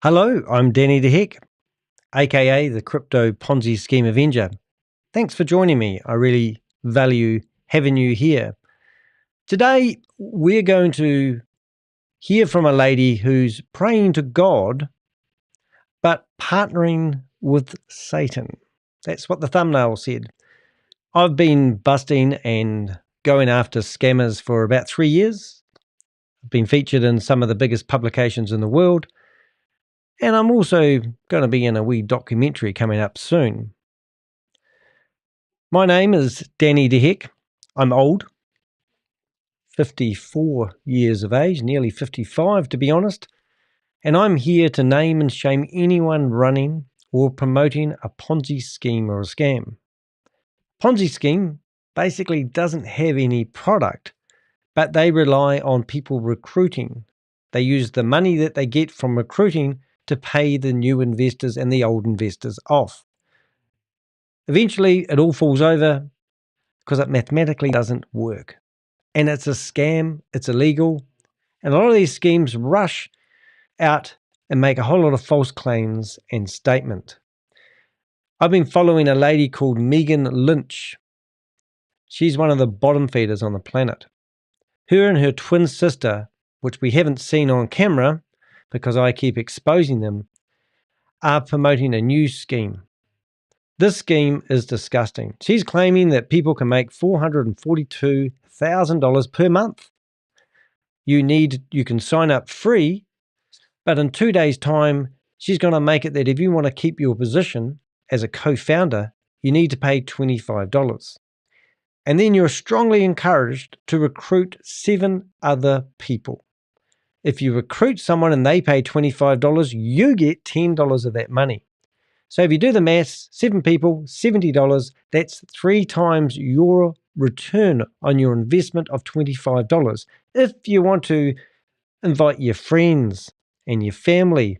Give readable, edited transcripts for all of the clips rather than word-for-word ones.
Hello, I'm Danny de Hek, aka the Crypto Ponzi Scheme Avenger. Thanks for joining me. I really value having you here. Today, we're going to hear from a lady who's praying to God, but partnering with Satan. That's what the thumbnail said. I've been busting and going after scammers for about 3 years. I've been featured in some of the biggest publications in the world. And I'm also going to be in a wee documentary coming up soon. My name is Danny de Hek. I'm old, 54 years of age, nearly 55 to be honest, and I'm here to name and shame anyone running or promoting a Ponzi scheme or a scam. Ponzi scheme basically doesn't have any product, but they rely on people recruiting. They use the money that they get from recruiting to pay the new investors and the old investors off. Eventually, it all falls over because it mathematically doesn't work. And it's a scam, it's illegal, and a lot of these schemes rush out and make a whole lot of false claims and statement. I've been following a lady called Megan Lynch. She's one of the bottom feeders on the planet. Her and her twin sister, which we haven't seen on camera because I keep exposing them, are promoting a new scheme. This scheme is disgusting. She's claiming that people can make $442,000 per month. You can sign up free, but in 2 days' time, she's going to make it that if you want to keep your position as a co-founder, you need to pay $25. And then you're strongly encouraged to recruit 7 other people. If you recruit someone and they pay $25, you get $10 of that money. So if you do the maths, 7 people, $70, that's 3 times your return on your investment of $25. If you want to invite your friends and your family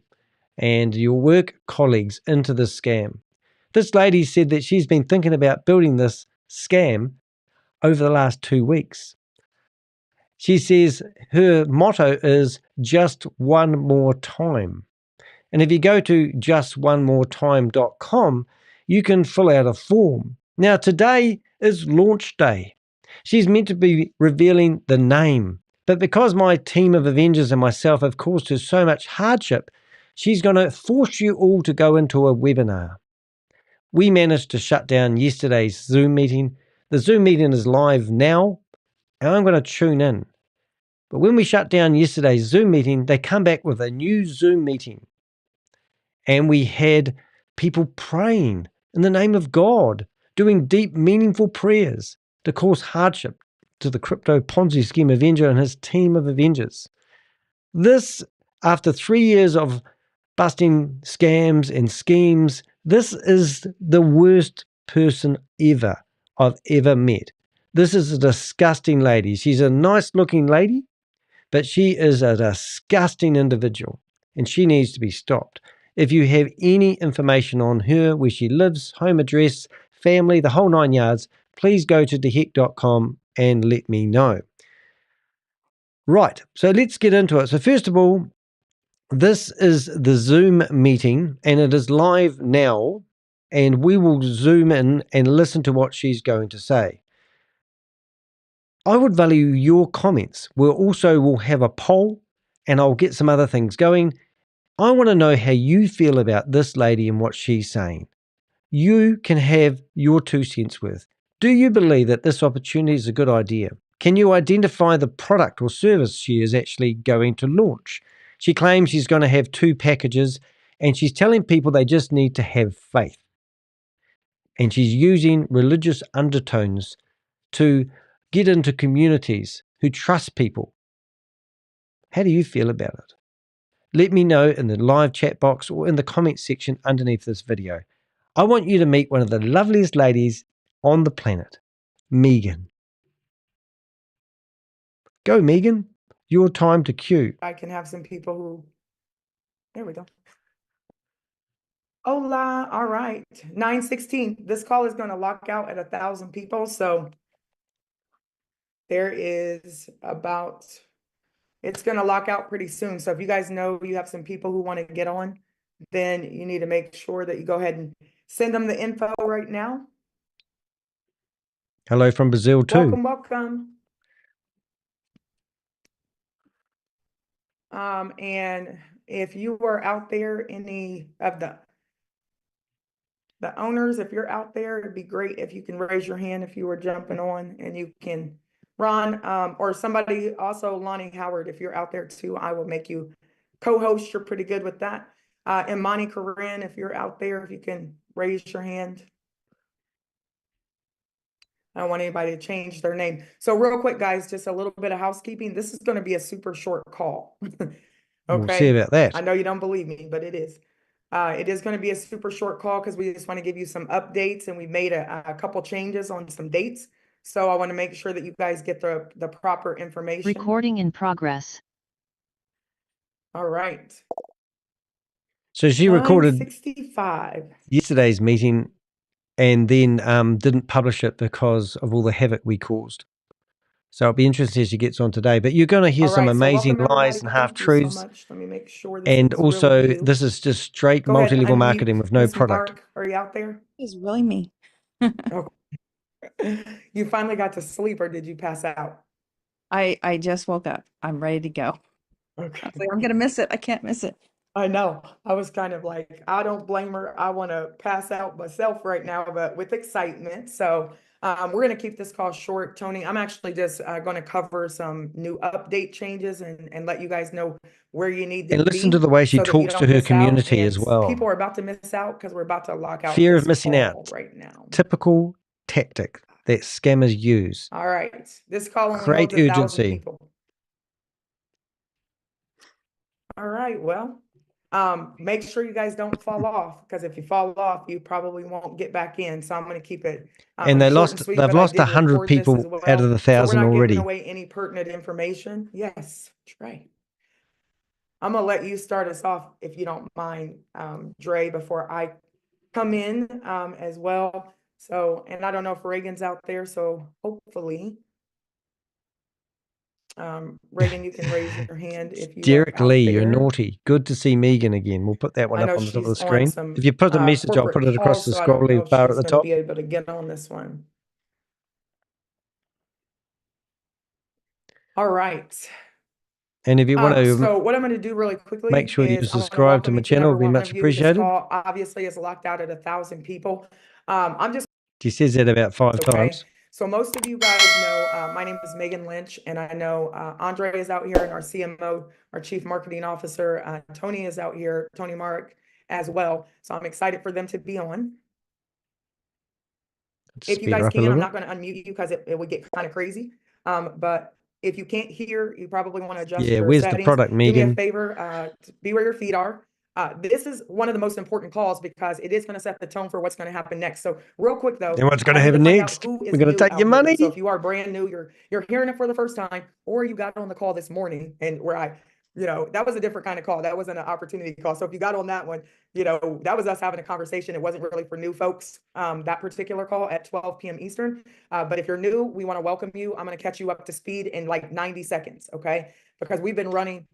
and your work colleagues into this scam. This lady said that she's been thinking about building this scam over the last 2 weeks. She says her motto is just one more time. And if you go to justonemoretime.com, you can fill out a form. Now, today is launch day. She's meant to be revealing the name, but because my team of Avengers and myself have caused her so much hardship, she's going to force you all to go into a webinar. We managed to shut down yesterday's Zoom meeting. The Zoom meeting is live now, and I'm going to tune in. But when we shut down yesterday's Zoom meeting, they come back with a new Zoom meeting. And we had people praying in the name of God, doing deep, meaningful prayers to cause hardship to the Crypto Ponzi Scheme Avenger and his team of Avengers. This, after 3 years of busting scams and schemes, this is the worst person I've ever met. This is a disgusting lady. She's a nice looking lady, but she is a disgusting individual and she needs to be stopped. If you have any information on her, where she lives, home address, family, the whole 9 yards, please go to dehek.com and let me know. Right, so let's get into it. So first of all, this is the Zoom meeting and it is live now, and we will zoom in and listen to what she's going to say. I would value your comments. We'll have a poll and I'll get some other things going. I want to know how you feel about this lady and what she's saying. You can have your 2 cents worth. Do you believe that this opportunity is a good idea? Can you identify the product or service she is actually going to launch? She claims she's going to have 2 packages and she's telling people they just need to have faith. And she's using religious undertones to get into communities who trust people. How do you feel about it? Let me know in the live chat box or in the comments section underneath this video. I want you to meet one of the loveliest ladies on the planet, Megan. Go, Megan. Your time to cue. I can have some people who, there we go. Hola, all right, 9:16. This call is gonna lock out at 1,000 people, so there is about It's gonna lock out pretty soon. So if you guys know you have some people who want to get on, then you need to make sure that you go ahead and send them the info right now. Hello from Brazil too. Welcome, welcome. And if you are out there, any of the owners, if you're out there, it'd be great if you can raise your hand if you were jumping on, and you can, Ron, or somebody also, Lonnie Howard, if you're out there too, I will make you co-host. You're pretty good with that. And Monty Corinne, if you're out there, if you can raise your hand. I don't want anybody to change their name. So real quick, guys, just a little bit of housekeeping. This is going to be a super short call. We'll see about that. I know you don't believe me, but it is. It is going to be a super short call because we just want to give you some updates, and we made a couple changes on some dates. So I want to make sure that you guys get the proper information. Recording in progress. All right. So she recorded 9:65. yesterday's meeting and then didn't publish it because of all the havoc we caused. So it'll be interesting as she gets on today. But you're going to hear All some right, so amazing welcome, lies everybody. and Thank you half-truths. so much. Let me make sure this And is also, really you. this is just straight Go ahead, multi-level unmute, marketing with no Ms. product. Mark, are you out there? It's really me. You finally got to sleep, or did you pass out? I just woke up. I'm ready to go. Okay. I was like, I'm gonna miss it. I can't miss it. I know. I was kind of like, I don't blame her. I want to pass out myself right now, but with excitement. So we're going to keep this call short, Tony. I'm actually just going to cover some new update changes and let you guys know where you need to And be. listen to the way she so that you talks to don't her miss out. community as And well. People are about to miss out because we're about to lock out Fear this of missing call out. right now. Typical tactic that scammers use. All right. This call only Create holds 1,000 urgency. people. All right. Well, make sure you guys don't fall off, because if you fall off, you probably won't get back in. So I'm going to keep it And they short lost. and sweet, They've but I lost did 100 record this as people well. out of the So we're 1,000 not already. giving away any pertinent information. Yes, Trey. I'm gonna let you start us off if you don't mind, Dre, before I come in as well. So, and I don't know if Reagan's out there, so hopefully, Reagan, you can raise your hand if you Derek are out Lee, there. you're naughty. Good to see Megan again. We'll put that one I up know on the top of the she's on screen. some If you put the message, I'll put it across calls, the so I don't know scrolly if bar at she's the gonna top. be able to get on this one. All right. And if you want to So what I'm going to do really quickly make sure you is I wanna subscribe to welcome my each and channel, every it'd be one much of you. This appreciated. call obviously is locked out at 1,000 people. I'm just She says that about 5 okay. times. So most of you guys know my name is Megan Lynch, and I know Andre is out here, and our CMO, our Chief Marketing Officer, Tony is out here, Tony Mark as well. So I'm excited for them to be on. If you guys can, I'm not going to unmute you because it would get kind of crazy. But if you can't hear, you probably want to adjust your where's settings. the product, Megan? Do me a favor, be where your feet are. This is one of the most important calls because it is going to set the tone for what's going to happen next. So real quick though, And what's going to I need happen find out next? who is We're going to new take out your here. money. So if you are brand new, you're hearing it for the first time, or you got on the call this morning and where that was a different kind of call. That wasn't an opportunity call. So if you got on that one, that was us having a conversation. It wasn't really for new folks, that particular call at 12 p.m. Eastern. But if you're new, we want to welcome you. I'm going to catch you up to speed in like 90 seconds, okay? Because we've been running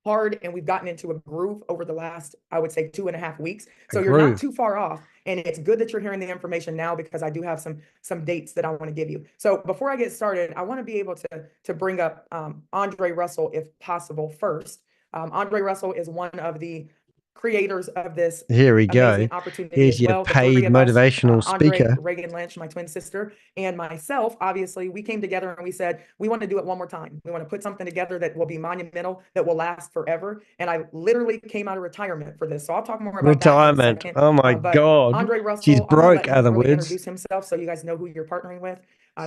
hard and we've gotten into a groove over the last, I would say, 2.5 weeks. So you're not too far off. And it's good that you're hearing the information now because I do have some dates that I want to give you. So before I get started, I want to be able to bring up Andre Russell, if possible, first. Andre Russell is one of the creators of this Here we go. amazing opportunity Here's as your well. paid motivational speaker. Andre, Reagan Lynch, my twin sister, and myself, obviously, we came together and we said, we want to do it one more time. We want to put something together that will be monumental, that will last forever. And I literally came out of retirement for this. So I'll talk more about that in a second. Oh my God. Andre Russell, she's broke, I'm other really words. introduce himself so you guys know who you're partnering with.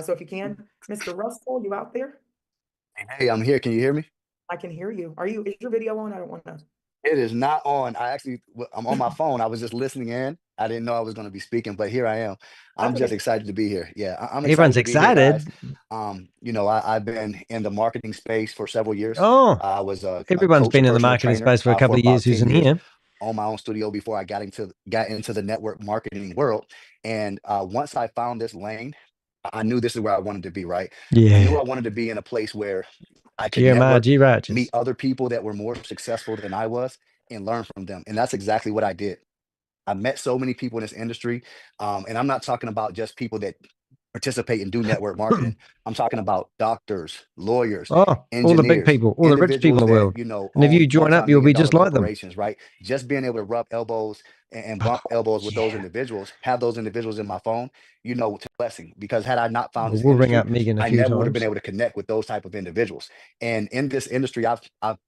So if you can, Mr. Russell, you out there? Hey, I'm here. Can you hear me? I can hear you. Is your video on? I don't want to. It is not on. I'm on my phone. I was just listening in. I didn't know I was going to be speaking, but here I am. I'm just excited to be here. Yeah, I'm Everyone's excited to be excited. here, guys. I've been in the marketing space for several years. Oh, I was a everyone's coach, been in the personal marketing trainer, space for a couple for of years. about Who's 10 in years here? on my own studio before I got into the network marketing world. And once I found this lane, I knew this is where I wanted to be, right? I knew Yeah. I wanted to be in a place where I could Jeremiah network, G. Rogers. meet other people that were more successful than I was, and learn from them. And that's exactly what I did. I met so many people in this industry, and I'm not talking about just people that participate and do network marketing. I'm talking about doctors, lawyers, Oh, all the big engineers, people, all the rich people individuals in the that, world. you know, And if you own join up, you'll be multi-million-dollar just like them. corporations, right? Just being able to rub elbows and bump elbows with those Yeah. individuals, have those individuals in my phone, you know, it's a blessing. Because had I not found Well, this we'll ring industry, up Megan a I few never would have times. been able to connect with those type of individuals. And in this industry, I've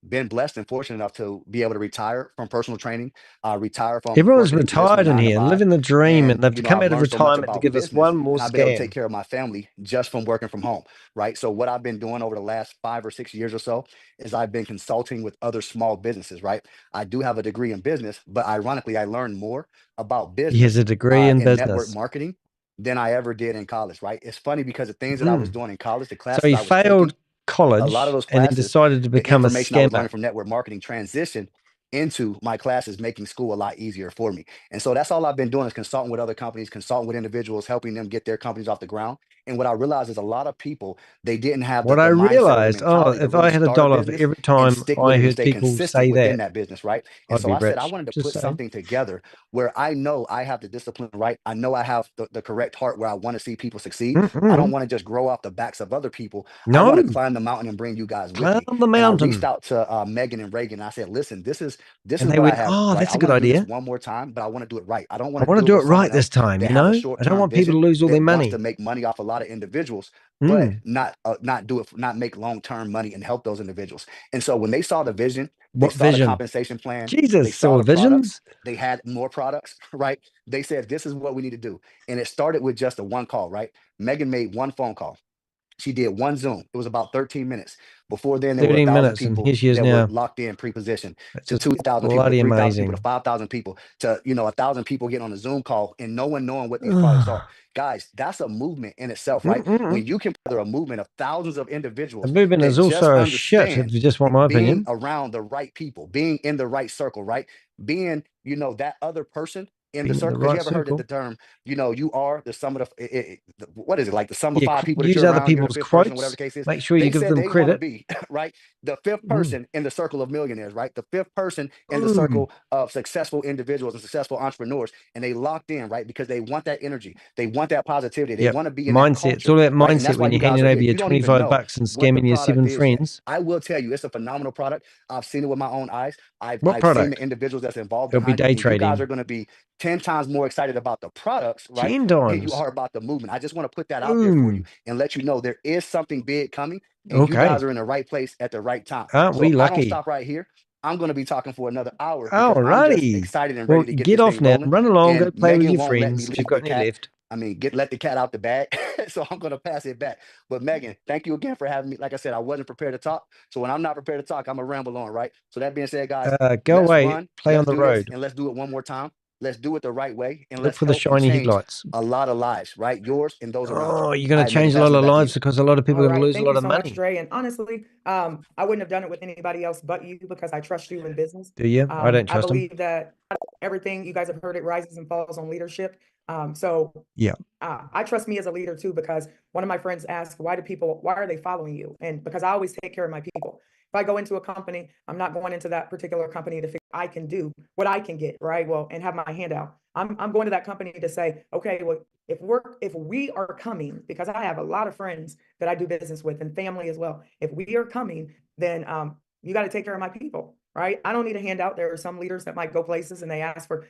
been blessed and fortunate enough to be able to retire from personal training, retire from Everyone's working a traditional retired in 9 to here, 5. living the dream, and And, they've you know, come I've out of learned so much retirement to about give us business, one more and I've been able to scam. take care of my family just from working from home, right? So what I've been doing over the last 5 or 6 years or so is I've been consulting with other small businesses, right? I do have a degree in business, but ironically, I learned more about He has business a degree in and network business. marketing than I ever did in college, right? It's funny because the things that I was doing in college, the So classes he I was taking, failed college a lot of those and then classes, decided to the become a information I was learning scammer. from network marketing transitioned into my classes, making school a lot easier for me. And so that's all I've been doing is consulting with other companies, consulting with individuals, helping them get their companies off the ground. And what I realized is a lot of people, they didn't have What the I mindset or the realized, mentality to if I really had a start a dollar for business every and time stick with I it and heard stay people consistent say within that, that business, right? And I'd so be I said, I rich. wanted to Just put saying. something together where I know I have the discipline, right? I know I have the correct heart where I want to see people succeed. I don't want to just grow off the backs of other people. I want to No, climb the mountain and bring you guys with climb me. the And I reached mountain. out to Megan and Reagan. And I said, listen, this is And they what I went, have, oh, right? that's I a good want to do this idea. one more time, but I want to do it right. I don't I want to want to do it do it with right someone this else time, that you has a know? I don't short-term want people to vision lose all their that wants money. to make money off a lot of individuals, but Mm. not do it, not make long-term money and help those individuals. And so when they saw the vision, they What saw the vision? compensation plan, they Jesus saw saw the products, visions. they had more products, right? They said, this is what we need to do. And it started with just a one call, right? Megan made one phone call. She did one Zoom. It was about 13 minutes. Before then, there were 13 1,000 minutes, and people here she is that were now. locked in, pre-positioned, That's to just 2,000 people, to bloody 3,000 people, to amazing. 5,000 people, to 1,000 people getting on a Zoom call and no one knowing what these products are. Guys, that's a movement in itself, right? Mm-mm-mm. When you can gather a movement of thousands of The individuals movement is that just also a shit, if understand you just want my being opinion. around the right people, being in the right circle, right? Being, that other person in the Being in the circle. Because you right ever heard the circle. term, you are the sum of what is it, like the sum of Yeah, 5 people that use you're other around, you're the people's fifth person, or whatever the quotes. case is. Make sure you They give said them they want to credit. be right, the fifth person in the circle of millionaires, right? The fifth person in the Boom. circle of successful individuals and successful entrepreneurs. And they locked in, right? Because they want that energy, they want that positivity, they Yep. want to be in that Mindset. It's culture, all about right? And mindset that's why when you you're guys handing are over here. your You don't even know $25 and what the scamming your product 7 is yet. friends. I will tell you, it's a phenomenal product. I've seen it with my own eyes. What I've seen the product? individuals that's involved It'll be behind it, day and you guys trading. are going to be 10 times more excited about the products, right? 10 Than you times. are about the movement. I just want to put that out there for you Boom. and let you know there is something big coming, and you guys Okay. are in the right place at the right time. Aren't So we if I don't lucky? stop right here, I'm going to be talking for another hour because I'm just Alrighty. excited and Well, ready to get get this off thing now. rolling. Run along. Go And play with Megan your won't let me friends if you've leave got the any cat. left. I mean, let the cat out the bag. So I'm going to pass it back. But Megan, thank you again for having me. Like I said, I wasn't prepared to talk. So when I'm not prepared to talk, I'm going to ramble on, right? So that being said, guys, Go let's away. run, Play on let's the do this, road. and let's do it one more time. Let's do it the right way, and Look let's for the help and shiny change headlights. a lot of lives, right? Yours and those around you. Oh, you're All going to right, Megan, change a pass lot it of back to lives you. because a lot of people All are going to right. lose a Thank lot you of so much, money. Dre. And honestly, I wouldn't have done it with anybody else but you because I trust you in business. Do you? I don't I trust them. believe that everything you guys have heard, it rises and falls on leadership. So Yeah. I trust me as a leader too, because one of my friends asked, why are they following you? And because I always take care of my people. If I go into a company, I'm not going into that particular company to figure I can do what I can get, right? Well, and have my hand out. I'm going to that company to say, okay, well, if we are coming, because I have a lot of friends that I do business with and family as well. If we are coming, then you got to take care of my people, right? I don't need a handout. There are some leaders that might go places and they ask for,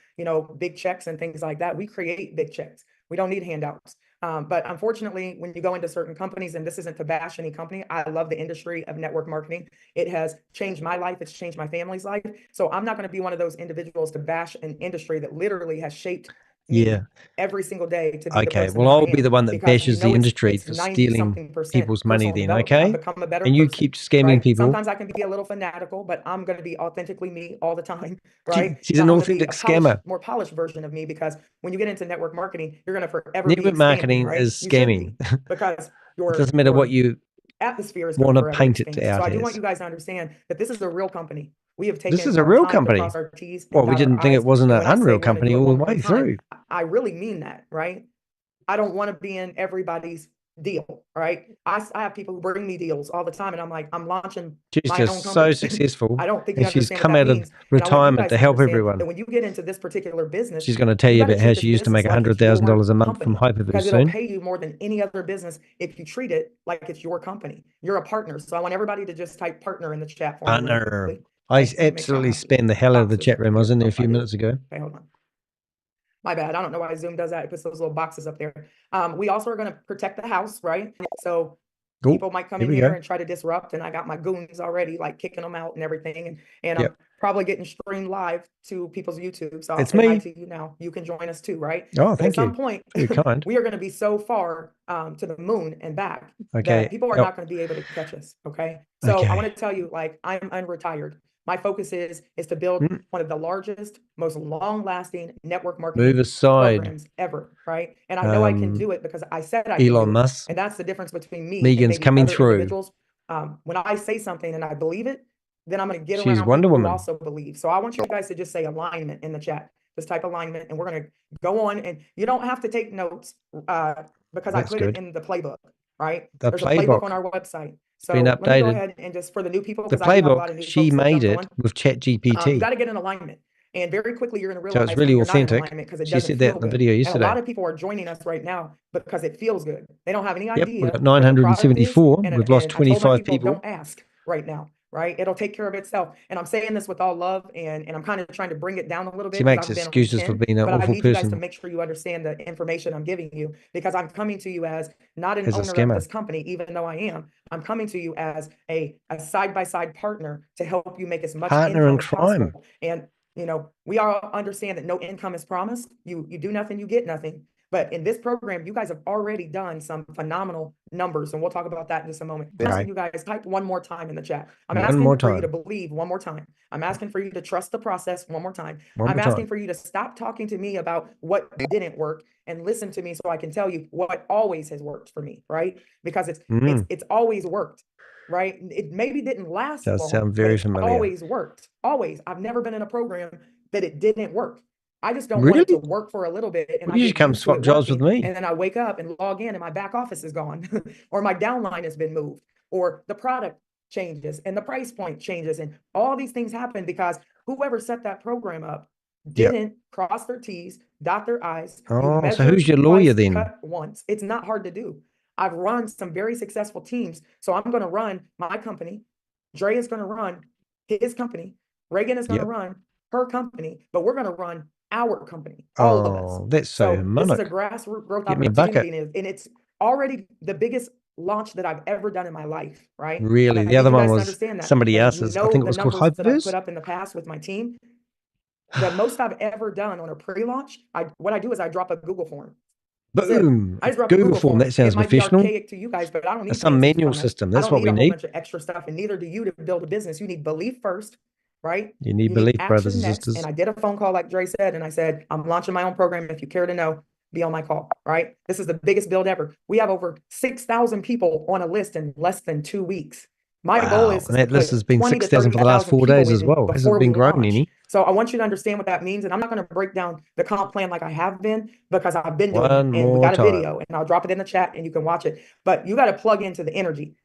big checks and things like that. We create big checks. We don't need handouts. But unfortunately, when you go into certain companies, and this isn't to bash any company, I love the industry of network marketing. It has changed my life. It's changed my family's life. So I'm not going to be one of those individuals to bash an industry that literally has shaped me Yeah. every single day to be the Okay. person Well, that I I'll be am. the one that Because bashes the industry it's for 90 stealing something % people's money personal then, development. I've okay? become a better And you person, keep scamming right? people. Sometimes I can be a little fanatical, but I'm going to be authentically me all the time, right? She's Now an I'm going to be authentic a polished, scammer. more polished version of me, because when you get into network marketing, you're going to forever be Network expanding, marketing right? is You should scamming. be, because It doesn't matter what your you atmosphere is going want to to forever paint it expand. So out I do want as. you guys to understand that this is a real company. We have This taken is a our real time to company. cross our T's and Well, we dot our didn't think it I's. wasn't And an when I say unreal we're going to company do it all the one more way time, through. I really mean that, right? I don't want to be in everybody's deal, right? I have people who bring me deals all the time, and I'm like, I'm launching She's my own just so company. successful. I don't think you And she's understand come what that out of means. And I want you retirement guys to help understand everyone. that when you get into this particular business, She's going to tell you gotta about treat how this she used to make business like it's your $100,000 a month from company, Hyperverse because it'll soon. pay you more than any other business if you treat it like it's your company. You're a partner. So I want everybody to just type partner in the chat for me really Partner. quickly. I Thanks, and make sure I absolutely have the spammed the hell out of the boxes chat up room. I was here. in there a Oh, I few do. minutes ago. Okay, hold on. My bad. I don't know why Zoom does that. It puts those little boxes up there. We also are going to protect the house, right? So Ooh, people might come here in we here go. and try to disrupt, and I got my goons already, like kicking them out and everything. And Yep. I'm probably getting streamed live to people's YouTube. So I'll It's say hi me. to you now. You can join us too, right? Oh, But at thank some you. point, Very kind. we are going to be so far to the moon and back Okay. that people are Yep. not going to be able to catch us. Okay. So I Okay. want to tell you, like, I'm unretired. My focus is to build Mm. one of the largest, most long-lasting network marketing Move aside. programs ever, right? And I know I can do it because I said I can Elon do it. Musk. And that's the difference between me Megan's and maybe coming other through. individuals. When I say something and I believe it, then I'm going to get She's around Wonder people who Woman. also believe. So I want you guys to just say alignment in the chat. Just type alignment, and we're going to go on. And you don't have to take notes because I That's put good. it in the playbook, right? The There's a playbook playbook. on our website. So been let me go updated. ahead and just for the new people, The because I do have a lot of playbook, new she folks that made jumped it on. with You ChatGPT. got to get in alignment. And very quickly, you're going to So realize it's really when you're not in authentic. alignment because it She doesn't said that feel in the good. video And a yesterday. lot of people are joining us right now because it feels good. They don't have any Yep, we've idea got what the product is. 974. And We've lost I told my 25 people, people. don't ask right now, right? It'll take care of itself. And I'm saying this with all love, and I'm kind of trying to bring it down a little bit. She makes excuses for being an but I awful need you guys to person. make sure you understand the information I'm giving you, because I'm coming to you as not an As a owner of scammer. this company, even though I am. I'm coming to you as a side-by-side partner to help you make as much Partner in income as crime. possible. And we all understand that no income is promised. You do nothing, you get nothing. But in this program, you guys have already done some phenomenal numbers, and we'll talk about that in just a moment. I'm asking you guys, type one more time in the chat. I'm asking for you to believe one more time. I'm asking for you to trust the process one more time. I'm asking for you to stop talking to me about what didn't work and listen to me so I can tell you what always has worked for me, right? Because it's always worked. Right? It maybe didn't last Does long, sound but very it's familiar. always worked. Always. I've never been in a program that it didn't work. I just don't want Really? it to work for a little bit, and Well, I you get should come used to swap it jobs with working, me. and then I wake up and log in and my back office is gone, or my downline has been moved, or the product changes and the price point changes, and all these things happen because whoever set that program up didn't cross their T's, dot their I's. Oh, so who's your lawyer then? Cut once. It's not hard to do. I've run some very successful teams, so I'm going to run my company. Dre is going to run his company. Reagan is going to run her company, but we're going to run our company, all of us. That's so this is a grassroots growth opportunity, and it's already the biggest launch that I've ever done in my life, right? Really? The other one was somebody else's. I think it was called Hyperverse that I put Hyperverse. up in the past with my team. The most I've ever done on a pre-launch, what I do is I drop a Google form. Boom. I just drop Google a Google form. That sounds it might professional. Be archaic to you guys, but I don't need some manual from system. It. That's what we need. A whole need. bunch of extra stuff, and neither do you to build a business. You need belief first, right? You need belief, brothers and next. sisters. And I did a phone call, like Dre said, and I said, I'm launching my own program. If you care to know, be on my call, right? This is the biggest build ever. We have over 6,000 people on a list in less than 2 weeks. My goal is and that list has been 6,000 for the last 4 days as well. Hasn't been growing any. So I want you to understand what that means. And I'm not going to break down the comp plan like I have been, because I've been doing it. And we got a video, and I'll drop it in the chat and you can watch it. But you got to plug into the energy,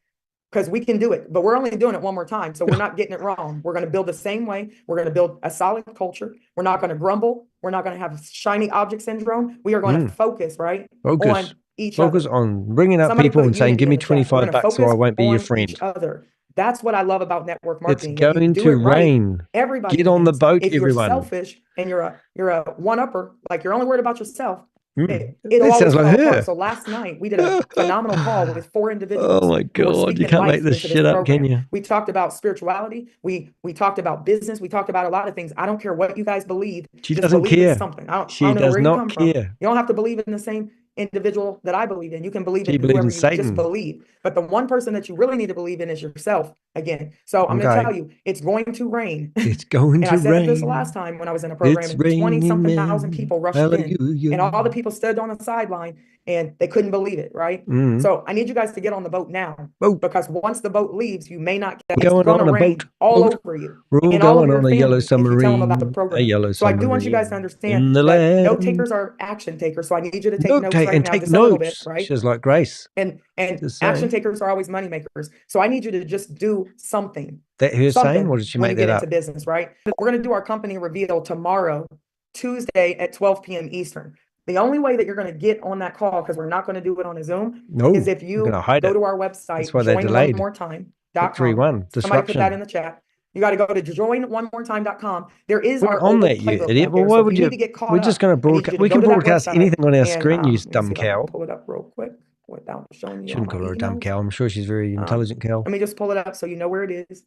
because we can do it, but we're only doing it one more time. So we're not getting it wrong. We're going to build the same way. We're going to build a solid culture. We're not going to grumble. We're not going to have shiny object syndrome. We are going to focus, right? Focus. On each Focus other. on bringing up people and saying, give me 25 bucks or I won't be your friend. Each other. That's what I love about network marketing. It's going to rain. Everybody get on the boat, if everyone. You're selfish and you're a one-upper, like you're only worried about yourself. It sounds like her. Apart. So last night we did a phenomenal call with 4 individuals. Oh my God, you can't make this shit up, can you? We talked about spirituality. We talked about business. We talked about a lot of things. I don't care what you guys believe. She doesn't care. Something. I she don't know does where not you come care. From. You don't have to believe in the same individual that I believe in. You can believe in whoever you Satan. just believe. But the one person that you really need to believe in is yourself again. So I'm going to tell you, it's going to rain. It's going to rain. I said this last time when I was in a program, and 20-something thousand people rushed in, and all the people stood on the sideline and they couldn't believe it, right? So I need you guys to get on the boat now, because once the boat leaves, you may not get going on a boat all over you. We're all and going on a yellow submarine. About the program. A yellow submarine. So I do want you guys to understand that note takers are action takers. So I need you to take notes right now, take just notes. a little bit, right? She's like Grace. And And Just action saying. takers are always money makers. So I need you to just do something. That who's saying, Something or did she when make you get that into up? business, right? We're going to do our company reveal tomorrow, Tuesday at 12 p.m. Eastern. The only way that you're going to get on that call, because we're not going to do it on a Zoom, No, is if we're you gonna hide go it. to our website, That's why they're delayed. joinOneMoreTime.com. 3-1 Somebody put that disruption. in the chat. You got to go to joinonemoretime.com. There is We're our on old that, you playbook idiot. out Well, there. why So if would you you? need to get caught We're just up, going to I need you broadcast. to We go can to that broadcast website anything on our and, screen, you let me dumb see if I can cow. pull it up real quick without showing you all Shouldn't my call her a dumb emails. cow. I'm sure she's very intelligent cow. Let me just pull it up so you know where it is.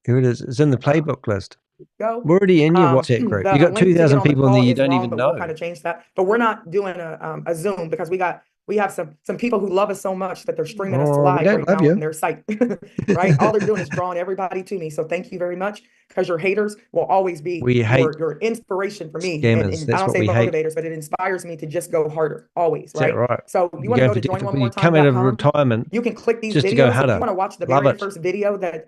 Here it is. It's in the playbook list. Go. We're already in your WhatsApp group. You The got link to get 2,000 on the people in call there you is don't wrong, even but know. we'll kind of change that. But we're not doing a Zoom because we have some people who love us so much that they're streaming us Oh, we live don't right love now you. on their site, right? All they're doing is drawing everybody to me. So thank you very much, because your haters will always be We hate your inspiration for me. scammers. And I That's don't what say we hate. motivators, but it inspires me to just go harder always, Is that right? right? So you want to go to You come out of joinonemoretime.com. retirement You can click these just to go videos. If harder. you want to watch the Love very it. first video that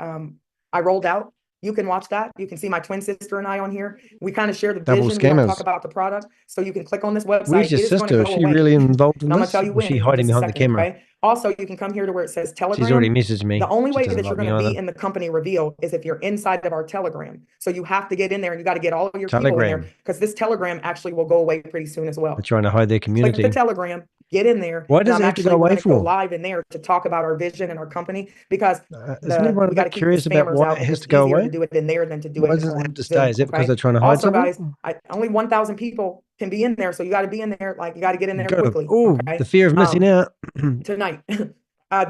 I rolled out, you can watch that. You can see my twin sister and I on here. We kind of share the Double vision. We don't talk scammers. about the product. So you can click on this website. Where's your It is going to sister? go Is she away. really involved in And I'm going to this? tell you Or is when she in hiding just a behind the second, camera? okay? Also, you can come here to where it says She's already Telegram. messaged me. The only She way doesn't that like you're me going to be either. in the company reveal is if you're inside of our Telegram. So you have to get in there, and you got to get all of your people in there, Telegram. because this Telegram actually will go away pretty soon as well. They're trying to hide their Click community. the Telegram, get in there. Why and does it have to go we're away going to go for? live in there to talk about our vision and our company, because Isn't everyone a we got to bit keep the curious about spammers why out, it has because to it's go easier away? to do it in there than to do Why it doesn't it have on to stay? Is Zoom. it because Okay. they're trying to hide Also, something? guys, only 1,000 people can be in there, so you got to be in there. Like, you got to get in there Gotta- quickly. Oh, Okay. the fear of missing out. Tonight.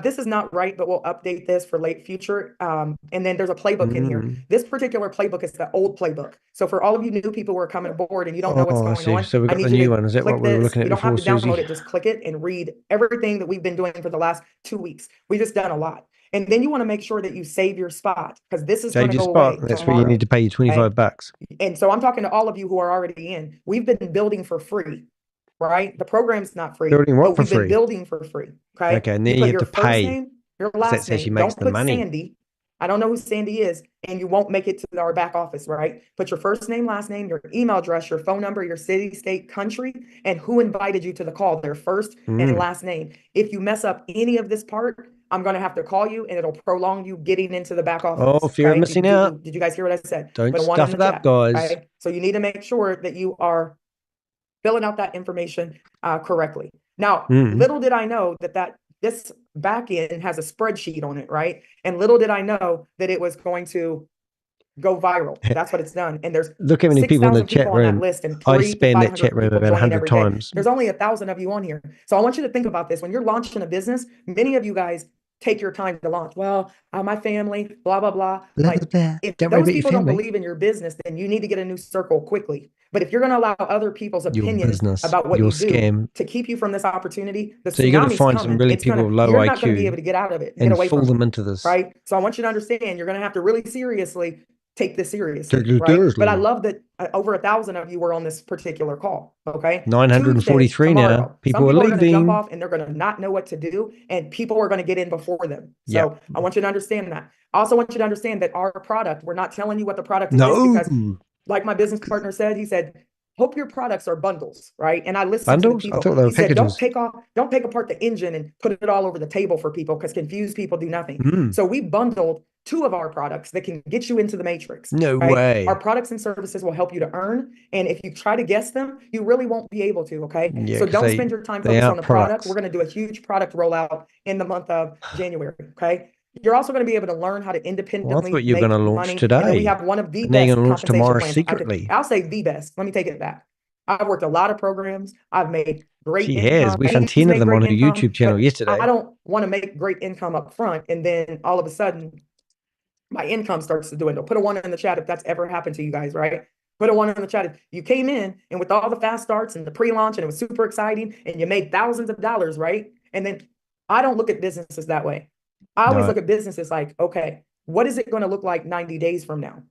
This is not right, but we'll update this for late future. And then there's a playbook in here. This particular playbook is the old playbook. So for all of you new people who are coming aboard and you don't know what's Oh, I going see. on, So we I got need the you new to one. Is that click what we were this. looking at You don't have before, to download Susie? it. Just click it and read everything that we've been doing for the last 2 weeks. We just done a lot. And then you want to make sure that you save your spot, because this is going Save to your go spot. away That's where you tomorrow. need to pay you 25 bucks. And so I'm talking to all of you who are already in. We've been building for free, right? The program's not free, Building what but for we've been free? building for free. Okay. Okay, and You then put you have your to first pay. name, your That's last how she name. makes Don't the put money. Sandy. I don't know who Sandy is, and you won't make it to our back office, right? Put your first name, last name, your email address, your phone number, your city, state, country, and who invited you to the call, their first and last name. If you mess up any of this part, I'm going to have to call you, and it'll prolong you getting into the back office. Oh, fear of missing out. Did you guys hear what I said? Don't Put a 1 stuff in it the up, chat, guys. okay? So you need to make sure that you are filling out that information correctly. Now, little did I know that this back end has a spreadsheet on it, right? And little did I know that it was going to go viral. That's what it's done. And there's Look how many people in the 6,000 chat people on that room. list, and I 300 to spam that 500 chat room people about joining 100 every day. times. There's only 1,000 of you on here. So I want you to think about this. When you're launching a business, many of you guys take your time to launch. Well, my family, blah, blah, blah. Like, if Don't worry those about your people don't family. believe in your business, then you need to get a new circle quickly. But if you're going to allow other people's Your opinions business, about what your you do scam. to keep you from this opportunity, the So you got to tsunami's find some coming. really It's people gonna, with low you're not going to be IQ able to get out of it, get and away fool from them it, into this. right? So I want you to understand, you're going to have to really seriously take this seriously, Take it right? But I seriously. love that over 1,000 of you were on this particular call, okay? 943 Tuesday, now. tomorrow, People some are people are going to jump leaving. off and they're going to not know what to do, and people are going to get in before them. So I want you to understand that. I also want you to understand that our product, we're not telling you what the product is, because like my business partner said, he said, hope your products are bundles, right? And I listened to the Bundles? I people. thought they were He said, packages. don't take apart the engine and put it all over the table for people, because confused people do nothing. So we bundled 2 of our products that can get you into the matrix. No right? way. Our products and services will help you to earn. And if you try to guess them, you really won't be able to, okay? Yeah, so 'cause don't they- spend your time they focused aren't on the product. products. We're going to do a huge product rollout in the month of January, okay? You're also going to be able to learn how to independently thought you were make gonna launch money. And then we today. have one of the And then you're best gonna launch compensation tomorrow plans. secretly. I'll say the best. Let me take it back. I've worked a lot of programs. I've made great She income. has. We found She's 10 of made them great on her income, YouTube channel but yesterday. I don't want to make great income up front, and then all of a sudden my income starts to dwindle. Put a 1 in the chat if that's ever happened to you guys, right? Put a 1 in the chat if you came in and with all the fast starts and the pre-launch and it was super exciting and you made thousands of dollars, right? And then I don't look at businesses that way. I always look at businesses like, okay, what is it going to look like 90 days from now?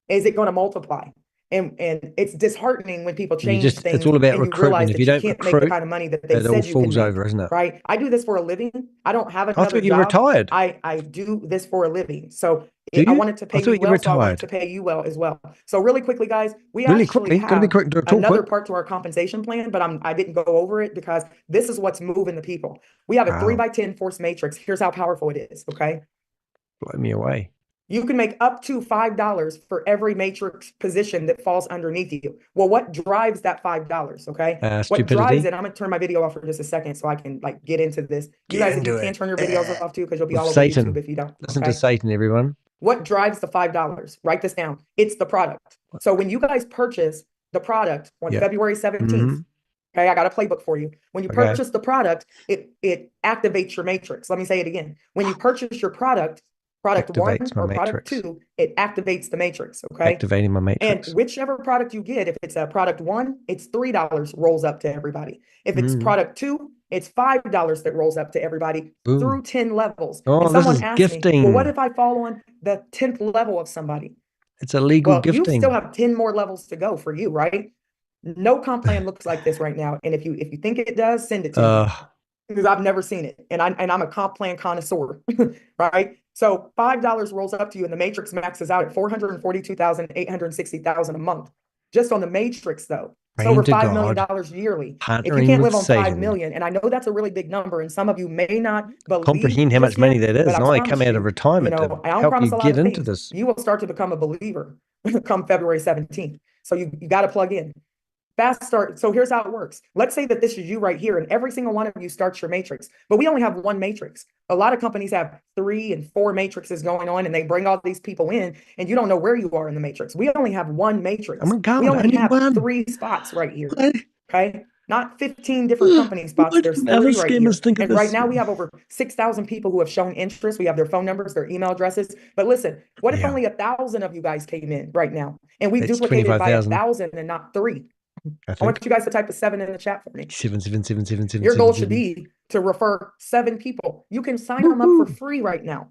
Is it going to multiply? And it's disheartening when people change things. It's all about and you recruitment. realize If that you you don't can't make the recruit, kind of money that they it all said you can falls make, over, isn't it? right? I do this for a living. I don't have I another thought you job. retired. I do this for a living. So Do I you? wanted to I pay thought you you well, so I wanted retired. to pay you well as well. So really quickly, guys, we Really actually quickly, gotta be have quick. Talk another quick. part to our compensation plan, but I didn't go over it because this is what's moving the people. We have a Wow. 3x10 force matrix. Here's how powerful it is, okay? Blow me away. You can make up to $5 for every matrix position that falls underneath you. Well, what drives that $5? Okay. What drives Stupidity. it? I'm gonna turn my video off for just a second so I can like get into this. You Get guys, if you into can it. turn your videos off too, because you'll be With all over Satan. YouTube if you don't. Listen Okay. to Satan, everyone. What drives the $5? Write this down. It's the product. So when you guys purchase the product on Yeah. February 17th, Mhm. okay, I got a playbook for you. When you Okay. purchase the product, it activates your matrix. Let me say it again. When you purchase your product one Activates my or product matrix. 2, it activates the matrix, okay? Activating my And matrix. whichever product you get, if it's a product 1, it's $3 rolls up to everybody. If it's product 2, it's $5 that rolls up to everybody Boom. through 10 levels. Oh, And this someone is asked me, gifting. well, what if I fall on the 10th level of somebody? It's illegal Well, you gifting. still have 10 more levels to go for you, right? No comp plan looks like this right now. And if you think it does, send it to me. Because I've never seen it. And I'm a comp plan connoisseur, right? So $5 rolls up to you and the matrix maxes out at 442,860,000 a month. Just on the matrix though. It's over $5 million yearly. If you can't live on 5 million, and I know that's a really big number, and some of you may not believe comprehend how much money that is. but And I come out of retirement to I don't help promise you a lot get of into things. this. You will start to become a believer come February 17th. So you got to plug in. Fast start. So here's how it works. Let's say that this is you right here, and every single one of you starts your matrix, but we only have one matrix. A lot of companies have 3 and 4 matrices going on, and they bring all these people in, and you don't know where you are in the matrix. We only have one matrix. Oh my God, we only only have one. 3 spots right here. What? Okay. Not 15 different company spots. Why There's didn't 3 other right here. scammers think of And right this? now we have over 6,000 people who have shown interest. We have their phone numbers, their email addresses. But listen, what if Yeah. only 1,000 of you guys came in right now and we That's duplicated by 25,000. 1,000 and not 3? I I want think you guys to type a 7 in the chat for me. 7. Your goal should be to refer 7 people. You can sign them up for free right now.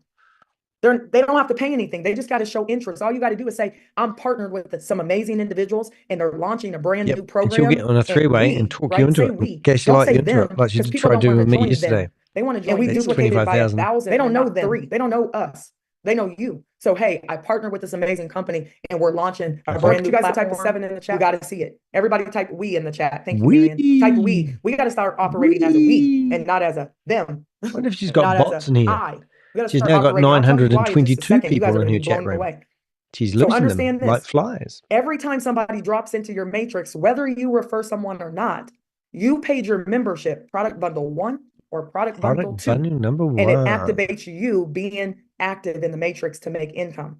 They don't have to pay anything. They just got to show interest. All you got to do is say, I'm partnered with some amazing individuals and they're launching a brand new program. And she'll get on a 3-way and talk you into it. Gaslight you into it, like she did try doing with me yesterday. They want to join. And we duplicated by 1,000. They don't know them. They don't know us. They know you. So, hey, I partnered with this amazing company and we're launching a brand new platform. You guys type a 7 in the chat. You got to see it. Everybody type we in the chat. Thank you, Marianne. Type we. We got to start operating as a we and not as a them. What if she's got bots in here? I. She's now got 922 people in her chat room. She's losing them like flies. Every time somebody drops into your matrix, whether you refer someone or not, you paid your membership, product bundle 1 or product bundle 2. Number 1. And it activates you being active in the matrix to make income.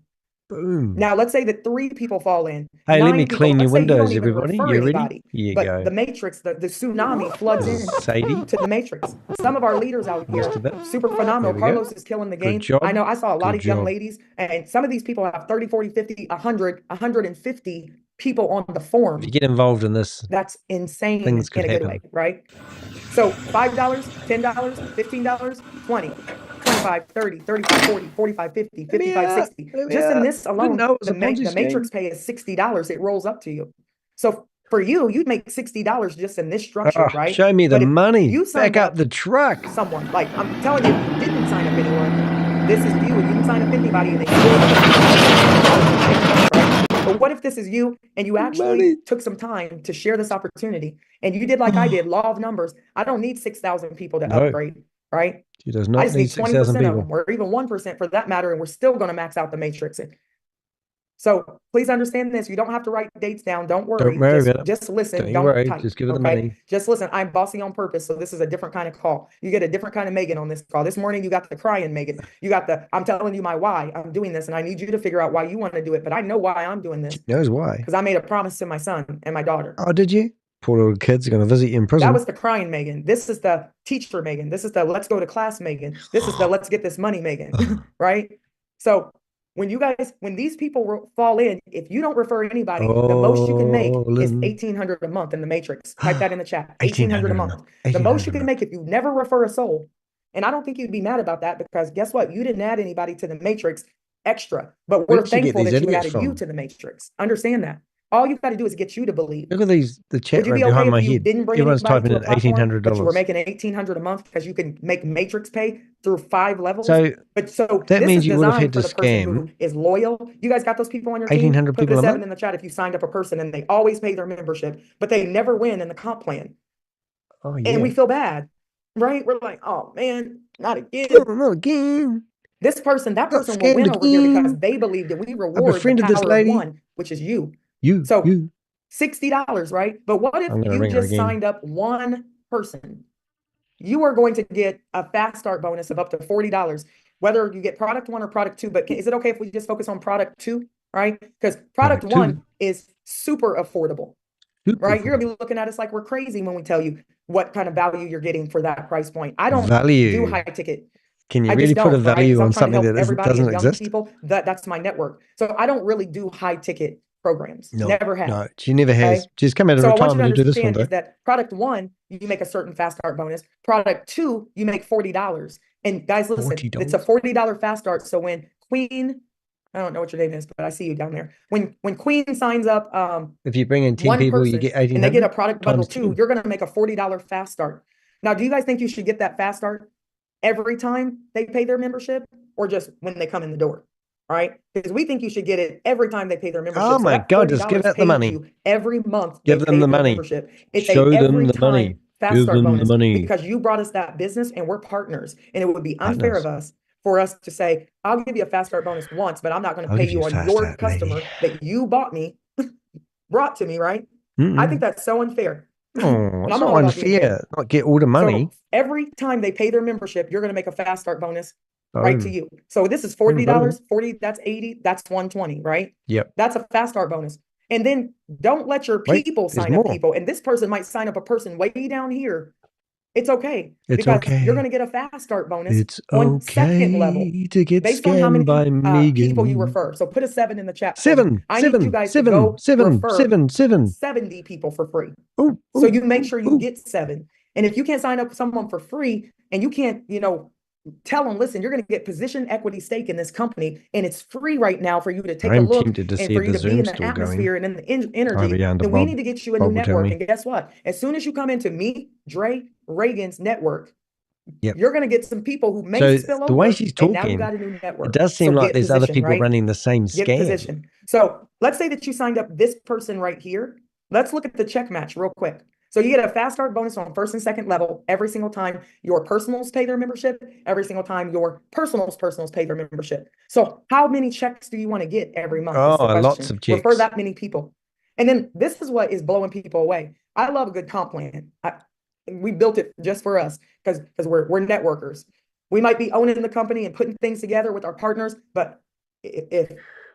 Boom. Now, let's say that 3 people fall in. Hey, let me 9 people, clean your let's say you windows, don't even everybody. refer You ready? anybody, Here you but go. the matrix, the tsunami floods in Sadie. to the matrix. Some of our leaders out here, super phenomenal. Carlos is killing the game. job. I know I saw a lot Good of young job. ladies, and some of these people have 30, 40, 50, 100, 150 people on the forum. If you get involved in this, That's insane things in could a good happen. way, right? So $5, $10, $15, 20, 25, 30, 35, 40, 45, 50, 55, 60. Just in this alone, the matrix pay is $60. It rolls up to you. So for you, you'd make $60 just in this structure, right? Show me the money. You Back up the truck. Someone, like I'm telling you, if you didn't sign up anyone, this is you, and you didn't sign up anybody, and they right? But what if this is you and you actually took some time to share this opportunity and you did like I did, law of numbers. I don't need 6,000 people to upgrade, right? She does not need 6,000 of people. them, or even 1% for that matter, and we're still going to max out the matrix. So please understand this. You don't have to write dates down. Don't worry. Don't worry about it. Just listen. Don't worry. Type. Just give her the money. Just listen. I'm bossy on purpose. So this is a different kind of call. You get a different kind of Megan on this call. This morning, you got the crying Megan. You got the, I'm telling you my why I'm doing this. And I need you to figure out why you want to do it. But I know why I'm doing this. She knows why. Because I made a promise to my son and my daughter. Oh, did you? Poor little kids are going to visit you in prison. That was the crying Megan. This is the teacher Megan. This is the let's go to class Megan. This is the let's get this money Megan. Right? So when these people fall in, if you don't refer anybody, the most you can make is $1,800 a month in the matrix. Type that in the chat. $1,800 a month. The most you can make if you never refer a soul. And I don't think you'd be mad about that because guess what? You didn't add anybody to the matrix extra, but we're thankful that you added you to the matrix. Understand that. All you've got to do is get you to believe. Look at these, the chat Would you room be okay behind my if you head. didn't bring Everyone's anybody typing to a in platform, but you were $1,800. making $1,800 a month because you can make Matrix pay through 5 levels? So So that this means is you would have designed had for to the person who scam is loyal. You guys got those people on your team? 1,800 Put people a a 7 month? in the chat if you signed up a person and they always pay their membership, but they never win in the comp plan. Oh, And yeah. we feel bad, right? We're like, oh man, not again. Oh, not again. This person, that Got person will win scammed over here because again. they believe that we I reward the befriended this power of lady. one, which is you. You. So $60, right? But what if I'm gonna you ring her just again. signed up one person? You are going to get a fast start bonus of up to $40, whether you get product 1 or product 2. But is it okay if we just focus on product 2, right? Because product Product 1 2. is super affordable, Super right? You're affordable. gonna be looking at us like we're crazy when we tell you what kind of value you're getting for that price point. I don't do Value. high ticket. Can you I really just put a don't, right? value Because I'm on trying to something help that everybody doesn't and young exist? people. That's my network. So I don't really do high ticket programs. No, Never have. no, she never has. Okay. She's come out of So I want you retirement to to do this one, understand though. is that product 1, you make a certain fast start bonus. Product 2, you make $40. And guys, listen, it's a $40. $40 fast start. So when Queen, I don't know what your name is, but I see you down there. When Queen signs up, If you bring in 10 one people, you person get 1,800. and they get a product bundle times 2, 10. you're going to make a $40 fast start. Now, do you guys think you should get that fast start every time they pay their membership, or just when they come in the door? Right? Because we think you should get it every time they pay their membership. Oh So my that God, just give $40 out the pays money. you every month. Give they them pay the their money. membership. It's Show a them every the time money. fast Give start them the bonus money. because you brought us that business and we're partners. And it would be unfair Partners. of us for us to say, I'll give you a fast start bonus once, but I'm not going to I'll pay give you you a on fast your start, customer lady. that you bought me, brought to me, right? I Mm-mm. think that's so unfair. Oh, And it's I'm not all about being fair. unfair. Not get all the money. So every time they pay their membership, you're going to make a fast start bonus right to Boom. you. So this is Boom, boom. $40, 40, that's 80, that's 120, right? Yep. That's a fast start bonus. And then don't let your Wait, people there's sign up more. people. And this person might sign up a person way down here. It's okay. It's because you're going okay. to get a fast start bonus It's on second level okay to get based on how many scammed by people you Megan. refer. So put a 7 in the chat for me. Seven, I need you seven, guys to seven, go seven, refer seven, seven. 70 people for free. Oh, So oh, you make sure you oh. get 7. And if you can't sign up someone for free and you can't, tell them, listen, you're going to get position equity stake in this company, and it's free right now for you to take a I'm look tempted to and see for if you the to be in Zoom's the still atmosphere and in the energy. beyond the Then we Bob. need to get you a Bob new will tell network. me. And guess what? As soon as you come into me, Dre, Reagan's network, Yep. you're going to get some people who may So spill the way over, she's and now you talking, got a new network. it does seem So like get there's other position, people right? running the same Get scam. position. So let's say that you signed up this person right here. Let's look at the check match real quick. So you get a fast start bonus on first and second level every single time your personals pay their membership, every single time your personals pay their membership. So how many checks do you want to get every month? Oh, Is the question. lots of checks. Refer that many people. And then this is what is blowing people away. I love a good comp plan. We built it just for us because we're networkers. We might be owning the company and putting things together with our partners, but if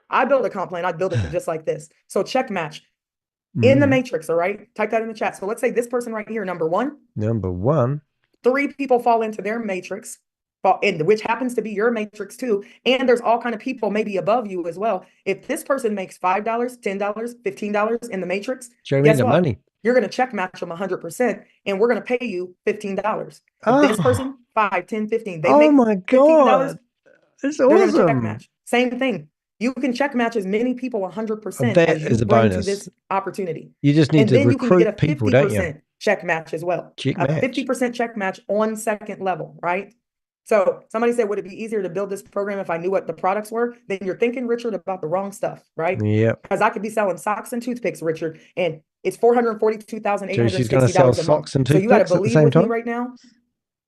I build a comp plan, I'd build it just like this. So check match in the matrix, all right? Type that in the chat. So let's say this person right here, number 1. Number 1. 3 people fall into their matrix, which happens to be your matrix too. And there's all kind of people maybe above you as well. If this person makes $5, $10, $15 in the matrix, guess what? Money. You're going to check match them 100%, and we're going to pay you $15. Oh. If this person, 5, 10, 15, they Oh make my God. $15, That's they're going to check awesome. match. Same thing. You can check match as many people 100% That as you is a bring to bonus. this opportunity. You just need And to then you can get a recruit people, don't you? 50% check match as well. Check A match. 50% check match on second level, right? So somebody said, would it be easier to build this program if I knew what the products were? Then you're thinking, Richard, about the wrong stuff, right? Yep. Because I could be selling socks and toothpicks, Richard, and it's So she's going to sell $442,860 a month. socks and So you got to toothpicks at the believe same with me time? right now,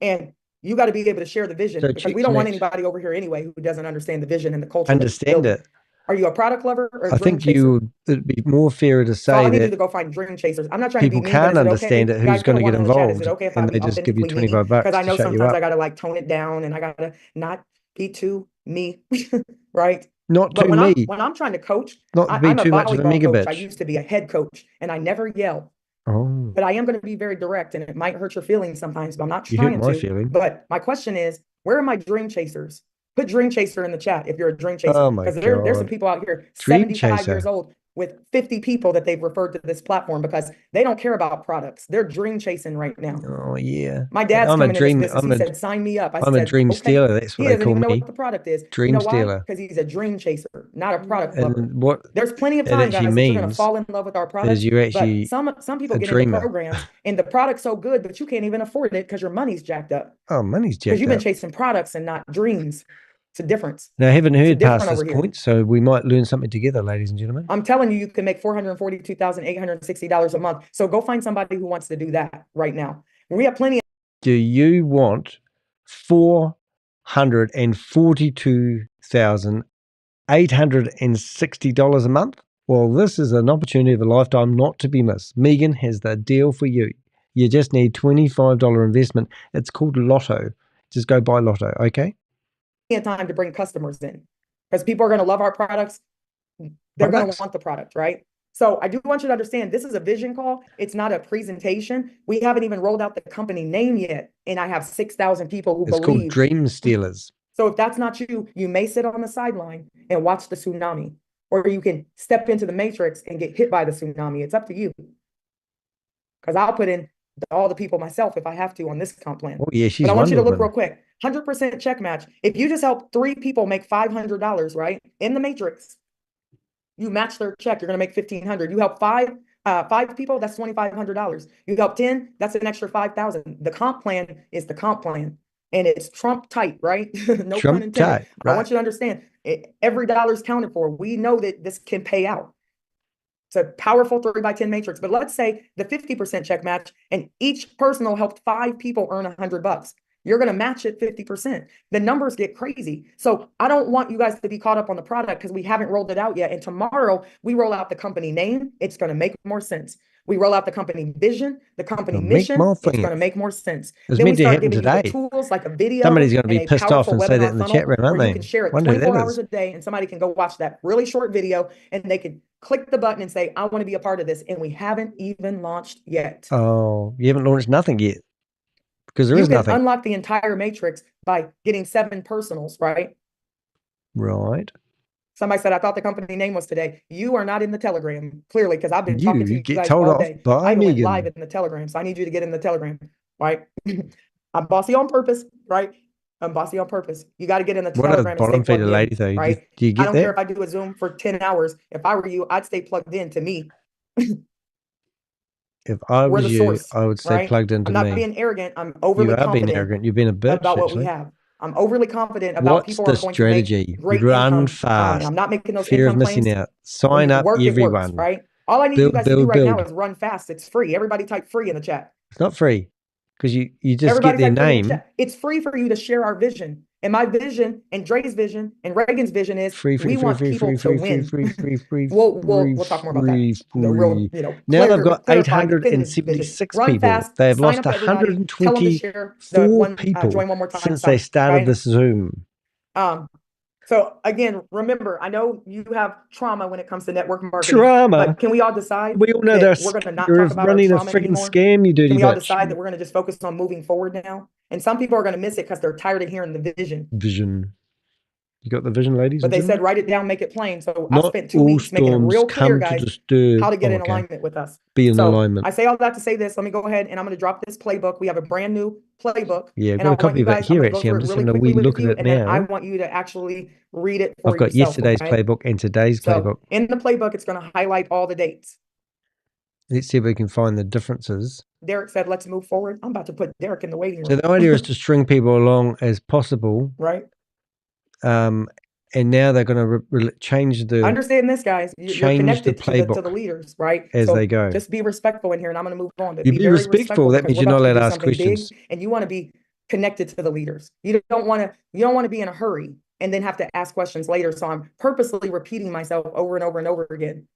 and you got to be able to share the vision, So because we chicks don't want match. anybody over here anyway who doesn't understand the vision and the culture. Understand it. Are you a product lover or a I dream think chaser? it'd be more fairer to So I say need you to that go find dream chasers. I'm not trying to be people mean, but can't is it okay? understand it, Guys, who's put going a to get 1 in the chat. Is involved, it okay if and I they be just give you authentically me? $25 Because I to know shut you sometimes up. I gotta like tone it down and I gotta not be too me, right? Not But to when me. I'm trying to coach, Not be I'm a too much of a volleyball mega coach. I bitch. used to be a head coach, and I never yell. Oh. But I am going to be very direct, and it might hurt your feelings sometimes, but I'm not You hurt trying my to. feeling. But my question is, where are my dream chasers? Put dream chaser in the chat if you're a dream chaser. Oh my Because there's some God. people out here, Dream 75 chaser. years old, with 50 people that they've referred to this platform because they don't care about products. They're dream chasing right now. Oh yeah. My dad's I'm a coming dream. into this business. He said, sign me up. I I'm a said, dream okay. stealer. That's what He they doesn't call even know me. what the product is. Dream You know why? stealer. Because he's a dream chaser, not a product lover. And what There's plenty of that time, guys, actually that you're going to means fall in love with our products. is you're actually But some people a get into dreamer. programs and the product's so good, but you can't even afford it because your money's jacked up. Oh, money's Because jacked you've been up. chasing products and not dreams. It's a difference. Now, I haven't heard past different this over here. point, so we might learn something together, ladies and gentlemen. I'm telling you, you can make $442,860 a month. So go find somebody who wants to do that right now. We have plenty. Do you want $442,860 a month? Well, this is an opportunity of a lifetime not to be missed. Megan has the deal for you. You just need $25 investment. It's called Lotto. Just go buy Lotto, okay? Time to bring customers in because people are going to love our products. They're going to want the product, right? So I do want you to understand this is a vision call. It's not a presentation. We haven't even rolled out the company name yet. And I have 6,000 people who believe. It's called Dream Stealers. So if that's not you, you may sit on the sideline and watch the tsunami, or you can step into the matrix and get hit by the tsunami. It's up to you. Because I'll put in all the people myself if I have to on this comp plan. Oh yeah, she's But I want you to look wonderful. real quick. 100% check match. If you just help 3 people make $500, right, in the matrix, you match their check, you're going to make $1,500. You help five people, that's $2,500. You help 10, that's an extra $5,000. The comp plan is the comp plan, and it's Trump tight, right? No Trump pun intended. tight, right. I want you to understand, every dollar is counted for. We know that this can pay out. It's a powerful 3x10 matrix. But let's say the 50% check match, and each person will help 5 people earn $100. You're going to match it 50%. The numbers get crazy. So I don't want you guys to be caught up on the product because we haven't rolled it out yet. And tomorrow we roll out the company name. It's going to make more sense. We roll out the company vision, the company mission. It's going to make more sense. It's Then we meant to start happen giving today. you the tools like a video. Somebody's going to be and a pissed off powerful and say that webinar in the funnel chat room, aren't where they? you can share it Wonder who 24 that hours is. a day, and somebody can go watch that really short video and they can click the button and say, I want to be a part of this. And we haven't even launched yet. Oh, you haven't launched nothing yet because there You is can nothing. unlock the entire matrix by getting 7 personals, right? Right. Somebody said, I thought the company name was today. You are not in the Telegram, clearly, because I've been talking to you get guys told all off day. by I even went Megan. live in the Telegram, so I need you to get in the Telegram, right? I'm bossy on purpose, right? I'm bossy on purpose. You got to get in the What a Telegram and stay bottom plugged feeder in, lady, though. right? Do you I get don't care that? if I do a Zoom for 10 hours. If I were you, I'd stay plugged in to me. If I We're was the you, source, I would stay right? plugged into I'm not me. being arrogant. I'm overly You are being confident arrogant. You've been a bitch, about what we actually. have. I'm overly confident about What's people the are going strategy? to make great Run income. fast. I'm not making those Fear of income missing claims. out. When Sign you up, work, it everyone. works, right? All I need you Build, guys to do build, right now build. is run fast. It's free. Everybody type free in the chat. It's not free because you just Everybody get their type free in the name. chat. It's free for you to share our vision. And my vision and Dre's vision and Reagan's vision is we want people to win. We'll talk more about that. The real, Now they've got clarify definitive vision. 876 Run people. fast, They have sign lost up everybody, tell them to share the 124 one, people join one more time. since they started this Zoom. So again, remember, I know you have trauma when it comes to network marketing. Trauma. But can we all decide We all know that that we're going to not you're talk about our running a trauma freaking anymore? scam, you dirty Can we all bitch. decide that we're going to just focus on moving forward now? And some people are going to miss it because they're tired of hearing the vision. Vision. You got the vision, ladies But and they gentlemen? said, write it down, make it plain. So I Not spent 2 all weeks making it storms real clear, come guys, to disturb. how to get in alignment with us. Be in So alignment. I say all that to say this. Let me go ahead and I'm going to drop this playbook. We have a brand new playbook. Yeah, I've and got I a copy want you of it guys, here, I'm going to go actually. through I'm it just really having a wee quickly look with at you. it And then I now. want you to actually read it for I've got yourself. yesterday's Okay? playbook and today's So playbook. in the playbook, it's going to highlight all the dates. Let's see if we can find the differences. Derek said, let's move forward. I'm about to put Derek in the waiting room. So the idea is to string people along as possible. Right. And now they're going to change the understand this, guys. You're connected to the leaders, right? as so they go. Just be respectful in here, and I'm going to move on. But You be be very respectful. That because means we're you're not about allowed to to do ask something questions. big, and you want to be connected to the leaders. You don't want to be in a hurry and then have to ask questions later. So I'm purposely repeating myself over and over and over again.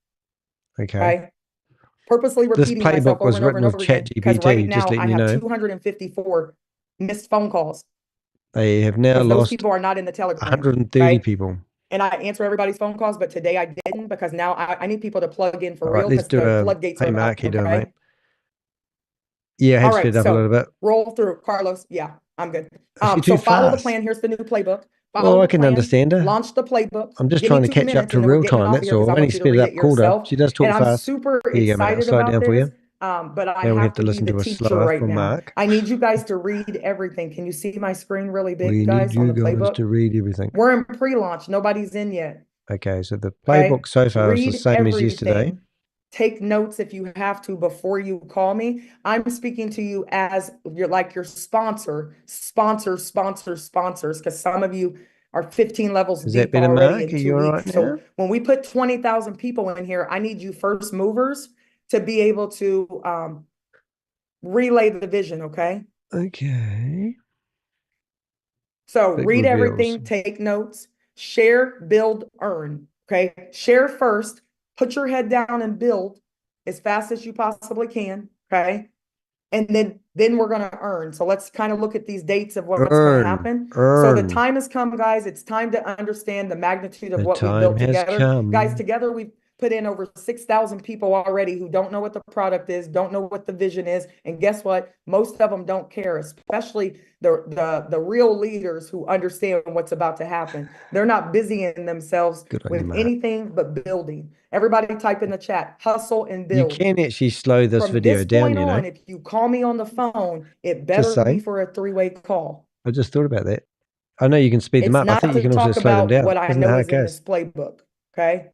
Okay. Right? Purposely repeating myself over and over and over again because right now I have 254 missed phone calls. They have now lost. Those people are not in the Telegram. 130 people. And I answer everybody's phone calls, but today I didn't because now I need people to plug in for All real right, let's because do the a floodgates are Mark, up. you doing, Okay? mate? Yeah, I have All right, sped up a little bit. Roll through, Carlos. Yeah, I'm good. You're So too follow the fast. plan. Here's the new playbook. follow I the can plan, understand her. launch the playbook. I'm just Give me trying to 2 catch up minutes to and then we're real getting time. off of That's here because all. I I need want to you to speed it read up. it Called her. yourself. She does talk And I'm fast. super Here you go, mate. I'll excited slow it about down for this. you. But I Now we have have to to be listen the to a teacher slower right from now. Mark. I need you guys to read everything. Can you see my screen really big, We need guys, on you the guys playbook? to read everything. We're in pre-launch. Nobody's in yet. Okay, so the Okay. playbook so far is the Read same as yesterday. everything. Take notes if you have to before you call me. I'm speaking to you as your sponsors, because some of you are 15 levels Is that deep better, already Mark? in Are 2 you all weeks. right So now? when we put 20,000 people in here, I need you first movers to be able to relay the vision, okay? Okay. So Big read reveals. everything, take notes, share, build, earn. Okay. Share first, put your head down and build as fast as you possibly can. Okay. And then we're going to earn. So let's kind of look at these dates of what's going to happen. So the time has come, guys. It's time to understand the magnitude of what we built together. Guys, together we've put in over 6,000 people already who don't know what the product is, don't know what the vision is. And guess what? Most of them don't care, especially the real leaders who understand what's about to happen. They're not busying themselves with anything but building. Everybody type in the chat, hustle and build. You can actually slow this From video this down, point you know. on, if you call me on the phone, it better be for a 3-way call. I just thought about that. I know you can speed them It's up. I not think you to can also talk slow them about down. what I Isn't that know how is it in goes? this playbook, okay?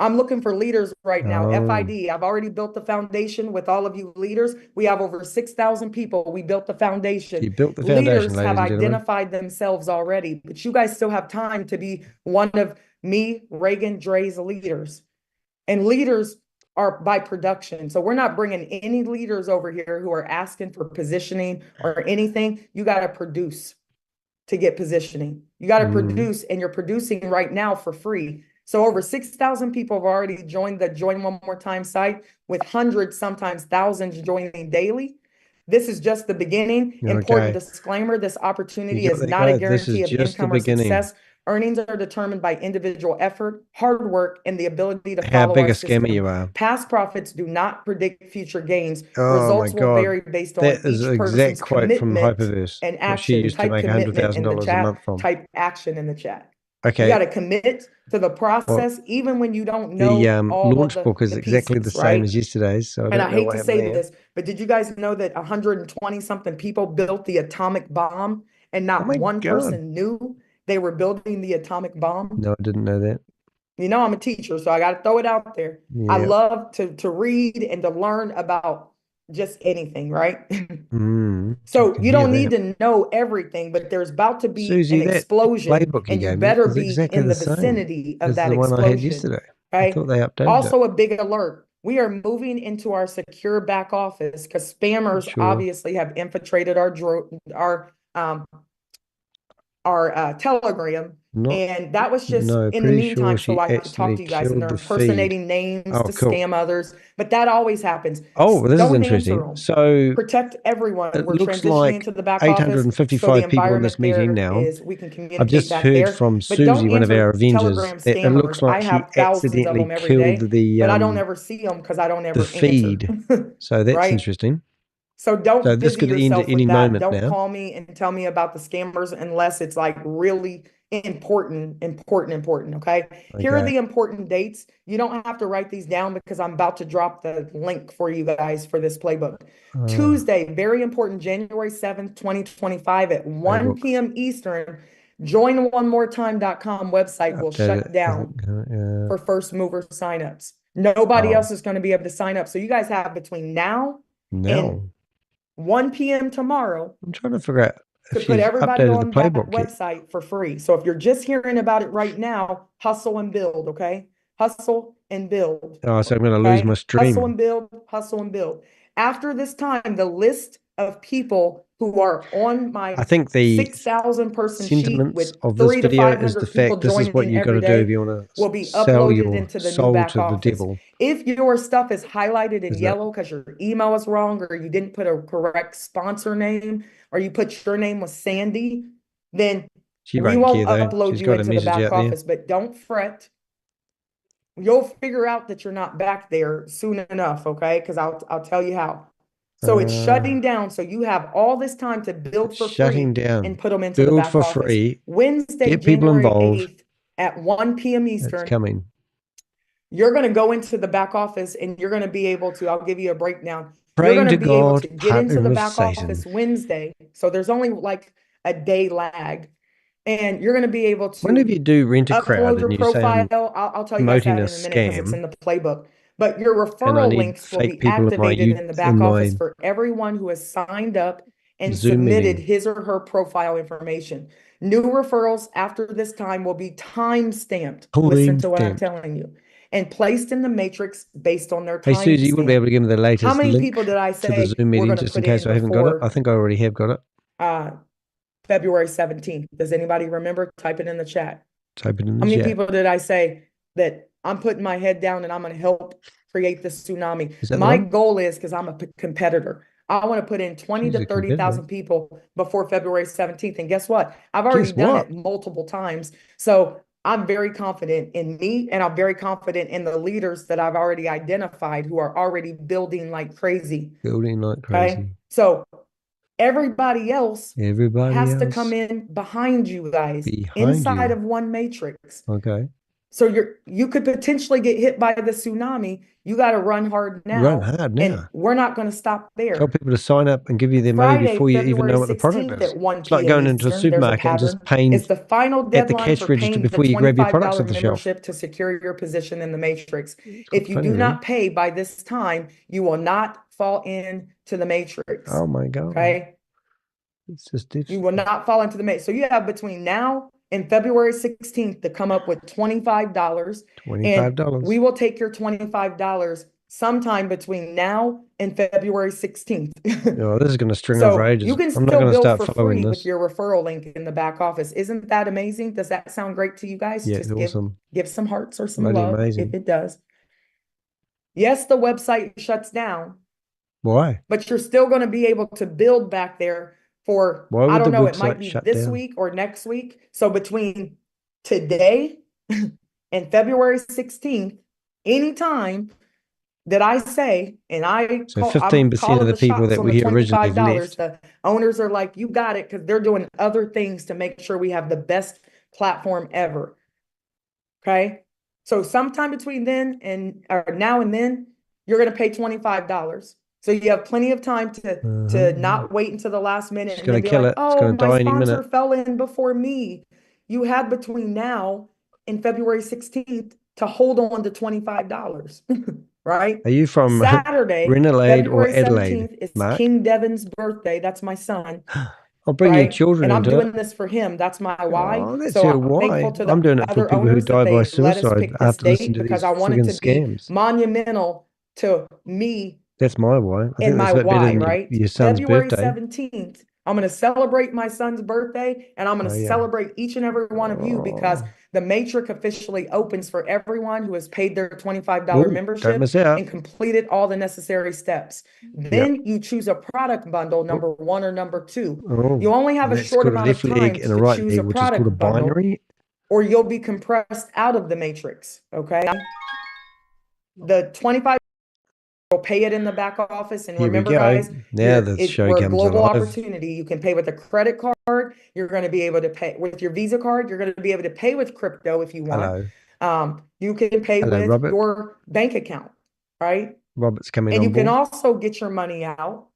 I'm looking for leaders right now. FID. I've already built the foundation with all of you leaders. We have over 6,000 people. We built the foundation. You built the foundation, Leaders ladies have and gentlemen. identified themselves already, but you guys still have time to be one of me, Reagan, Dre's leaders. And leaders are by production. So we're not bringing any leaders over here who are asking for positioning or anything. You got to produce to get positioning. You got to produce, and you're producing right now for free. So over 6,000 people have already joined the Join One More Time site, with hundreds, sometimes thousands joining daily. This is just the beginning. Important disclaimer, this opportunity is not a guarantee of income or success. Earnings are determined by individual effort, hard work, and the ability to follow our system. You are. Past profits do not predict future gains. Oh, Results will vary based on each person's commitment and action. Type commitment in the chat. Type action in the chat. You got to commit to the process, even when you don't know all launch the, book is the exactly pieces, the same right? as yesterday's. So And I hate to say this, but did you guys know that 120 something people built the atomic bomb, and not one person knew they were building the atomic bomb? No, I didn't know that. You know, I'm a teacher, so I got to throw it out there. I love to read and to learn about just anything, right? So you don't need to know everything, but there's about to be Susie, an explosion, and you better be in the vicinity of that explosion. I thought they updated also, a big alert. We are moving into our secure back office because spammers obviously have infiltrated our Telegram. And that was just in the meantime, so I could talk to you guys. And they're impersonating names to scam others. But that always happens. Oh, this is Don't interesting. answer them. So protect everyone. it We're looks transitioning like into the back office. So the 855 people in this environment meeting there now. is we can communicate I've just back heard there. from But Susie, don't one of our answer Avengers, Telegram that it looks scammers. like I she have thousands of accidentally them every day, killed the but I don't ever see them because I don't ever feed. answer. So that's Right? interesting. So don't So this busy could end yourself at any with that. moment Don't now. call me and tell me about the scammers unless it's like really important. Okay. Here are the important dates. You don't have to write these down because I'm about to drop the link for you guys for this playbook. Tuesday, very important, January 7th, 2025 at 1 p.m. Eastern. JoinOneMoreTime.com website will shut down for first mover signups. Nobody else is going to be able to sign up. So you guys have between now and 1 p.m. tomorrow. I'm trying to figure out to if put she's everybody updated on the that playbook yet. website for free. So if you're just hearing about it right now, hustle and build, okay? Hustle and build. Oh, so I'm going to lose my stream. Hustle and build, hustle and build. After this time, the list of people who are on my 6,000 person sheet with of this 300 to video is 500 the people fact this is what joining you got to every do if day you want will to be sell uploaded your into the new soul back to the office. devil. If your stuff is highlighted in yellow because your email is wrong or you didn't put a correct sponsor name or you put your name was Sandy, then we won't upload you into the back office. But don't fret. You'll figure out that you're not back there soon enough, okay? Because I'll tell you how. So it's shutting down. So you have all this time to build for Shutting free down. and put them into the Build back for office. free. Wednesday, Get people January involved. 8th at 1 p.m. It's Eastern, coming. you're going to go into the back office and you're going to be able to, I'll give you a breakdown. You're Praying going to to be able God, to get into partnering the with back Satan. office Wednesday. So there's only like a day lag. And you're going to be able to Whenever you do rent a crowd upload your and you say I'm profile. I'll tell you guys promoting that a in a minute because it's scam in the playbook. But your and I referral need links will fake be people activated in the back office my for everyone who has signed up and Zoom submitted meeting. his or her profile information. New referrals after this time will be time stamped. Listen to what I'm telling you. And placed in the matrix based on their Hey time Susie, you wouldn't be able to give me the latest How many link people did I to the say Zoom we're meeting going to just in put case in I haven't got it? before I think I already have got it. February 17th? Does anybody remember? Type it in the chat. Type it in How the many chat. people did I say that I'm putting my head down and I'm going to help create this tsunami? Is that the My one? goal is, because I'm a competitor, I want to put in 20 She's to a 30,000 people before February 17th. And guess what? I've already Guess done what? it multiple times. So I'm very confident in me and I'm very confident in the leaders that I've already identified who are already building like crazy. Building like Okay. crazy. So everybody else Everybody has to else come in behind you guys, behind inside you. of one matrix. Okay. So you could potentially get hit by the tsunami. You got to run hard now. Run hard now. And we're not going to stop there. Tell people to sign up and give you their money Friday, before you even February know what the product 16th is. at 1 It's like p.m. going into a Eastern, there's a supermarket and just pattern. paying It's the final at the deadline cash for register paying the before you grab your products off $25 the shelf. membership to secure your position in the matrix. It's quite If you funny, do really. not pay by this time, you will not fall into the matrix. Oh my God. Okay. It's just You will not fall into the matrix. So you have between now and February 16th to come up with $25. $25. And we will take your $25 sometime between now and February 16th. Oh, this is going to string So over ages. you can I'm not still going to build start for following free this. with your referral link in the back office. Isn't that amazing? Does that sound great to you guys? Yeah, Just awesome. give some hearts or some Bloody love amazing. if it does. Yes, the website shuts down, Why? but you're still going to be able to build back there for, Why would I don't the know, it might website be shut this down? week or next week. So between today and February 16th, anytime that I say, and I'm 15% calling of the the people shots that on were the here originally have $25, left. the owners are like, you got it, because they're doing other things to make sure we have the best platform ever. Okay. So sometime between then and or now and then, you're going to pay $25. So you have plenty of time to not wait until the last minute and then be like, oh, my sponsor fell in before me. You have between now and February 16th to hold on to $25. Right? Are you from Saturday, Renelaide or February Adelaide, 17th, it's Mark? King Devon's birthday. That's my son. I'll bring your Right? children And I'm into doing it. this for him. That's my why. Oh, that's So your I'm why. thankful to I'm the doing it for other people who owners that die by they let us suicide pick this after listening date to because these I wanted friggin' to be scams. monumental to me That's my why. I think and that's my a bit better why, than right? your son's February birthday. 17th, I'm going to celebrate my son's birthday and I'm going to celebrate each and every one of you because the matrix officially opens for everyone who has paid their $25 membership Don't miss out. and completed all the necessary steps. Then you choose a product bundle, number 1 or number 2. You only have a short amount of time to choose a product bundle, or you'll be compressed out of the matrix. Okay. The 25, you'll pay it in the back office. And remember, guys, now the show we're a comes global alive. opportunity. You can pay with a credit card. You're going to be able to pay with your Visa card. You're going to be able to pay with crypto if you want. You can pay with Robert. your bank account, right? Robert's coming and on you board. can also get your money out,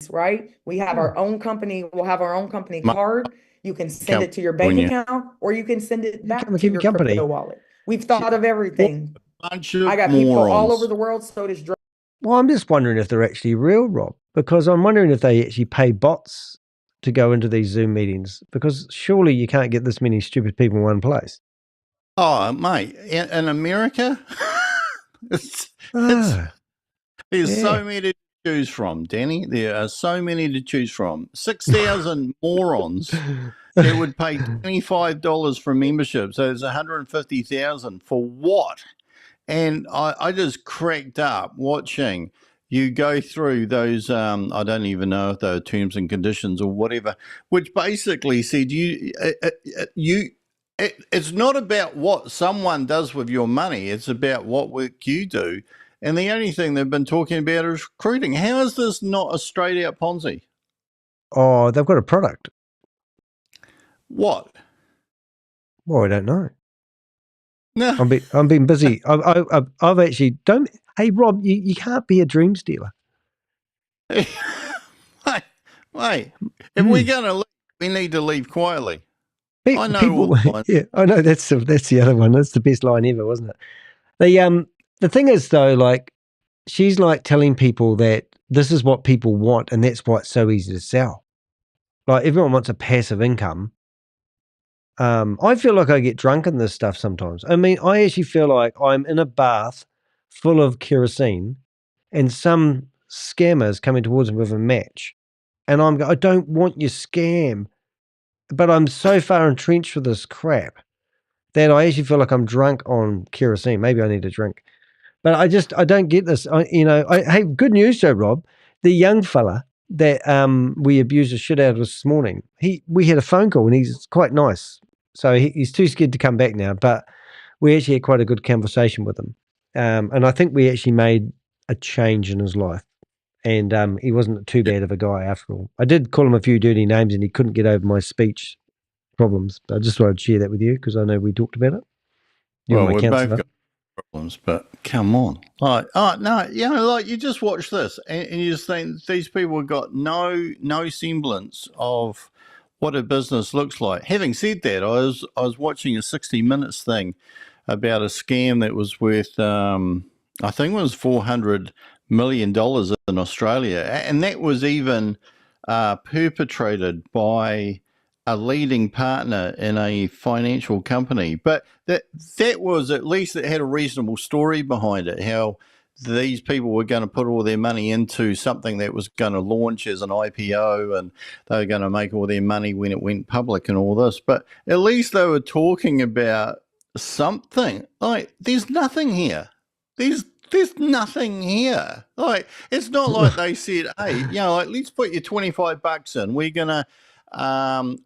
right? We have our own company. We'll have our own company card. You can send it to your bank account, or you can send it back to your crypto wallet. We've thought of everything. I got people all over the world. So does Dre. Well, I'm just wondering if they're actually real, Rob, because I'm wondering if they actually pay bots to go into these Zoom meetings, because surely you can't get this many stupid people in one place. Oh, mate, in America, there's so many to choose from, Danny. There are so many to choose from. 6,000 morons that would pay $25 for membership. So it's 150,000 for what? And I just cracked up watching you go through those, I don't even know if they were terms and conditions or whatever, which basically said it's not about what someone does with your money. It's about what work you do. and the only thing they've been talking about is recruiting. How is this not a straight out Ponzi? Oh, they've got a product. What? Well, I don't know. No. I'm being busy. I've actually don't. Hey, Rob, you can't be a dream stealer. Wait, if we're going to leave, we need to leave quietly. I know all the lines. Yeah, I know that's the other one. That's the best line ever, wasn't it? The thing is though, like she's like telling people that this is what people want, and that's why it's so easy to sell. Like everyone wants a passive income. I feel like I get drunk in this stuff sometimes. I mean, I actually feel like I'm in a bath full of kerosene, and some scammers coming towards me with a match, and I don't want your scam, but I'm so far entrenched with this crap that I actually feel like I'm drunk on kerosene. Maybe I need a drink, but I don't get this. Hey, good news, though, Rob. The young fella that we abused the shit out of this morning. We had a phone call, and he's quite nice. So he's too scared to come back now, but we actually had quite a good conversation with him, and I think we actually made a change in his life. And he wasn't too bad of a guy after all. I did call him a few dirty names, and he couldn't get over my speech problems. But I just wanted to share that with you because I know we talked about it. You're my We've counselor. both got problems, but come on. Like, no, like you just watch this and you just think these people have got no semblance of what a business looks like. Having said that, I was watching a 60 Minutes thing about a scam that was worth, I think it was $400 million in Australia. And that was even perpetrated by a leading partner in a financial company. But that was, at least it had a reasonable story behind it, how these people were going to put all their money into something that was going to launch as an IPO, and they were going to make all their money when it went public and all this. But at least they were talking about something. Like, there's nothing here. There's nothing here. Like, it's not like they said, hey, like, let's put your $25 in. We're going to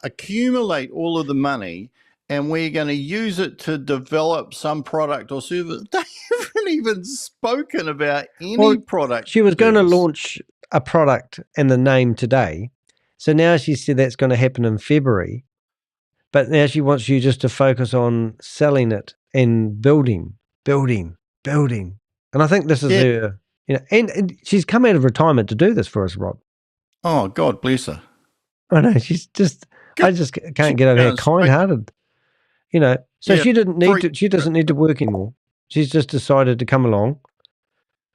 accumulate all of the money, and we're going to use it to develop some product or service. They haven't even spoken about any product. She was going to launch a product and the name today. So now she said that's going to happen in February. But now she wants you just to focus on selling it and building. And I think this is her, and she's come out of retirement to do this for us, Rob. Oh, God bless her. I know, she's just, I just can't get over how kind-hearted, So she didn't need to, she doesn't need to work anymore. She's just decided to come along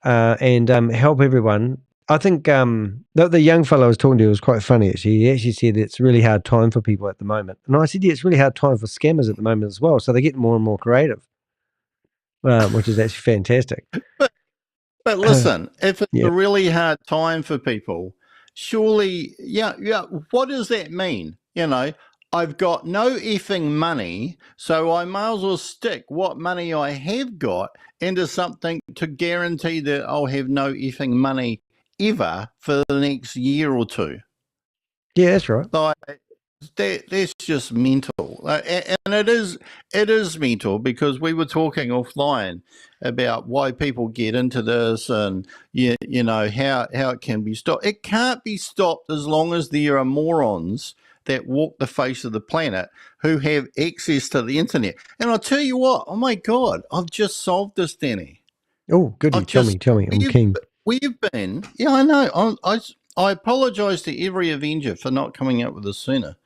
and help everyone. I think the young fellow I was talking to was quite funny, actually. He actually said it's a really hard time for people at the moment. And I said, yeah, it's really hard time for scammers at the moment as well. So they get more and more creative, which is actually fantastic. But listen, if it's a really hard time for people, surely, what does that mean? I've got no effing money, so I may as well stick what money I have got into something to guarantee that I'll have no effing money ever for the next year or two. Yeah, that's right. Like, that's just mental. And it is mental, because we were talking offline about why people get into this, and how it can be stopped. It can't be stopped as long as there are morons that walk the face of the planet who have access to the internet. And I'll tell you what, oh my God, I've just solved this, Danny. Oh, goody. Tell me. I'm keen. We've been, I know. I apologize to every Avenger for not coming up with this sooner.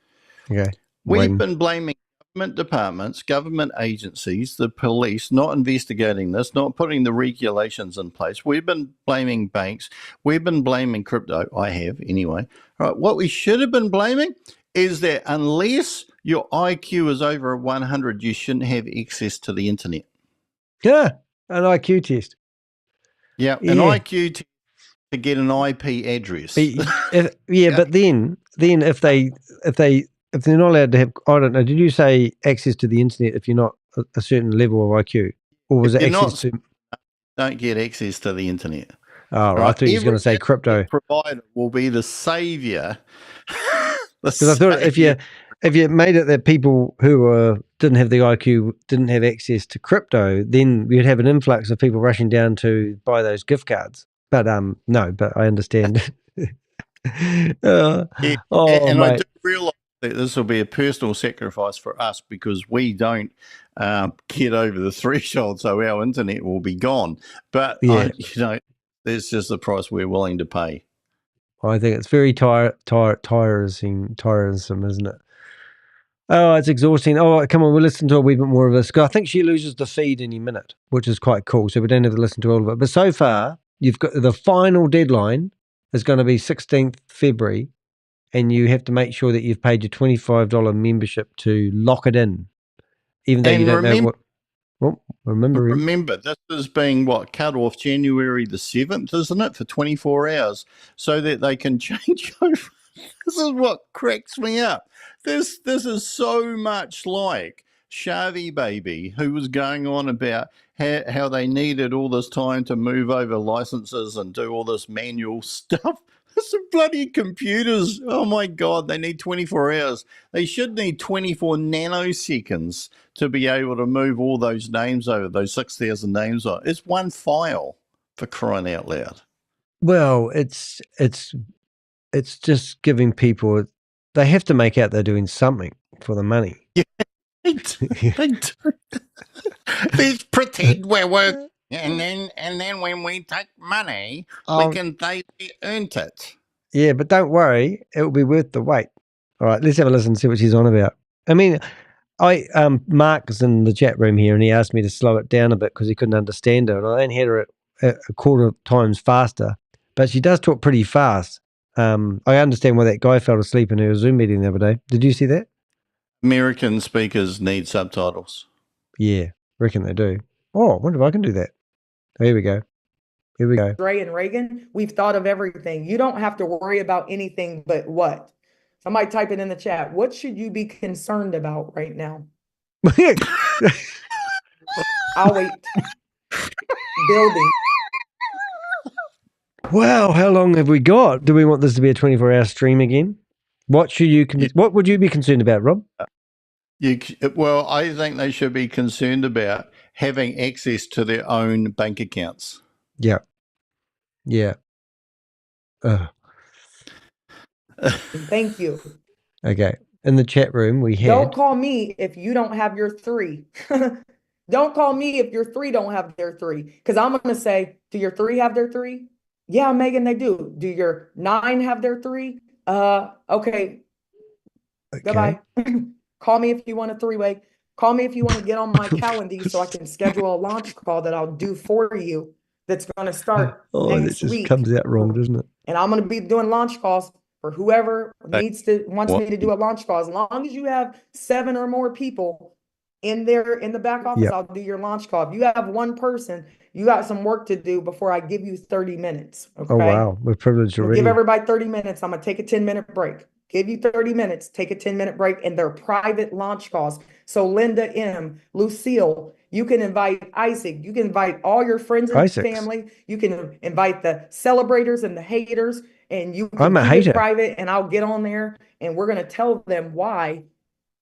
Okay. We've been blaming government departments, government agencies, the police, not investigating this, not putting the regulations in place. We've been blaming banks. We've been blaming crypto. I have, anyway. All right. What we should have been blaming is that unless your IQ is over 100, you shouldn't have access to the internet. Yeah, an IQ test. Yeah, an IQ test to get an IP address. But then if they're not allowed to have, I don't know, did you say access to the internet if you're not a certain level of IQ? Or was it access to... Don't get access to the internet. Oh, right. I thought you were going to say crypto. Provider will be the savior. Because I thought if you made it that people who didn't have the IQ didn't have access to crypto, then you'd have an influx of people rushing down to buy those gift cards. But no, but I understand. Yeah, Oh, and I mate. do realise that this will be a personal sacrifice for us because we don't get over the threshold, so our internet will be gone. But Yeah. that's just the price we're willing to pay. I think it's very tiresome, isn't it? Oh, it's exhausting. Oh, come on, we'll listen to a wee bit more of this. I think she loses the feed any minute, which is quite cool. So we don't have to listen to all of it. But so far, you've got the final deadline is going to be 16th February, and you have to make sure that you've paid your $25 membership to lock it in, even though you don't know what. Well, Remember, this is being cut off January the 7th, isn't it, for 24 hours, so that they can change over. This is what cracks me up. This is so much like Shavi Baby, who was going on about how they needed all this time to move over licenses and do all this manual stuff. Some bloody computers. Oh my God, they need 24 hours. They should need 24 nanoseconds to be able to move all those names over, those 6,000 names on. It's one file, for crying out loud. Well, it's just giving people, they have to make out they're doing something for the money. Yeah, they do. Let's pretend we're working, and then when we take money, we can say we earned it. Yeah, but don't worry, it will be worth the wait. All right, let's have a listen and see what she's on about. I mean, Mark's in the chat room here, and he asked me to slow it down a bit because he couldn't understand her, and I only had her at a quarter of times faster, but she does talk pretty fast. I understand why that guy fell asleep in her Zoom meeting the other day. Did you see that? American speakers need subtitles. Yeah, reckon they do. Oh, I wonder if I can do that. Oh, here we go. Here we go. Ray and Reagan, we've thought of everything. You don't have to worry about anything but what? Somebody type it in the chat. What should you be concerned about right now? I'll wait. Building. Wow, how long have we got? Do we want this to be a 24-hour stream again? What would you be concerned about, Rob? Well, I think they should be concerned about having access to their own bank accounts. Yeah. Yeah. Thank you. Okay. In the chat room, we had... Don't call me if you don't have your 3. Don't call me if your 3 don't have their 3. Because I'm going to say, do your 3 have their 3? Yeah, Megan, they do. Do your 9 have their 3? Okay. Goodbye. Call me if you want a 3-way. Call me if you want to get on my calendar so I can schedule a launch call that I'll do for you that's going to start next this week. comes out wrong, doesn't it? And I'm going to be doing launch calls for whoever wants me to do a launch call. As long as you have 7 or more people in the back office, I'll do your launch call. If you have one person, you got some work to do before I give you 30 minutes. Okay? Oh, wow. We're privileged already. Give everybody 30 minutes. I'm going to take a 10-minute break. Give you 30 minutes, take a 10-minute break, and they're private launch calls. So Linda M., Lucille, you can invite Isaac. You can invite all your friends and family. You can invite the celebrators and the haters, and you can keep it private, and I'll get on there, and we're going to tell them why,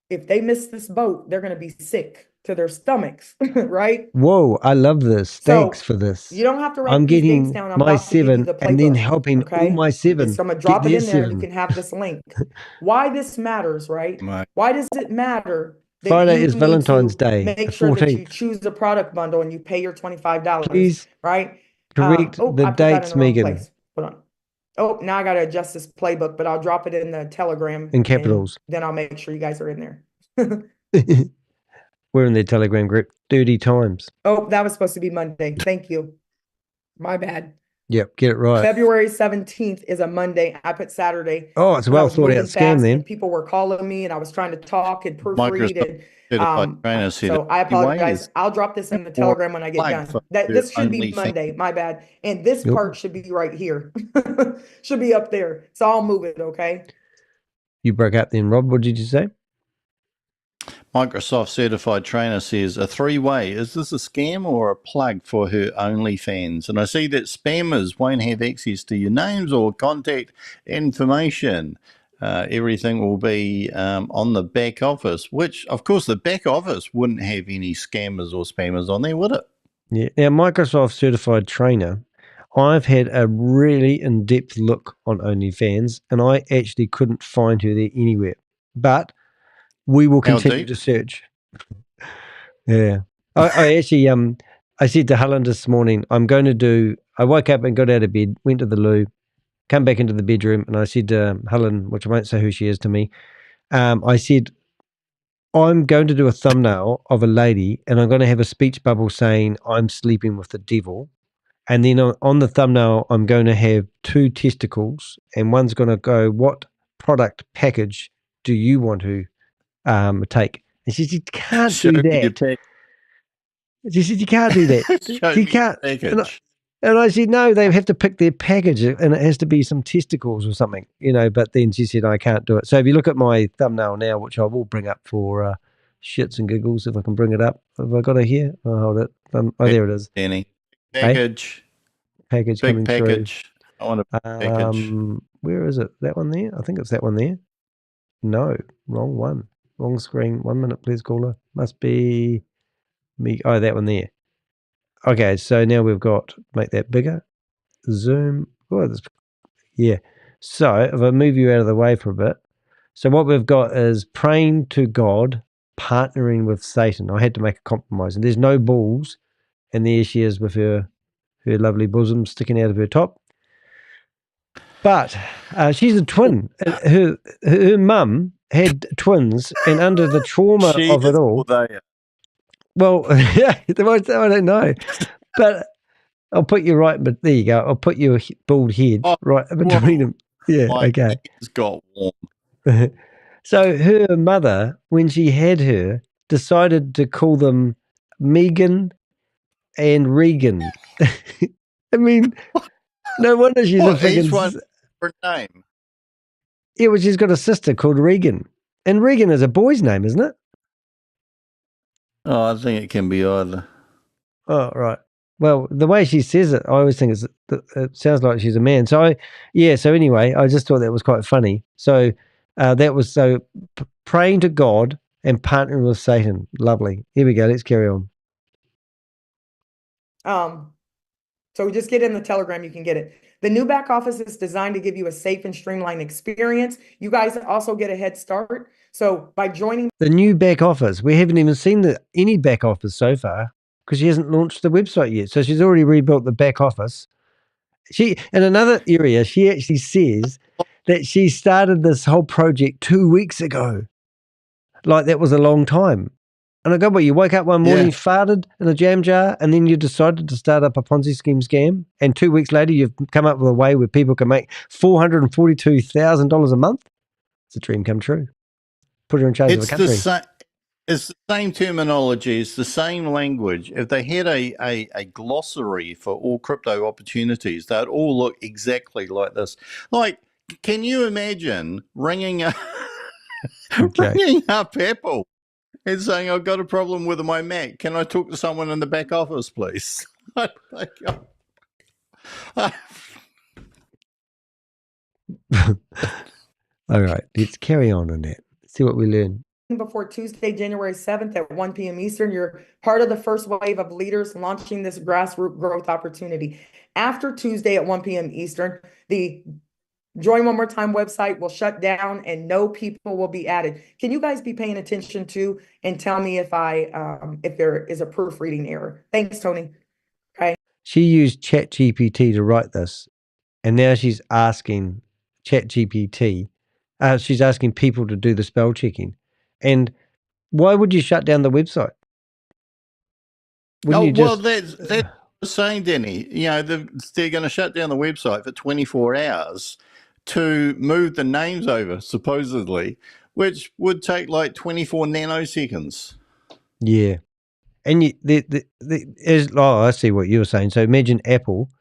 if they miss this boat, they're going to be sick to their stomachs, right? Whoa, I love this. Thanks for this. You don't have to write I'm these getting dates down. I'm my about to give you 7 the and then playbook, helping all my 7. So I'm going to drop it in there. 7. You can have this link. Why this matters, right? Why does it matter? Friday is Valentine's Day. Make sure that you choose the product bundle and you pay your $25. Please, right? correct the dates, Megan. Hold on. Oh, now I got to adjust this playbook, but I'll drop it in the Telegram. In capitals. Then I'll make sure you guys are in there. We're in the Telegram group 30 times. Oh, that was supposed to be Monday. Thank you. My bad. Yep, get it right. February 17th is a Monday. I put Saturday. Oh, it's a well thought out scam then. People were calling me and I was trying to talk and proofread. So I apologize. I'll drop this in the Telegram when I get done. This should be Monday. My bad. And this part should be right here. Should be up there. So I'll move it, okay? You broke out then, Rob. What did you say? Microsoft certified trainer says, a 3-way, is this a scam or a plug for her OnlyFans? And I see that spammers won't have access to your names or contact information. everything will be on the back office, which, of course, the back office wouldn't have any scammers or spammers on there, would it? Yeah. Now, Microsoft certified trainer, I've had a really in-depth look on OnlyFans, and I actually couldn't find her there anywhere. But we will How continue deep? to search. Yeah. I actually I said to Helen this morning, I woke up and got out of bed, went to the loo, come back into the bedroom, and I said to Helen, which I won't say who she is to me, I said, I'm going to do a thumbnail of a lady, and I'm going to have a speech bubble saying, I'm sleeping with the devil. And then on the thumbnail, I'm going to have 2 testicles, and one's going to go, what product package do you want to take? And she said, you can't Show do me your that. She said, you can't do that. Show You me can't. your package. And I said, no, they have to pick their package, and it has to be some testicles or something, But then she said, I can't do it. So if you look at my thumbnail now, which I will bring up for shits and giggles, if I can bring it up. Have I got it here? I'll hold it. There it is. Danny. Hey? Package. Package Big coming package. I want a package. through. Where is it? That one there? I think it's that one there. No, wrong one. Wrong screen. 1 minute, please, caller. Must be me. Oh, that one there. Okay, so now we've got, make that bigger. Zoom. Oh, yeah. So if I move you out of the way for a bit. So what we've got is praying to God, partnering with Satan. I had to make a compromise. And there's no balls. And there she is with her lovely bosom sticking out of her top. But she's a twin. Her mum had twins, and under the trauma She of it is all. or they are. Well, I don't know. But I'll put you right, but there you go. I'll put your bald head right between them. Yeah, My okay. hands got warm. So her mother, when she had her, decided to call them Megan and Regan. I mean, no wonder she's a freaking... Each one for a name. Yeah, well, she's got a sister called Regan. And Regan is a boy's name, isn't it? Oh, I think it can be either. Oh, right. Well, the way she says it, I always think it sounds like she's a man. So, so anyway, I just thought that was quite funny. So that was praying to God and partnering with Satan. Lovely. Here we go. Let's carry on. So just get in the Telegram, you can get it. The new back office is designed to give you a safe and streamlined experience. You guys also get a head start. So by joining the new back office, we haven't even seen any back office so far because she hasn't launched the website yet. So she's already rebuilt the back office. In another area, she actually says that she started this whole project 2 weeks ago. Like that was a long time. And I go, well, you woke up one morning, farted in a jam jar, and then you decided to start up a Ponzi scheme scam. And 2 weeks later, you've come up with a way where people can make $442,000 a month. It's a dream come true. Put her in charge of a country. It's the same terminology. It's the same language. If they had a glossary for all crypto opportunities, they'd all look exactly like this. Like, can you imagine ringing up Apple and saying, I've got a problem with my Mac. Can I talk to someone in the back office, please? All right, let's carry on that. See what we learn. Before Tuesday, January 7th at 1 p.m. Eastern, you're part of the first wave of leaders launching this grassroots growth opportunity. After Tuesday at 1 p.m. Eastern, the Join One More Time website will shut down and no people will be added. Can you guys be paying attention to and tell me if there is a proofreading error? Thanks, Tony. Okay. She used ChatGPT to write this, and now she's asking ChatGPT. She's asking people to do the spell checking. And why would you shut down the website? That's saying, Danny. You know, they're going to shut down the website for 24 hours. To move the names over, supposedly, which would take like 24 nanoseconds. Yeah. And I see what you were saying. So imagine Apple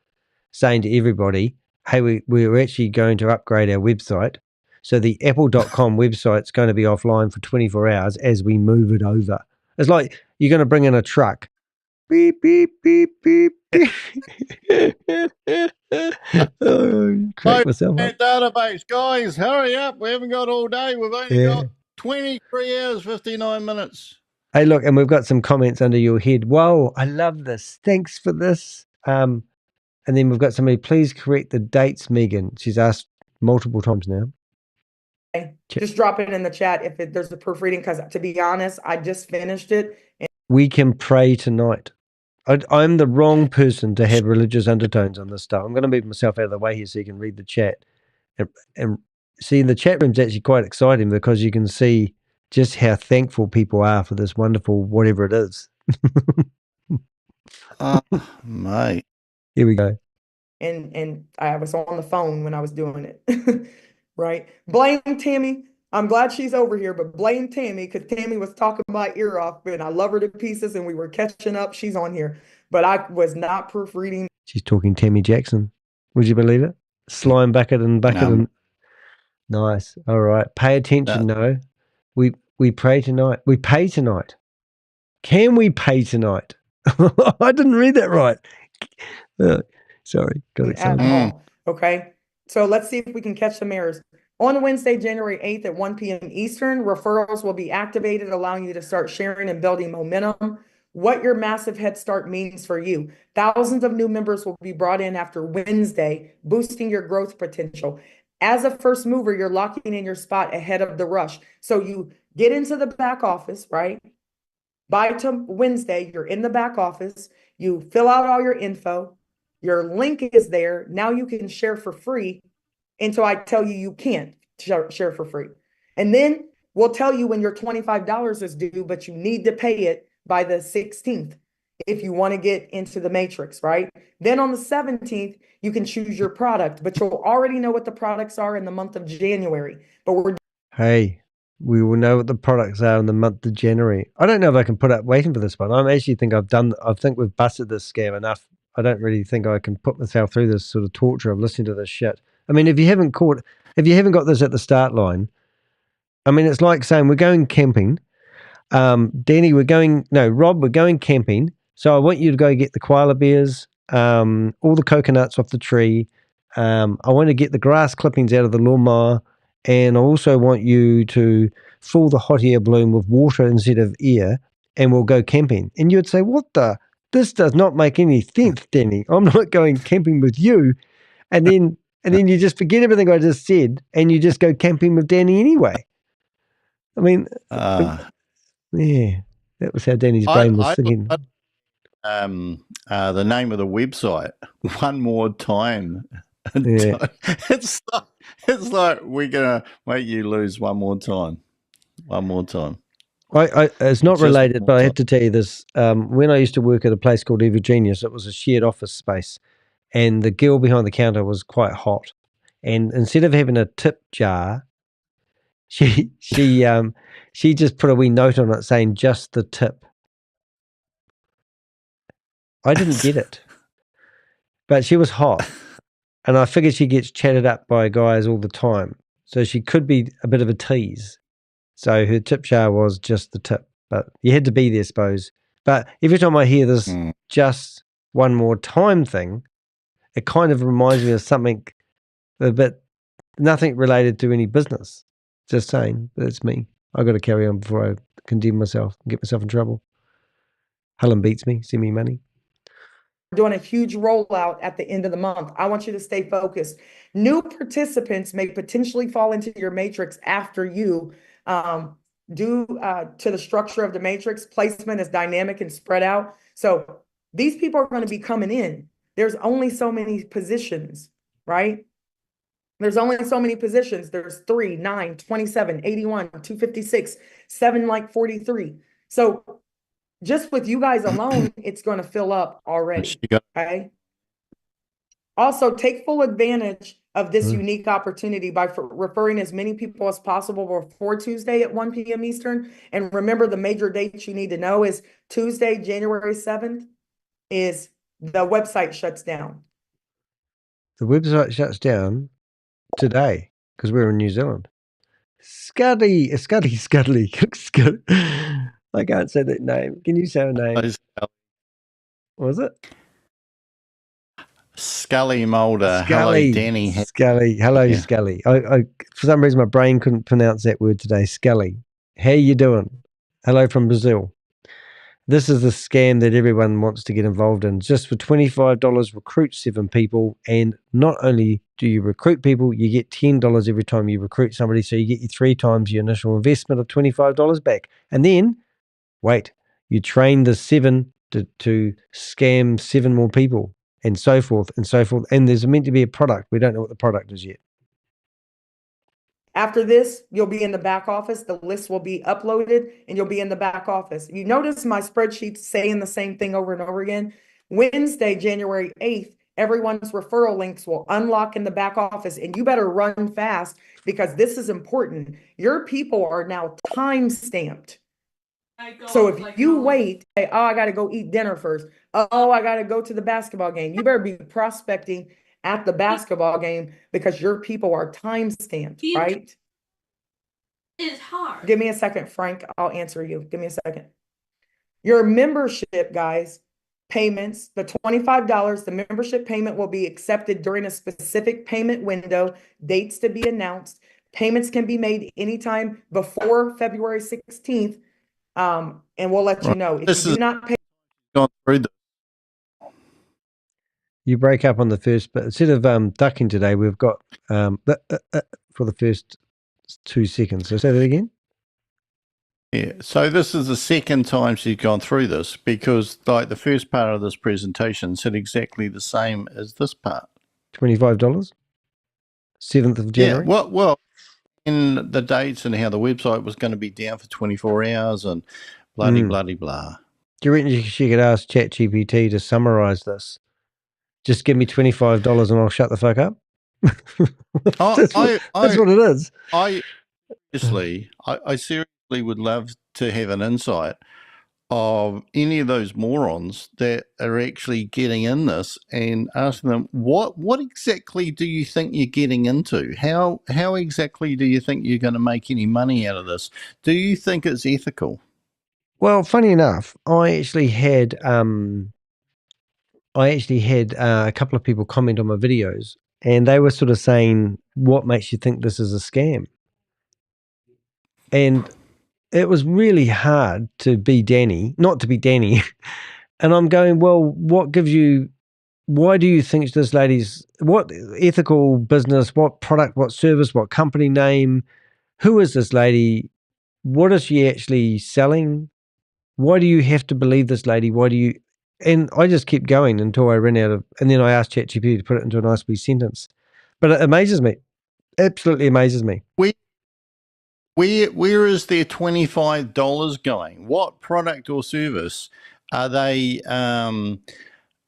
saying to everybody, hey, we're actually going to upgrade our website. So the apple.com website's going to be offline for 24 hours as we move it over. It's like you're going to bring in a truck. Beep, beep, beep, beep, beep. Oh, I myself up. That database, guys, hurry up. We haven't got all day. We've only got 23 hours, 59 minutes. Hey, look, and we've got some comments under your head. Whoa, I love this. Thanks for this. And then we've got somebody, please correct the dates, Megan. She's asked multiple times now. Okay. Just drop it in the chat if there's a proofreading, because to be honest, I just finished it. We can pray tonight. I'm the wrong person to have religious undertones on this stuff. I'm going to move myself out of the way here so you can read the chat. And see, the chat room's actually quite exciting because you can see just how thankful people are for this wonderful whatever it is. Mate. Here we go. And I was on the phone when I was doing it. Right? Blame Tammy. I'm glad she's over here, but blame Tammy, because Tammy was talking my ear off, and I love her to pieces, and we were catching up. She's on here, but I was not proofreading. She's talking Tammy Jackson. Would you believe it? Slime bucket and bucket and nice. All right. Pay attention. No. We pray tonight. We pay tonight. Can we pay tonight? I didn't read that right. Sorry. Got excited. Okay. So let's see if we can catch some errors. On Wednesday, January 8th at 1 p.m. Eastern, referrals will be activated, allowing you to start sharing and building momentum. What your massive head start means for you. Thousands of new members will be brought in after Wednesday, boosting your growth potential. As a first mover, you're locking in your spot ahead of the rush. So you get into the back office, right? By Wednesday, you're in the back office. You fill out all your info. Your link is there. Now you can share for free until I tell you you can't share for free. And then we'll tell you when your $25 is due, but you need to pay it by the 16th if you want to get into the matrix, right? Then on the 17th, you can choose your product, but you'll already know what the products are in the month of January. But we will know what the products are in the month of January. I don't know if I can put up waiting for this one. I actually think I think we've busted this scam enough. I don't really think I can put myself through this sort of torture of listening to this shit. I mean, if you haven't got this at the start line, I mean, it's like saying we're going camping. Danny, Rob, we're going camping. So I want you to go get the koala bears, all the coconuts off the tree. I want to get the grass clippings out of the lawnmower. And I also want you to fill the hot air balloon with water instead of air, and we'll go camping. And you'd say, this does not make any sense, Danny. I'm not going camping with you. And then you just forget everything I just said, and you just go camping with Danny anyway. I mean, yeah, that was how Danny's brain was thinking. The name of the website, One More Time. Yeah. It's like we're gonna make you lose one more time. It's not related, but I have to tell you this. When I used to work at a place called Evil Genius, it was a shared office space, and the girl behind the counter was quite hot. And instead of having a tip jar, she just put a wee note on it saying just the tip. I didn't get it, but she was hot, and I figured she gets chatted up by guys all the time, so she could be a bit of a tease. So her tip jar was just the tip, but you had to be there, I suppose. But every time I hear this just one more time thing, it kind of reminds me of something a bit, nothing related to any business. Just saying, but it's me. I got to carry on before I condemn myself and get myself in trouble. Helen beats me, send me money. Doing a huge rollout at the end of the month. I want you to stay focused. New participants may potentially fall into your matrix after you due to the structure of the matrix. Placement is dynamic and spread out. So these people are going to be coming in. There's only so many positions, right? There's only so many positions. There's 3, 9, 27, 81, 256, 7 like 43. So just with you guys alone, it's going to fill up already. Okay. Also, take full advantage of this unique opportunity by referring as many people as possible before Tuesday at 1 p.m. Eastern. And remember, the major dates you need to know is Tuesday, January 7th, is the website shuts down. The website shuts down today because we're in New Zealand. Scuddy. I can't say that name. Can you say her name? What was it? Scully Mulder. Hello, Scully. Danny. Scully. Hello, Yeah. Scully. I for some reason my brain couldn't pronounce that word today. Scully. How you doing? Hello from Brazil. This is the scam that everyone wants to get involved in. Just for $25, recruit 7 people. And not only do you recruit people, you get $10 every time you recruit somebody. So you get your 3 times your initial investment of $25 back. And then, wait, you train the 7 to scam 7 more people, and so forth and so forth. And there's meant to be a product. We don't know what the product is yet. After this, you'll be in the back office. The list will be uploaded and you'll be in the back office. You notice my spreadsheet saying the same thing over and over again. Wednesday, January 8th, everyone's referral links will unlock in the back office, and you better run fast because this is important. Your people are now time stamped. So if you wait, say, oh, I got to go eat dinner first. Oh, I got to go to the basketball game. You better be prospecting at the basketball game because your people are time stamped, right? It's hard. Give me a second, Frank. I'll answer you. Give me a second. Your membership, guys, payments, the $25, the membership payment will be accepted during a specific payment window, dates to be announced. Payments can be made anytime before February 16th. And we'll let you know. If This you is do not pay, gone through the You break up on the first, but instead of ducking today, we've got for the first 2 seconds. So say that again. Yeah, so this is the second time she's gone through this, because like the first part of this presentation said exactly the same as this part. $25, 7th of January. Yeah, well, in the dates and how the website was going to be down for 24 hours and bloody blah. Do you reckon she could ask ChatGPT to summarize this? Just give me $25 and I'll shut the fuck up. That's what it is. I seriously would love to have an insight of any of those morons that are actually getting in this and asking them, what exactly do you think you're getting into? How exactly do you think you're going to make any money out of this? Do you think it's ethical? Well, funny enough, I actually had a couple of people comment on my videos, and they were sort of saying, what makes you think this is a scam? And it was really hard to be Danny, not to be Danny. And I'm going, well, why do you think this lady's, what ethical business, what product, what service, what company name, who is this lady? What is she actually selling? Why do you have to believe this lady? And I just kept going until I ran out of, and then I asked ChatGPT to put it into a nice wee sentence. But it amazes me. Absolutely amazes me. Where is their $25 going? What product or service are they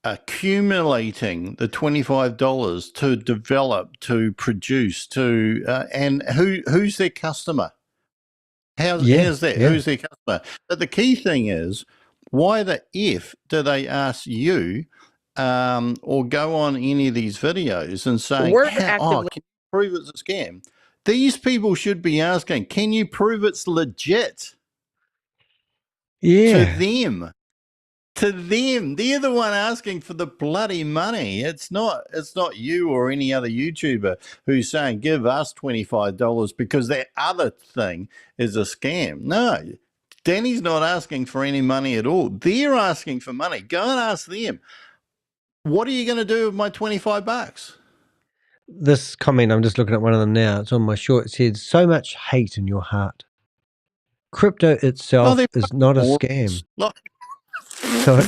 accumulating the $25 to develop, to produce, and who's their customer? How's that? Yeah. Who's their customer? But the key thing is, why the F do they ask you or go on any of these videos and saying, can you prove it's a scam? These people should be asking, can you prove it's legit? Yeah. To them, they're the one asking for the bloody money. It's not you or any other YouTuber who's saying, give us $25 because that other thing is a scam. No, Danny's not asking for any money at all. They're asking for money. Go and ask them, what are you going to do with my $25? This comment, I'm just looking at one of them now. It's on my short. It says, so much hate in your heart. Crypto itself is not a scam. Sorry.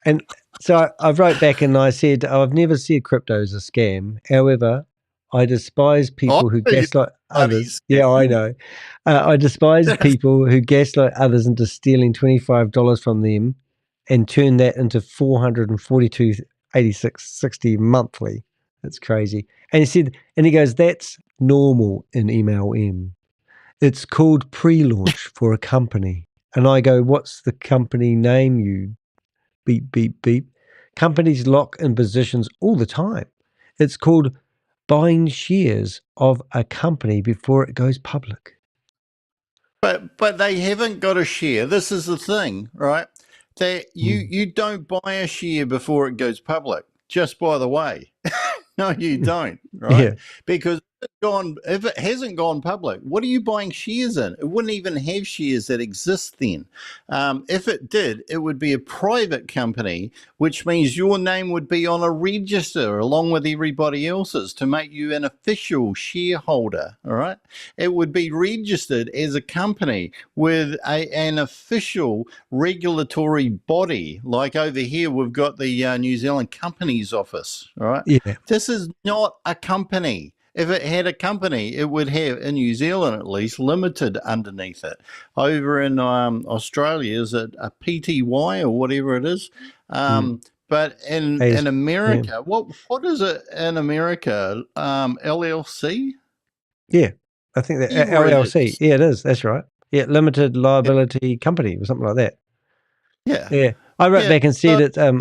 And so I wrote back and I said, I've never said crypto is a scam. However, I despise people who gaslight others. Yeah, I know. I despise people who gaslight others into stealing $25 from them and turn that into $442.86.60 monthly. That's crazy. And he goes, that's normal in MLM. It's called pre-launch for a company. And I go, what's the company name, you beep, beep, beep? Companies lock in positions all the time. It's called buying shares of a company before it goes public. But they haven't got a share. This is the thing, right? that you don't buy a share before it goes public. Just by the way, no, you don't, right? Yeah. Because if it hasn't gone public, what are you buying shares in? It wouldn't even have shares that exist then. If it did, it would be a private company, which means your name would be on a register along with everybody else's to make you an official shareholder, all right? It would be registered as a company with an official regulatory body. Like over here, we've got the New Zealand Companies Office, all right? Yeah. This is not a company. If it had a company, it would have, in New Zealand at least, limited underneath it. Over in Australia, is it a PTY or whatever it is? But in America, what is it in America? LLC? Yeah. I think that Yeah, where it LLC. is. Yeah, it is. That's right. Yeah, limited liability company or something like that. Yeah. Yeah. I wrote back and said it. I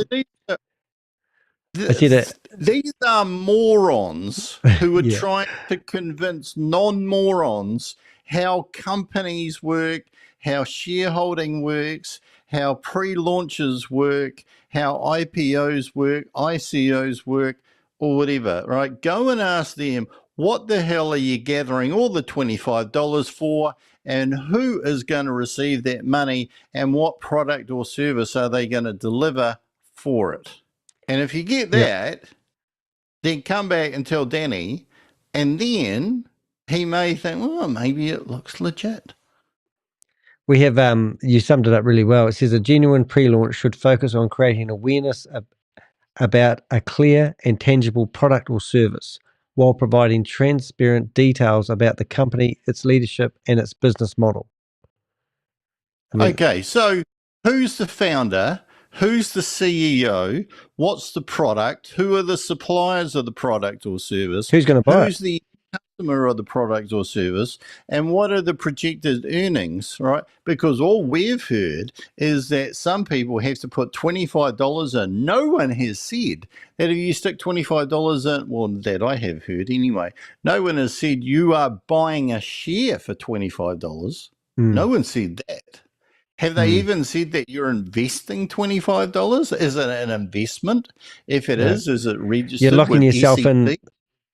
said it. These are morons who are Yeah. trying to convince non-morons how companies work, how shareholding works, how pre-launches work, how IPOs work, ICOs work, or whatever, right? Go and ask them, what the hell are you gathering all the $25 for, and who is going to receive that money, and what product or service are they going to deliver for it? And if you get that, then come back and tell Danny, and then he may think, well, maybe it looks legit. We have, you summed it up really well. It says a genuine pre-launch should focus on creating awareness about a clear and tangible product or service while providing transparent details about the company, its leadership, and its business model. Okay, so who's the founder? Who's the CEO? What's the product? Who are the suppliers of the product or service? Who's going to buy Who's the customer of the product or service? And what are the projected earnings, right? Because all we've heard is that some people have to put $25 in. No one has said that if you stick $25 in, well, that I have heard anyway, no one has said you are buying a share for $25. No one said that. Have they even said that you're investing $25? Is it an investment? If it is it registered? You're locking with yourself in. SEC?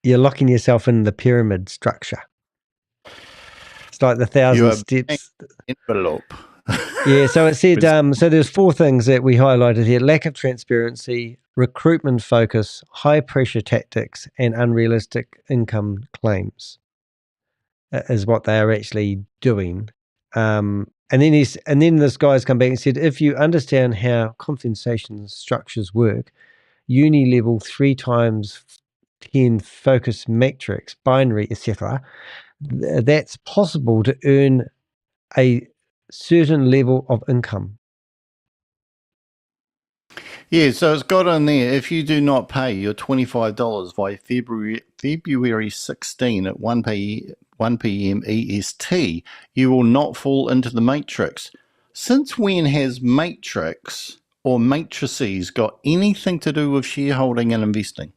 You're locking yourself in the pyramid structure. It's like the 1,000 steps. Envelope. Yeah. So it said. So there's 4 things that we highlighted here: lack of transparency, recruitment focus, high pressure tactics, and unrealistic income claims. Is what they are actually doing. And then this guy's come back and said, if you understand how compensation structures work, uni-level 3 times 10 focus matrix, binary, etc., that's possible to earn a certain level of income. Yeah, so it's got on there, if you do not pay your $25 by February 16 at 1 p.m. EST, you will not fall into the matrix. Since when has matrix or matrices got anything to do with shareholding and investing?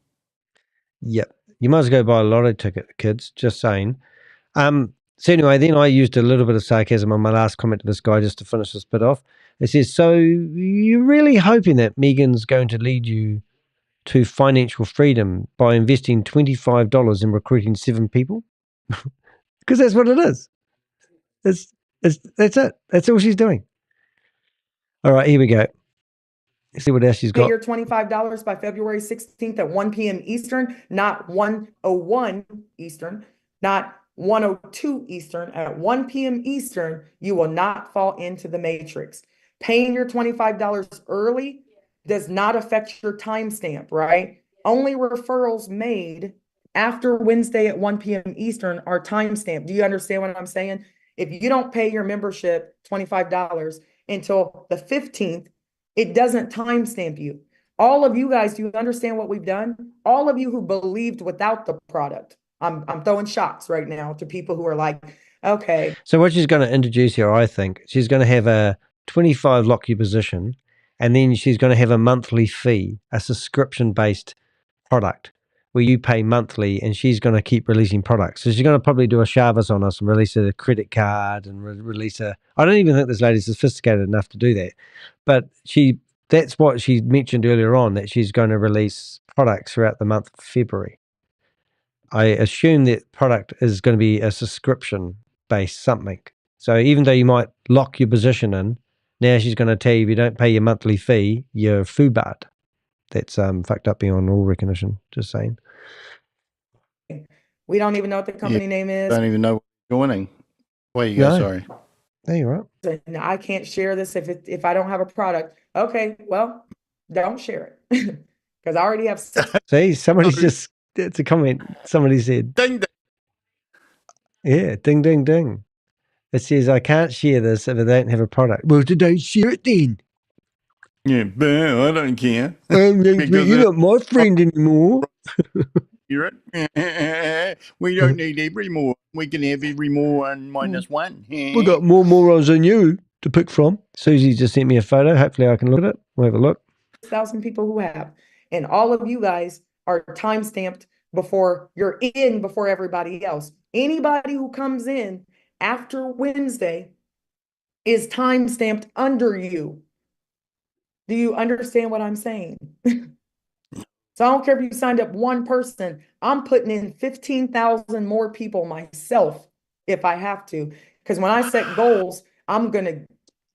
Yep. You might as well go buy a lotto ticket, kids, just saying. So anyway, then I used a little bit of sarcasm on my last comment to this guy just to finish this bit off. It says, so you're really hoping that Megan's going to lead you to financial freedom by investing $25 in recruiting 7 people? Because that's what it is. That's it. That's all she's doing. All right, here we go. Let's see what else she's Pay got. your $25 by February 16th at 1 p.m. Eastern, not 1:01 Eastern, not 1:02 Eastern. At 1 p.m. Eastern, you will not fall into the matrix. Paying your $25 early does not affect your timestamp, right? Only referrals made after Wednesday at 1 p.m. Eastern are timestamped. Do you understand what I'm saying? If you don't pay your membership $25 until the 15th, it doesn't timestamp you. All of you guys, do you understand what we've done? All of you who believed without the product. I'm throwing shots right now to people who are like, okay. So what she's going to introduce here, I think, she's going to have a 25 lock your position, and then she's going to have a monthly fee, a subscription-based product. where you pay monthly, and she's going to keep releasing products. So she's going to probably do a Shavas on us and release a credit card and release a. I don't even think this lady's sophisticated enough to do that, but that's what she mentioned earlier on, that she's going to release products throughout the month of February. I assume that product is going to be a subscription based something. So even though you might lock your position in, now she's going to tell you if you don't pay your monthly fee, you're FUBARD. That's fucked up beyond all recognition. Just saying. We don't even know what the company name is. Don't even know what you're joining. Where you go? No. Sorry. There you are. And I can't share this if I don't have a product. Okay, well, don't share it because I already have 6. See, somebody's just, it's a comment. Somebody said, Ding, ding. yeah, ding, ding, ding. It says, I can't share this if I don't have a product. Well, don't share it then. Yeah, but I don't care. You're not my friend anymore. Hear it? We don't need every more. We can have every more and minus one. We got more morons than you to pick from. Susie just sent me a photo. Hopefully I can look at it. We'll have a look. 1,000 people who have, and all of you guys are time stamped before you're in before everybody else. Anybody who comes in after Wednesday is time stamped under you. Do you understand what I'm saying? So I don't care if you signed up one person, I'm putting in 15,000 more people myself if I have to. Because when I set goals, I'm going to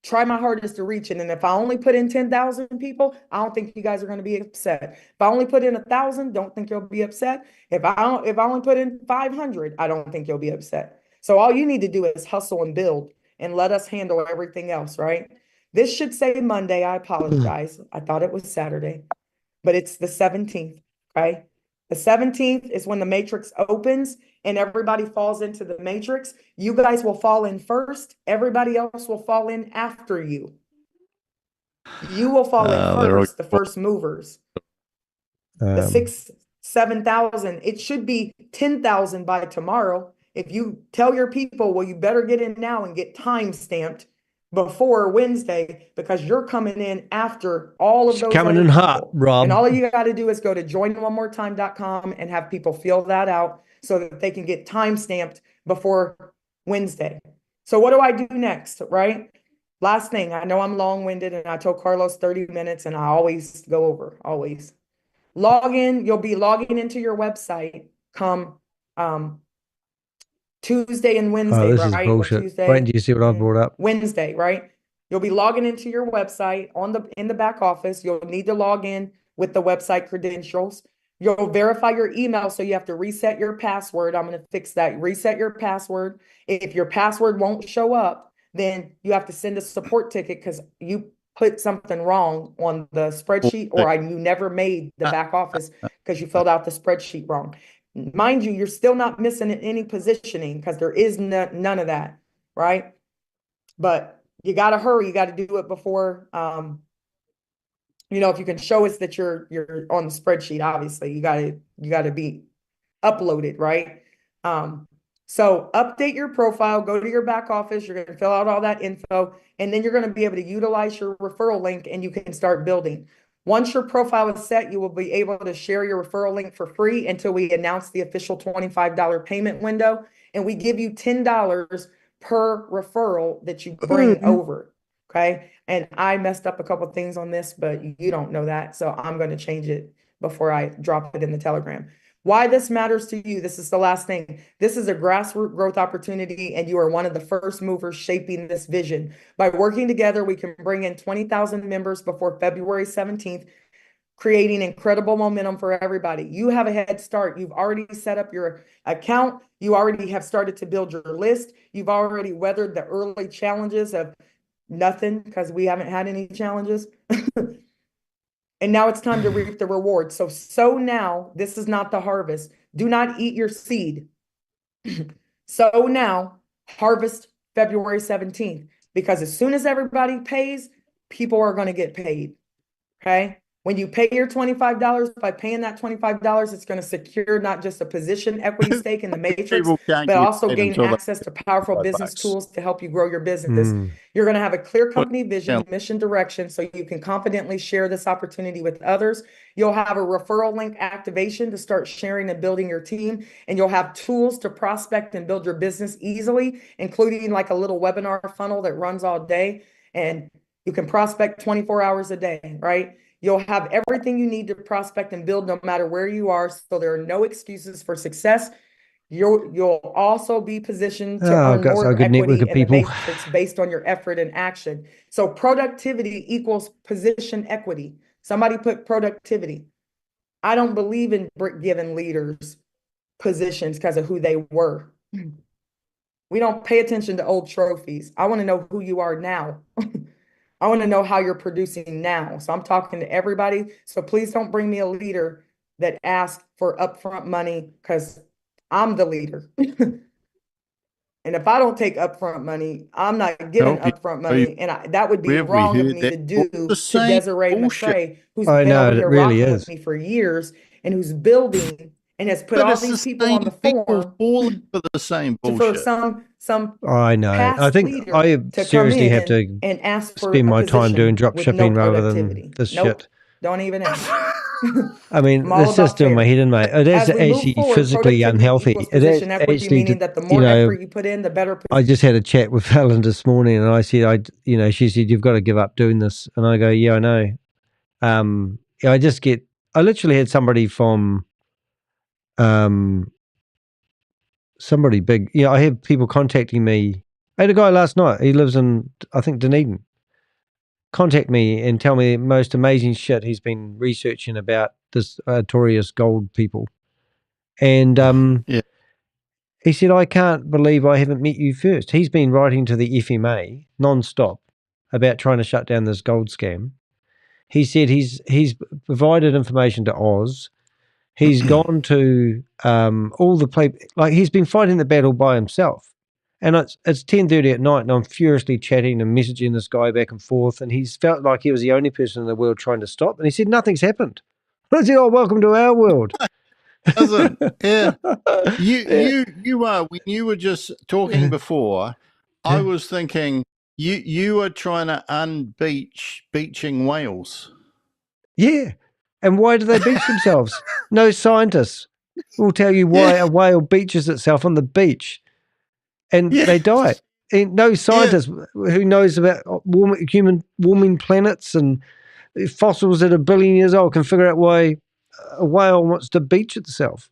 try my hardest to reach it. And if I only put in 10,000 people, I don't think you guys are going to be upset. If I only put in 1,000, don't think you'll be upset. If I only put in 500, I don't think you'll be upset. So all you need to do is hustle and build and let us handle everything else, right? This should say Monday. I apologize. I thought it was Saturday, but it's the 17th, okay? The 17th is when the matrix opens and everybody falls into the matrix. You guys will fall in first. Everybody else will fall in after you. You will fall in first, the first movers. The 7,000, it should be 10,000 by tomorrow. If you tell your people, well, you better get in now and get time stamped before Wednesday, because you're coming in after all of those coming other in people. hot, Rob. And all you got to do is go to joinonemoretime.com and have people fill that out so that they can get time stamped before Wednesday. So what do I do next, right? Last thing, I know I'm long-winded and I told Carlos 30 minutes and I always go over, always. Log in, you'll be logging into your website come Tuesday and Wednesday, this right? is bullshit. Tuesday, Wait until you see what I've brought up. Wednesday, right? You'll be logging into your website in the back office. You'll need to log in with the website credentials. You'll verify your email, so you have to reset your password. I'm going to fix that. Reset your password. If your password won't show up, then you have to send a support ticket because you put something wrong on the spreadsheet, or you never made the back office because you filled out the spreadsheet wrong. Mind you, you're still not missing any positioning because there is none of that, right? But you got to hurry. You got to do it before, if you can show us that you're on the spreadsheet, obviously you got to be uploaded, right? So update your profile, go to your back office. You're going to fill out all that info, and then you're going to be able to utilize your referral link and you can start building. Once your profile is set, you will be able to share your referral link for free until we announce the official $25 payment window. And we give you $10 per referral that you bring over. Okay. And I messed up a couple of things on this, but you don't know that. So I'm going to change it before I drop it in the Telegram. Why this matters to you, this is the last thing. This is a grassroots growth opportunity, and you are one of the first movers shaping this vision. By working together, we can bring in 20,000 members before February 17th, creating incredible momentum for everybody. You have a head start. You've already set up your account. You already have started to build your list. You've already weathered the early challenges of nothing, because we haven't had any challenges. And now it's time to reap the reward. So now, this is not the harvest. Do not eat your seed. So now, harvest February 17th, because as soon as everybody pays, people are going to get paid. Okay. When you pay your $25, by paying that $25, it's going to secure not just a position equity stake in the matrix, People can't but get also paid gain until they access to powerful $5. business tools to help you grow your business. Mm. You're going to have a clear Well, company vision, yeah. mission, direction, so you can confidently share this opportunity with others. You'll have a referral link activation to start sharing and building your team, and you'll have tools to prospect and build your business easily, including like a little webinar funnel that runs all day, and you can prospect 24 hours a day, right? You'll have everything you need to prospect and build no matter where you are, so there are no excuses for success. You'll also be positioned to Oh, earn got more so a good network equity of in the people. matrix based on your effort and action. So productivity equals position equity. Somebody put productivity. I don't believe in giving leaders positions because of who they were. We don't pay attention to old trophies. I want to know who you are now. I want to know how you're producing now. So I'm talking to everybody. So please don't bring me a leader that asks for upfront money, because I'm the leader. And if I don't take upfront money, I'm not getting Help you. upfront money. And that would be Where have we wrong of heard me that? to do The to same Desiree bullshit. McCrae, who's I been know, over it here really rocking is. with me for years and who's building and has put But all it's these the people on same the people form falling for the same for bullshit. some I know. I past think leader I to come seriously have in to and ask for spend a my time doing position drop with no shipping rather than productivity. this Nope, shit. don't even ask. I mean, I'm all it's just about doing my fair. head in, mate. It is As we move actually forward, physically productivity unhealthy. equals It position equity, actually, meaning that the you more know, effort you put in, the better I just had a chat with Helen this morning, and I said, she said, you've got to give up doing this, and I go, yeah, I know. I literally had somebody from, somebody big. I have people contacting me. I had a guy last night. He lives in, I think, Dunedin. Contact me and tell me the most amazing shit he's been researching about this notorious gold people, and Yeah. he said, I can't believe I haven't met you first. He's been writing to the FMA non-stop about trying to shut down this gold scam. He said he's provided information to Oz. He's gone to all the play, like he's been fighting the battle by himself. And it's 10:30 at night, and I'm furiously chatting and messaging this guy back and forth, and he's felt like he was the only person in the world trying to stop. And he said nothing's happened. I said, oh, welcome to our world. Doesn't. Yeah. Yeah. You are, when you were just talking before, I was thinking you are trying to beaching whales. Yeah. And why do they beach themselves? No scientists will tell you why Yeah. a whale beaches itself on the beach and Yeah. they die. And no scientist who knows about human warming planets and fossils that are 1 billion years old can figure out why a whale wants to beach itself.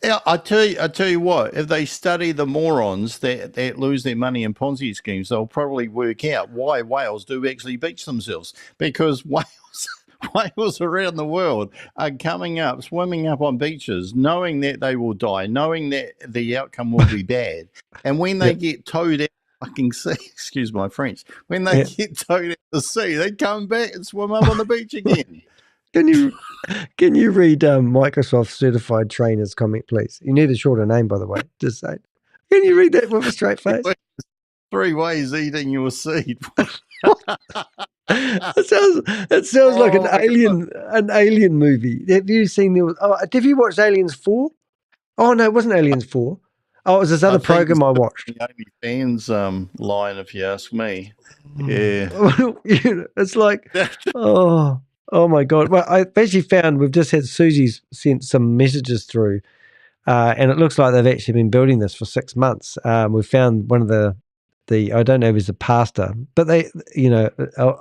Yeah, I tell you what, if they study the morons that lose their money in Ponzi schemes, they'll probably work out why whales do actually beach themselves. Because whales around the world are coming up, swimming up on beaches, knowing that they will die, knowing that the outcome will be bad. And when they get towed out the fucking sea, excuse my French, when they get towed out the sea, they come back and swim up on the beach again. Can you read Microsoft certified trainers comment, please? You need a shorter name, by the way. Just say. Can you read that with a straight face? 3 ways eating your seed. It sounds like an alien movie. Have you seen have you watched Aliens 4? Oh no, it wasn't Aliens 4. Oh, it was this other program I watched. The OnlyFans line, if you ask me. Yeah. It's like, oh my God. Well, I've actually found we've just had Susie's sent some messages through, and it looks like they've actually been building this for 6 months. We've found one of the I don't know if he's a pastor, but they,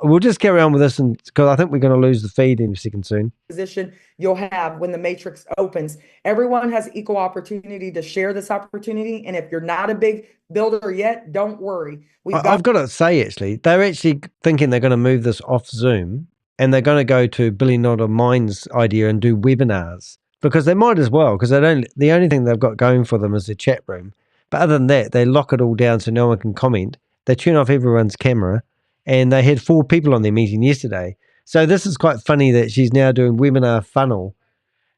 we'll just carry on with this, and because I think we're going to lose the feed in a second soon. Position you'll have when the matrix opens. Everyone has equal opportunity to share this opportunity. And if you're not a big builder yet, don't worry. I've got to say, actually, they're actually thinking they're going to move this off Zoom and they're going to go to Billy Notter Minds idea and do webinars, because they might as well, because the only thing they've got going for them is the chat room. But other than that, they lock it all down so no one can comment. They turn off everyone's camera, and they had 4 people on their meeting yesterday. So this is quite funny that she's now doing webinar funnel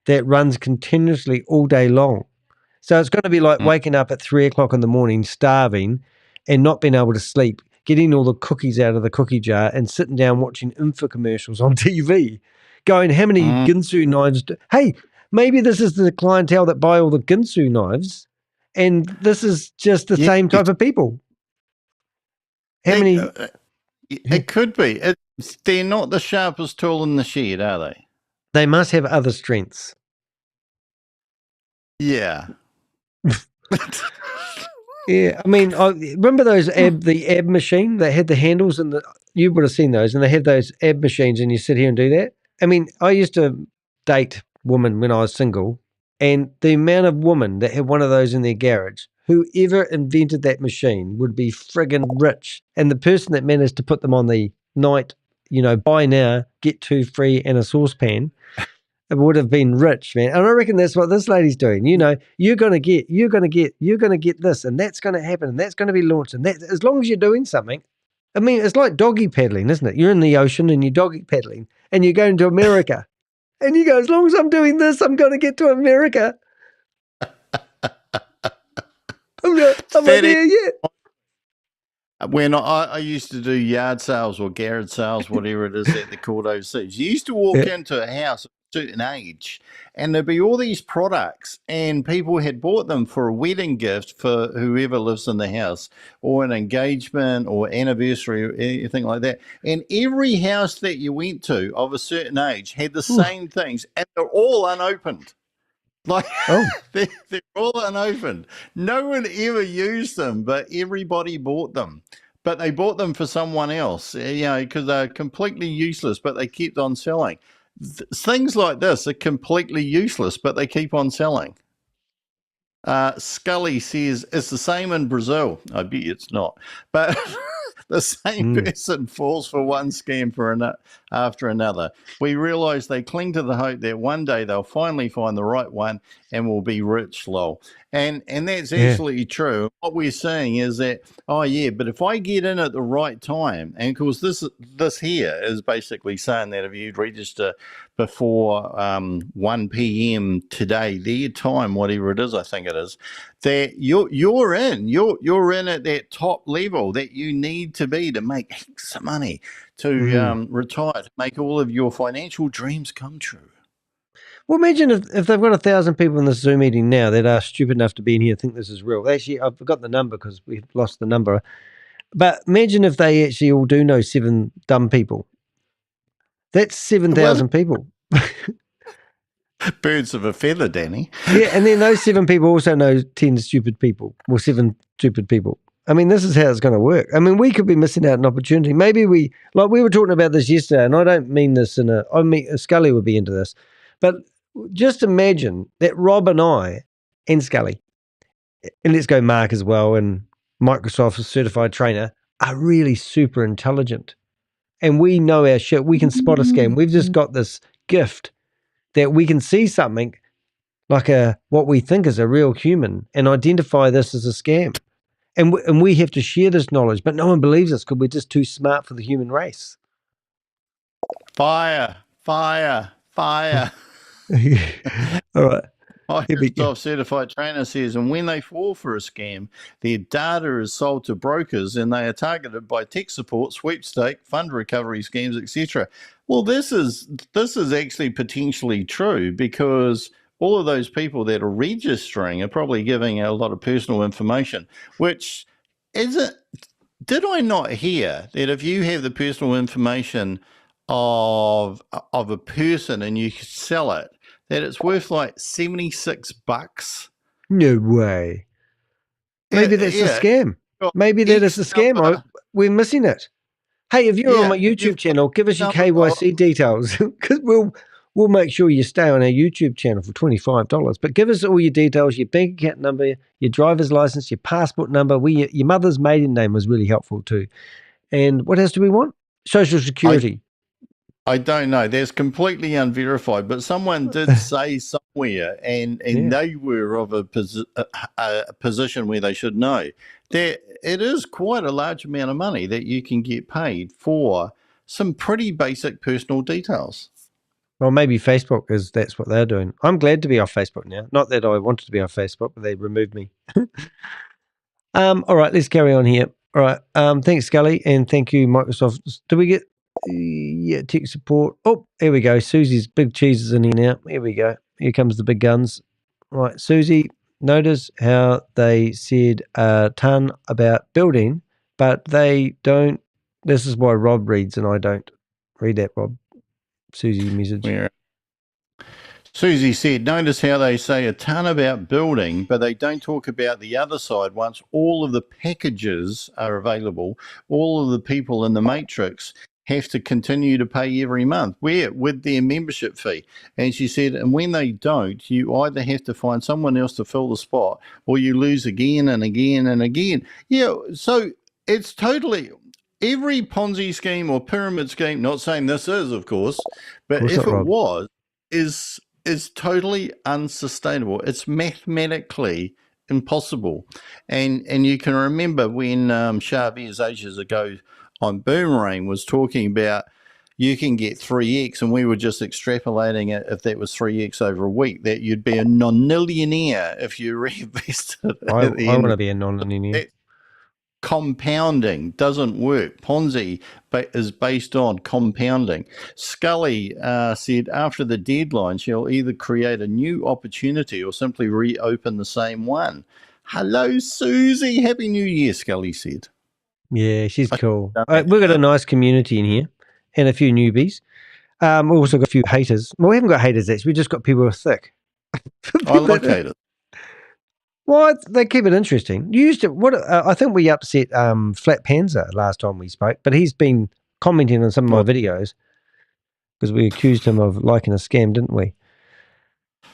that runs continuously all day long. So it's going to be like waking up at 3 o'clock in the morning, starving and not being able to sleep, getting all the cookies out of the cookie jar and sitting down watching infomercials on TV, going, how many Ginsu knives? Hey, maybe this is the clientele that buy all the Ginsu knives, and this is just the same type of people. How many? It could be. They're not the sharpest tool in the shed, are they? They must have other strengths. Yeah. Yeah, I mean, I remember those the ab machine that had the handles and you would have seen those, and they have those ab machines, and you sit here and do that. I mean, I used to date women when I was single, and the amount of women that had one of those in their garage, whoever invented that machine would be friggin' rich, and the person that managed to put them on the night, buy now, get two free, and a saucepan. It would have been rich, man. And I reckon that's what this lady's doing. You're gonna get this, and that's gonna happen, and that's gonna be launched. And that, as long as you're doing something, I mean, it's like doggy paddling, isn't it? You're in the ocean and you're doggy paddling, and you're going to America, and you go, as long as I'm doing this, I'm gonna get to America. I'm not there yet. When I used to do yard sales or garage sales, whatever it is that they call those things, you used to walk into a house at a certain age and there'd be all these products and people had bought them for a wedding gift for whoever lives in the house or an engagement or anniversary or anything like that. And every house that you went to of a certain age had the same things and they're all unopened. Like, they're all unopened. No one ever used them, but everybody bought them. But they bought them for someone else, because they're completely useless, but they kept on selling. Things like this are completely useless, but they keep on selling. Scully says, it's the same in Brazil. I bet it's not. But the same person falls for one scam after another. We realise they cling to the hope that one day they'll finally find the right one and will be rich, lol. And that's absolutely true. What we're saying is that, but if I get in at the right time, and of course this here is basically saying that if you register before 1 p.m. today, their time, whatever it is, I think it is, that you're in at that top level that you need to be to make heaps of money, to retire, to make all of your financial dreams come true. Well, imagine if they've got 1,000 people in this Zoom meeting now that are stupid enough to be in here and think this is real. Actually, I've forgotten the number because we've lost the number. But imagine if they actually all do know 7 dumb people. That's 7,000 people. Birds of a feather, Danny. Yeah, and then those 7 people also know 10 stupid people or 7 stupid people. I mean, this is how it's going to work. I mean, we could be missing out on an opportunity. Maybe we were talking about this yesterday, and I don't mean this Scully would be into this, but just imagine that Rob and I and Scully, and let's go Mark as well, and Microsoft certified trainer, are really super intelligent. And we know our shit. We can spot a scam. We've just got this gift that we can see something like what we think is a real human and identify this as a scam. And we have to share this knowledge, but no one believes us because we're just too smart for the human race. Fire. All right. Microsoft certified trainer says, and when they fall for a scam, their data is sold to brokers and they are targeted by tech support, sweepstake, fund recovery schemes, etc. Well, this is actually potentially true because all of those people that are registering are probably giving a lot of personal information, which did I not hear that if you have the personal information of a person and you sell it, that it's worth like $76? No way. Maybe that's a scam. Maybe that is a scam. We're missing it. Hey, if you're on my YouTube channel, give us your KYC details because we'll make sure you stay on our YouTube channel for $25. But give us all your details, your bank account number, your driver's license, your passport number. Your mother's maiden name was really helpful too. And what else do we want? Social Security. I don't know. That's completely unverified, but someone did say somewhere, and they were of a position where they should know that it is quite a large amount of money that you can get paid for some pretty basic personal details. Well, maybe Facebook that's what they're doing. I'm glad to be off Facebook now. Not that I wanted to be off Facebook, but they removed me. All right, let's carry on here. All right. Thanks, Scully, and thank you, Microsoft. Do we get tech support? Oh, here we go. Susie's big cheese is in here now. Here we go. Here comes the big guns. Right, Susie. Notice how they said a ton about building, but they don't. This is why Rob reads and I don't. Read that, Rob. Susie message. Where Susie said, notice how they say a ton about building, but they don't talk about the other side. Once all of the packages are available, all of the people in the matrix have to continue to pay every month. Where? With their membership fee. And she said, and when they don't, you either have to find someone else to fill the spot or you lose again and again and again. Yeah, so it's totally every Ponzi scheme or pyramid scheme, not saying this is, of course, but What's if that, it Rob? was, is totally unsustainable. It's mathematically impossible. And you can remember when Chavez ages ago on Boomerang was talking about you can get 3x, and we were just extrapolating it if that was 3x over a week, that you'd be a non-millionaire if you reinvested I at the want end. to be a non-linear. Compounding doesn't work. Ponzi is based on compounding. Scully said after the deadline, she'll either create a new opportunity or simply reopen the same one. Hello, Susie. Happy New Year, Scully said. Yeah, she's cool. done that. We've got a nice community in here and a few newbies. We've also got a few haters. Well, we haven't got haters, actually. We've just got people who are thick. I like haters. Well, they keep it interesting. You used to, I think we upset Flat Panzer last time we spoke, but he's been commenting on some of my videos because we accused him of liking a scam, didn't we?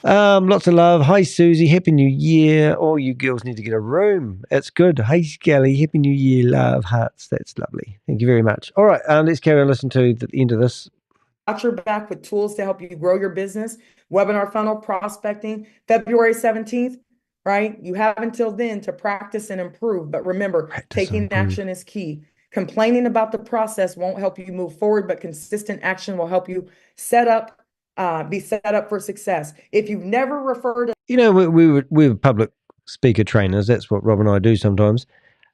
Lots of love. Hi, Susie. Happy New Year. All you girls need to get a room. It's good. Hey, Skelly. Happy New Year. Love hearts. That's lovely. Thank you very much. All right. Let's carry on. Listen to the end of this. Got your back with tools to help you grow your business. Webinar funnel prospecting, February 17th, right? You have until then to practice and improve. But remember, taking action is key. Complaining about the process won't help you move forward, but consistent action will help you be set up for success. If you've never referred to, You know, we're public speaker trainers. That's what Rob and I do sometimes.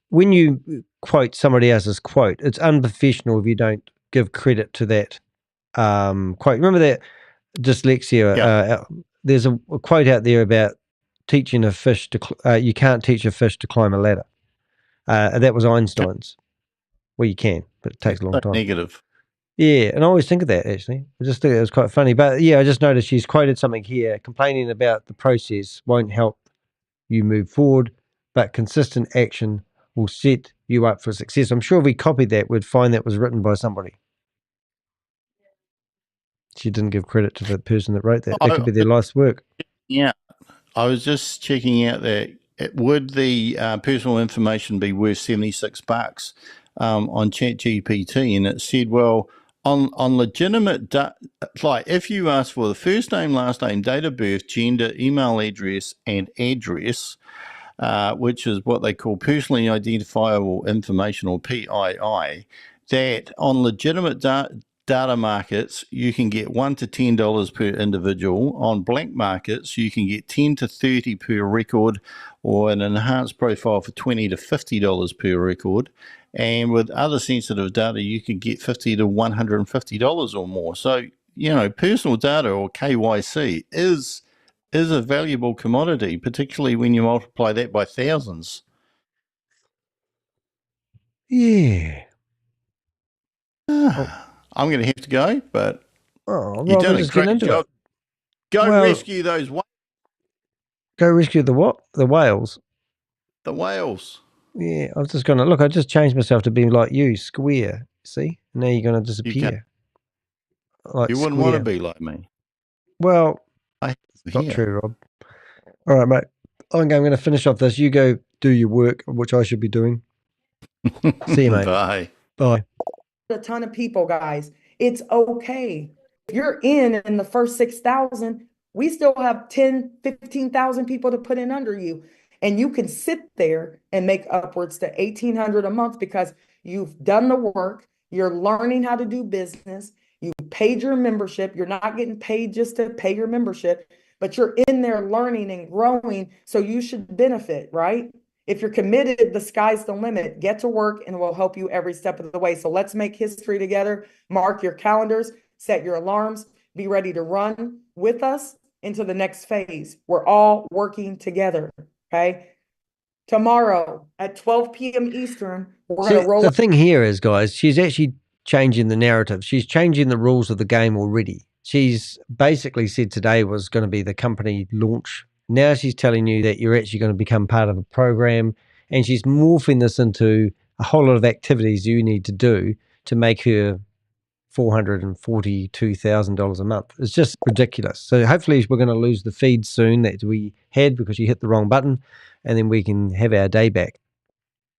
When you quote somebody else's quote, it's unprofessional if you don't give credit to that quote. Remember that dyslexia? Yeah. There's a quote out there about teaching a fish to you can't teach a fish to climb a ladder. That was Einstein's. Well, you can, but it takes a long time. Negative. Yeah, and I always think of that, actually. I just think it was quite funny. But yeah, I just noticed she's quoted something here. Complaining about the process won't help you move forward, but consistent action will set you up for success. I'm sure if we copied that, we'd find that was written by somebody. She didn't give credit to the person that wrote that. That could be their life's work. Yeah. I was just checking out that would the personal information be worth $76 on ChatGPT, and it said, well, on legitimate, like if you ask for the first name, last name, date of birth, gender, email address, and address, which is what they call personally identifiable information, or PII, that on legitimate data markets, you can get $1 to $10 per individual. On black markets, you can get 10 to 30 per record, or an enhanced profile for $20 to $50 per record. And with other sensitive data, you can get $50 to $150 or more. So, you know, personal data, or KYC, is a valuable commodity, particularly when you multiply that by thousands. Yeah. I'm going to have to go, but you've done a great job. Go rescue those whales. Go rescue the what? The whales. The whales. Yeah, I was just going to look. I just changed myself to be like you, square. See? Now you're going to disappear. You wouldn't want to be like me. Well, it's not true, Rob. All right, mate. I'm going to finish off this. You go do your work, which I should be doing. See you, mate. Bye. Bye. a ton of people, guys. It's okay. If you're in the first 6,000, we still have 10, 15,000 people to put in under you. And you can sit there and make upwards to 1,800 a month because you've done the work. You're learning how to do business. You paid your membership. You're not getting paid just to pay your membership, but you're in there learning and growing. So you should benefit, right? If you're committed, the sky's the limit. Get to work and we'll help you every step of the way. So let's make history together. Mark your calendars, set your alarms, be ready to run with us into the next phase. We're all working together, okay? Tomorrow at 12 p.m. Eastern, we're going to roll. The thing here is, guys, she's actually changing the narrative. She's changing the rules of the game already. She's basically said today was going to be the company launch. Now she's telling you that you're actually going to become part of a program, and she's morphing this into a whole lot of activities you need to do to make her $442,000 a month. It's just ridiculous. So hopefully we're going to lose the feed soon that we had because you hit the wrong button, and then we can have our day back.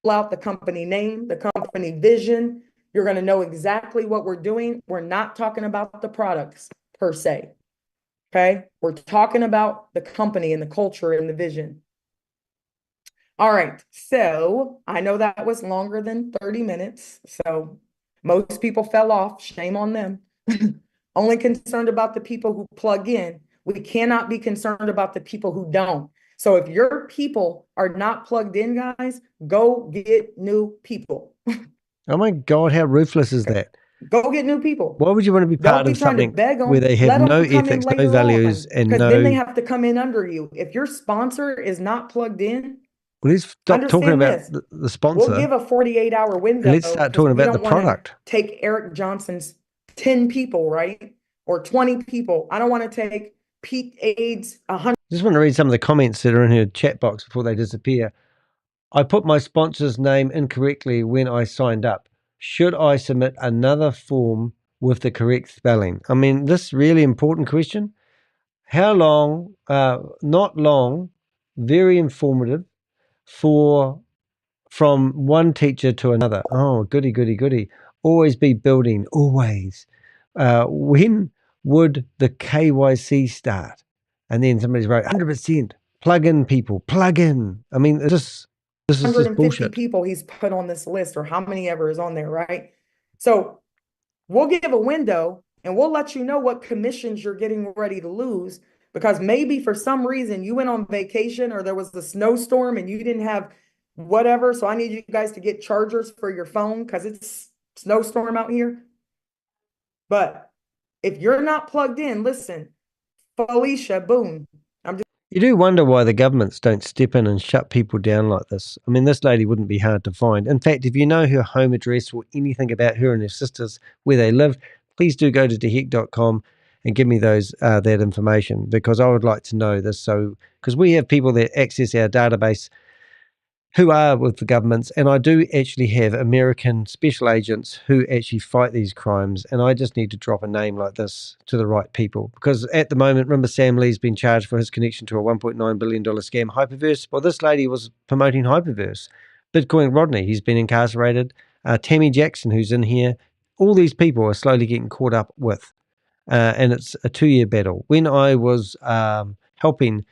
Out the company name, the company vision. You're going to know exactly what we're doing. We're not talking about the products per se. Okay. We're talking about the company and the culture and the vision. All right. So I know that was longer than 30 minutes. So most people fell off. Shame on them. Only concerned about the people who plug in. We cannot be concerned about the people who don't. So if your people are not plugged in, guys, go get new people. Oh my God, how ruthless is that? Go get new people. Why would you want to be part Don't be of trying to something beg them. where they have Let no them come in ethics, no later values, on, and because no... then they have to come in under you. If your sponsor is not plugged in, Well, let's stop talking understand about this. the we'll sponsor. give a 48-hour window. And let's start 'cause talking we about the don't wanna product. Take Eric Johnson's 10 people, right? Or 20 people. I don't want to take Pete Aids 100. Just want to read some of the comments that are in her chat box before they disappear. I put my sponsor's name incorrectly when I signed up. Should I submit another form with the correct spelling? I mean, this really important question. How long? Not long. Very informative from one teacher to another. Oh, goody, goody, goody. Always be building, always. When would the KYC start? And then somebody's wrote 100%. Plug in, people, plug in. I mean, this is just 150 bullshit. people he's put on this list, or how many ever is on there, right? So we'll give a window and we'll let you know what commissions you're getting ready to lose, because maybe for some reason you went on vacation or there was a snowstorm and you didn't have whatever. So I need you guys to get chargers for your phone because it's snowstorm out here. But if you're not plugged in, listen, Felicia, boom. You do wonder why the governments don't step in and shut people down like this. I mean, this lady wouldn't be hard to find. In fact, if you know her home address or anything about her and her sisters, where they live, please do go to dehek.com and give me that information, because I would like to know this. So, because we have people that access our database who are with the governments, and I do actually have American special agents who actually fight these crimes, and I just need to drop a name like this to the right people, because at the moment, remember Sam Lee's been charged for his connection to a $1.9 billion scam, Hyperverse? Well, this lady was promoting Hyperverse. Bitcoin Rodney, he's been incarcerated. Tammy Jackson, who's in here. All these people are slowly getting caught up with, and it's a 2-year battle. When I was helping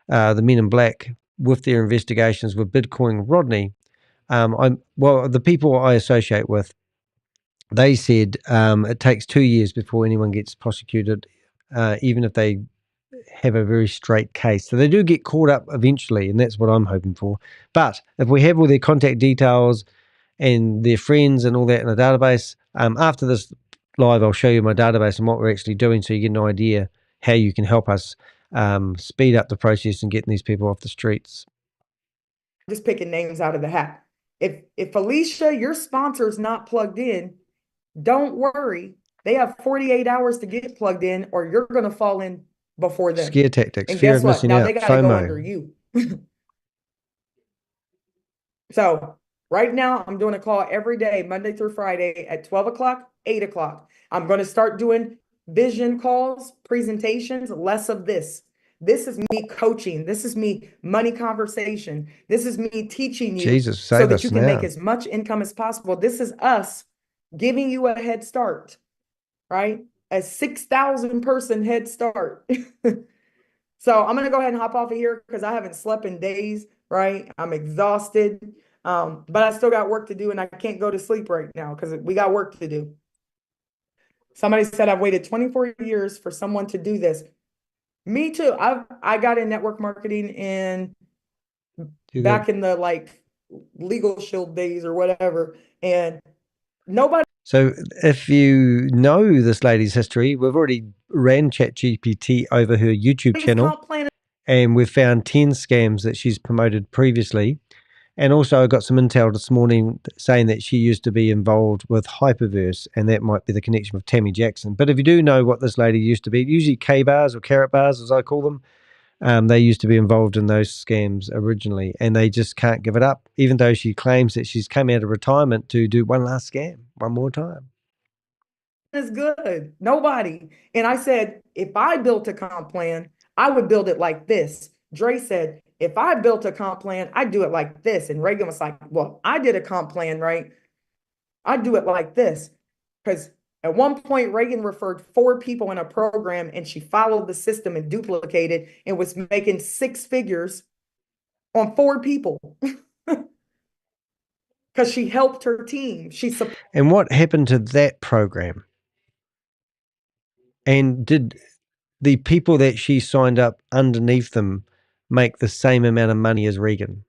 the Men in Black with their investigations with Bitcoin Rodney, the people I associate with, they said it takes 2 years before anyone gets prosecuted, even if they have a very straight case. So they do get caught up eventually, and that's what I'm hoping for. But if we have all their contact details and their friends and all that in a database, after this live, I'll show you my database and what we're actually doing, so you get an idea how you can help us speed up the process and getting these people off the streets. Just picking names out of the hat. If Felicia, your sponsor's not plugged in, don't worry. They have 48 hours to get plugged in, or you're going to fall in before them. Scare tactics, And fear guess of what? missing Now out, they got to go FOMO. under you. So right now I'm doing a call every day, Monday through Friday at 12 o'clock, 8 o'clock. I'm going to start doing vision calls, presentations, less of this. This is me coaching. This is me money conversation. This is me teaching you Jesus, so save that us you can now. make as much income as possible. This is us giving you a head start, right? A 6,000 person head start. So I'm going to go ahead and hop off of here because I haven't slept in days, right? I'm exhausted, but I still got work to do and I can't go to sleep right now because we got work to do. Somebody said I've waited 24 years for someone to do this. Me too. I got in network marketing in Do back that. in the like Legal Shield days or whatever. And nobody So if you know this lady's history, we've already ran ChatGPT over her YouTube is channel, comp plan and we've found 10 scams that she's promoted previously. And also I got some intel this morning saying that she used to be involved with Hyperverse, and that might be the connection with Tammy Jackson. But if you do know what this lady used to be, usually K-bars or carrot bars, as I call them, they used to be involved in those scams originally, and they just can't give it up, even though she claims that she's come out of retirement to do one last scam, one more time. is good. Nobody. And I said, if I built a comp plan, I would build it like this. Dre said, if I built a comp plan, I'd do it like this. And Reagan was like, well, I did a comp plan, right? I'd do it like this. Because at one point, Reagan referred 4 people in a program and she followed the system and duplicated and was making 6 figures on 4 people. Because she helped her team. And what happened to that program? And did the people that she signed up underneath them make the same amount of money as Regan?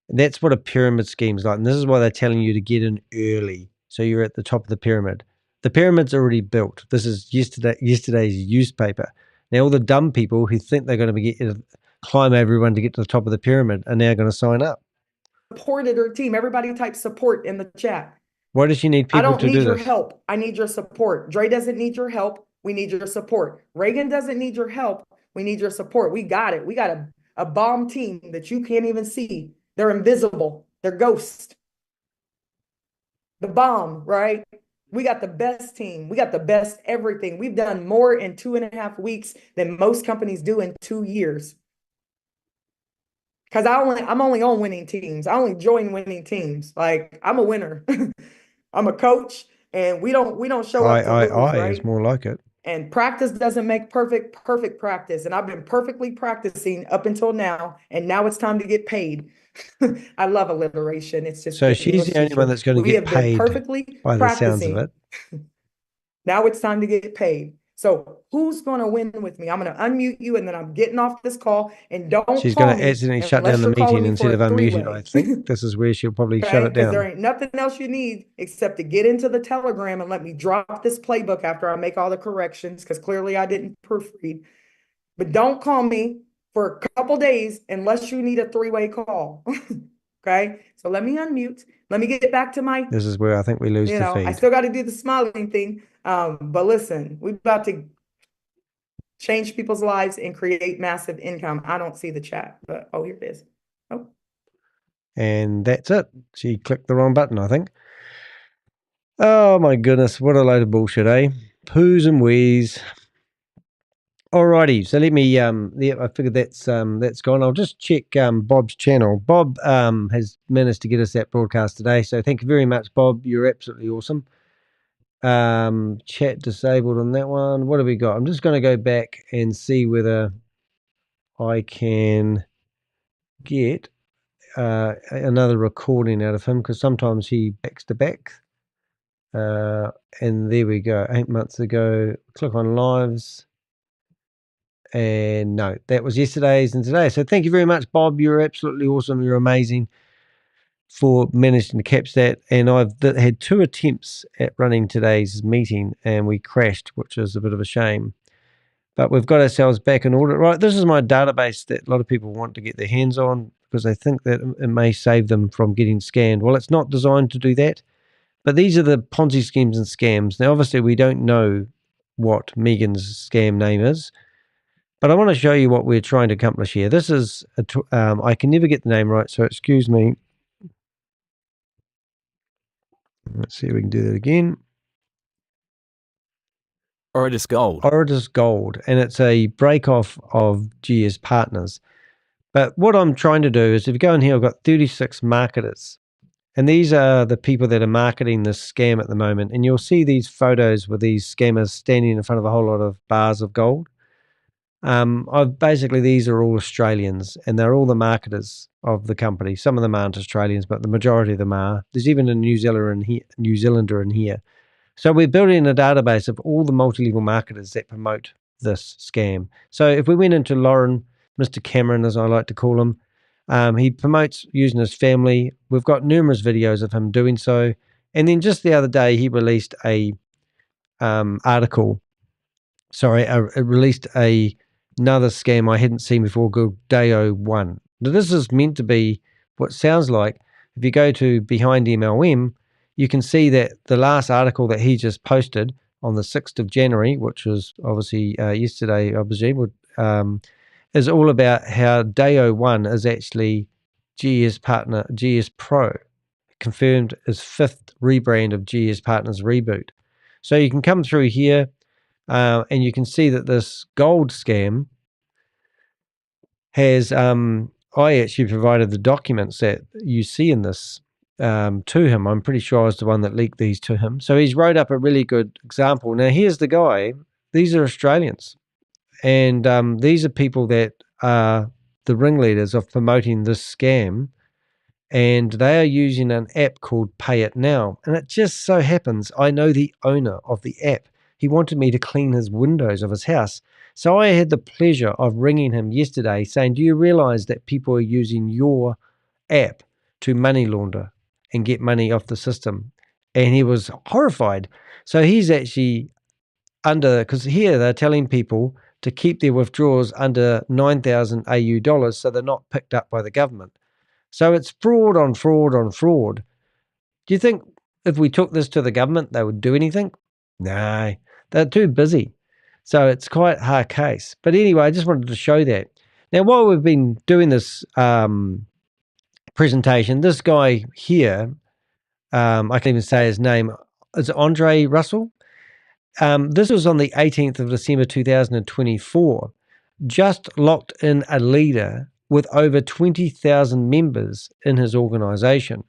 That's what a pyramid scheme is like. And this is why they're telling you to get in early, so you're at the top of the pyramid. The pyramid's already built. This is yesterday's newspaper. Now all the dumb people who think they're going to climb everyone to get to the top of the pyramid are now going to sign up. Supported her team. Everybody type support in the chat. Why does she need I people don't to need do your this? help. I need your support. Dre doesn't need your help. We need your support. Reagan doesn't need your help. We need your support. We got it. We got a bomb team that you can't even see. They're invisible. They're ghosts. The bomb, right? We got the best team. We got the best everything. We've done more in 2.5 weeks than most companies do in 2 years. Because I'm only on winning teams. I only join winning teams. Like, I'm a winner. I'm a coach, and we don't show up to lose, right? Is more like it. And practice doesn't make perfect practice. And I've been perfectly practicing up until now, and now it's time to get paid. I love alliteration. It's just So the she's English the only teacher. one that's going to We get have been paid perfectly by the sounds of practicing. it. Now it's time to get paid. So who's going to win with me? I'm going to unmute you, and then I'm getting off this call. And don't She's call going to me accidentally shut unless down the you're calling meeting me instead for of a unmuting. three-way. I think this is where she'll probably shut it Because there down. ain't nothing else you need except to get into the Telegram and let me drop this playbook after I make all the corrections, because clearly I didn't proofread. But don't call me for a couple days unless you need a three-way call. Okay, so let me unmute. Let me get back to my, This is where I think we lose the I feed. still got to do the smiling thing. But listen, we're about to change people's lives and create massive income. I don't see the chat, but oh, here it is. Oh, And that's it. She clicked the wrong button, I think. Oh my goodness, what a load of bullshit, eh? Poos and wheeze. Alrighty, so let me I figured that's gone. I'll just check Bob's channel. Bob has managed to get us that broadcast today, so thank you very much, Bob. You're absolutely awesome. Chat disabled on that one. What have we got? I'm just going to go back and see whether I can get another recording out of him, because sometimes he backs to back. And there we go. 8 months ago. Click on lives. And no, that was yesterday's and today. So thank you very much, Bob. You're absolutely awesome. You're amazing for managing to catch that. And I've had 2 attempts at running today's meeting, and we crashed, which is a bit of a shame. But we've got ourselves back in order. Right, this is my database that a lot of people want to get their hands on because they think that it may save them from getting scammed. Well, it's not designed to do that. But these are the Ponzi schemes and scams. Now, obviously, we don't know what Megan's scam name is, but I want to show you what we're trying to accomplish here. This is, I can never get the name right, so excuse me. Let's see if we can do that again. Oritus Gold. Oritus Gold, and it's a break off of GS Partners. But what I'm trying to do is, if you go in here, I've got 36 marketers. And these are the people that are marketing this scam at the moment. And you'll see these photos with these scammers standing in front of a whole lot of bars of gold. Basically, these are all Australians, and they're all the marketers of the company. Some of them aren't Australians, but the majority of them are. There's even a New Zealander in here. So we're building a database of all the multi-level marketers that promote this scam. So if we went into Lauren, Mr. Cameron, as I like to call him, He promotes using his family. We've got numerous videos of him doing so. And then just the other day, he released a article. Sorry, released another scam I hadn't seen before called Dayo 1. Now, this is meant to be what sounds like, if you go to Behind MLM, you can see that the last article that he just posted on the 6th of January, which was obviously yesterday, I presume, is all about how Dayo 1 is actually GS Partner, GS Pro, confirmed as 5th rebrand of GS Partners Reboot. So you can come through here and you can see that this gold scam has, I actually provided the documents that you see in this to him. I'm pretty sure I was the one that leaked these to him. So he's wrote up a really good example. Now, here's the guy. These are Australians. And these are people that are the ringleaders of promoting this scam. And they are using an app called Pay It Now. And it just so happens I know the owner of the app. He wanted me to clean his windows of his house. So I had the pleasure of ringing him yesterday saying, do you realize that people are using your app to money launder and get money off the system? And he was horrified. So he's actually because here they're telling people to keep their withdrawals under 9,000 AU dollars so they're not picked up by the government. So it's fraud on fraud on fraud. Do you think if we took this to the government, they would do anything? No, they're too busy. So it's quite a hard case. But anyway, I just wanted to show that. Now, while we've been doing this presentation, this guy here, I can even say his name, is Andre Russell. This was on the 18th of December 2024. Just locked in a leader with over 20,000 members in his organization.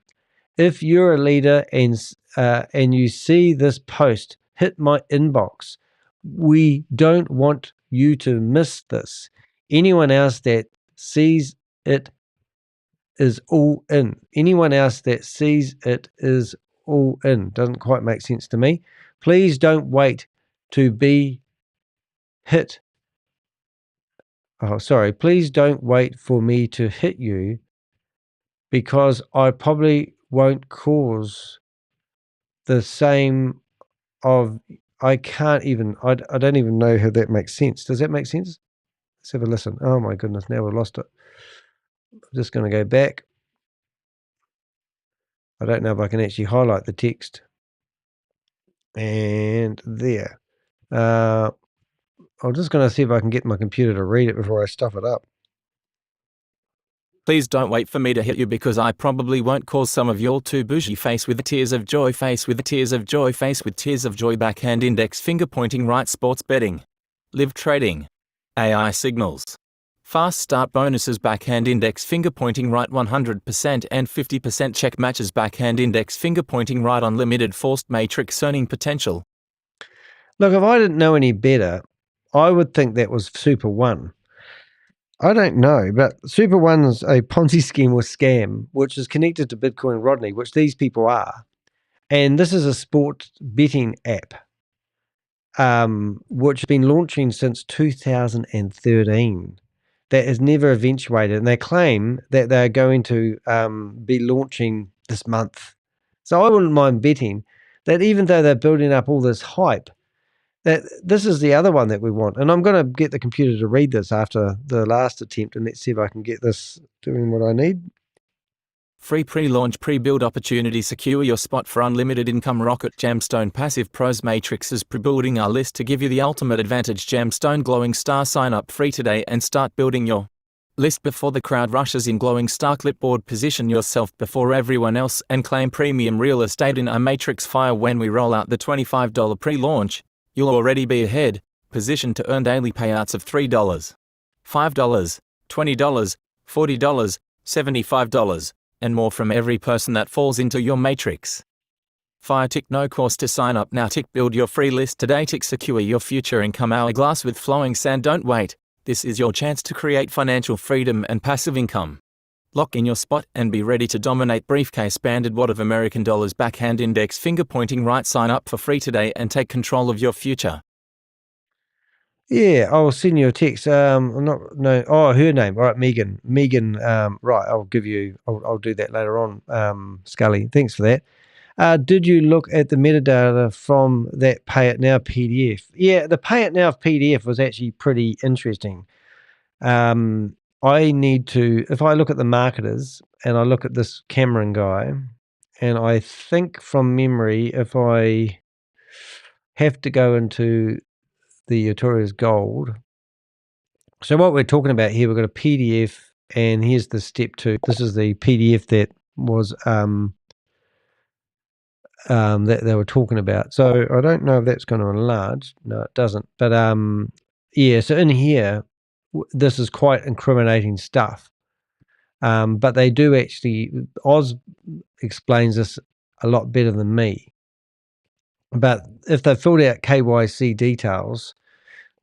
If you're a leader and you see this post, hit my inbox. We don't want you to miss this. Anyone else that sees it is all in. Anyone else that sees it is all in. Doesn't quite make sense to me. Please don't wait to be hit. Oh, sorry. Please don't wait for me to hit you because I probably won't cause the same of, I don't even know how that makes sense. Does that make sense? Let's have a listen. Oh my goodness, now we've lost it. I'm just going to go back. I don't know if I can actually highlight the text. And there. I'm just going to see if I can get my computer to read it before I stuff it up. Please don't wait for me to hit you because I probably won't cause some of y'all to bougie face with the tears of joy, face with the tears of joy, face with tears of joy, backhand index, finger pointing right, sports betting, live trading, AI signals, fast start bonuses, backhand index, finger pointing right 100% and 50% check matches, backhand index, finger pointing right, unlimited forced matrix earning potential. Look, if I didn't know any better, I would think that was Super One. I don't know, but Super One is a Ponzi scheme or scam, which is connected to Bitcoin Rodney, which these people are. And this is a sport betting app, which has been launching since 2013. That has never eventuated. And they claim that they're going to be launching this month. So I wouldn't mind betting that even though they're building up all this hype, that this is the other one that we want. And I'm going to get the computer to read this after the last attempt, and let's see if I can get this doing what I need. Free pre-launch pre-build opportunity, secure your spot for unlimited income, rocket gemstone passive pros matrixes, pre-building our list to give you the ultimate advantage, gemstone glowing star, sign up free today and start building your list before the crowd rushes in, glowing star clipboard, position yourself before everyone else and claim premium real estate in a matrix fire. When we roll out the $25 pre-launch, you'll already be ahead, positioned to earn daily payouts of $3, $5, $20, $40, $75, and more from every person that falls into your matrix. Fire tick, no cost to sign up now. Tick, build your free list today. Tick, secure your future income hourglass with flowing sand. Don't wait. This is your chance to create financial freedom and passive income. Lock in your spot and be ready to dominate. Briefcase banded wad of American dollars, backhand index, finger pointing right. Sign up for free today and take control of your future. Yeah, I'll send you a text. I'm not no. Oh, her name. All right, Megan. Megan. Right. I'll give you. I'll do that later on. Scully. Thanks for that. Did you look at the metadata from that Pay It Now PDF? Yeah, the Pay It Now PDF was actually pretty interesting. I need to, if I look at the marketers and I look at this Cameron guy, and I think from memory, if I have to go into the Artorias Gold. So what we're talking about here, we've got a PDF, and here's the step 2. This is the PDF that was that they were talking about. So I don't know if that's going to enlarge. No, it doesn't. But yeah, so in here, this is quite incriminating stuff. But they do actually, Oz explains this a lot better than me. But if they filled out KYC details,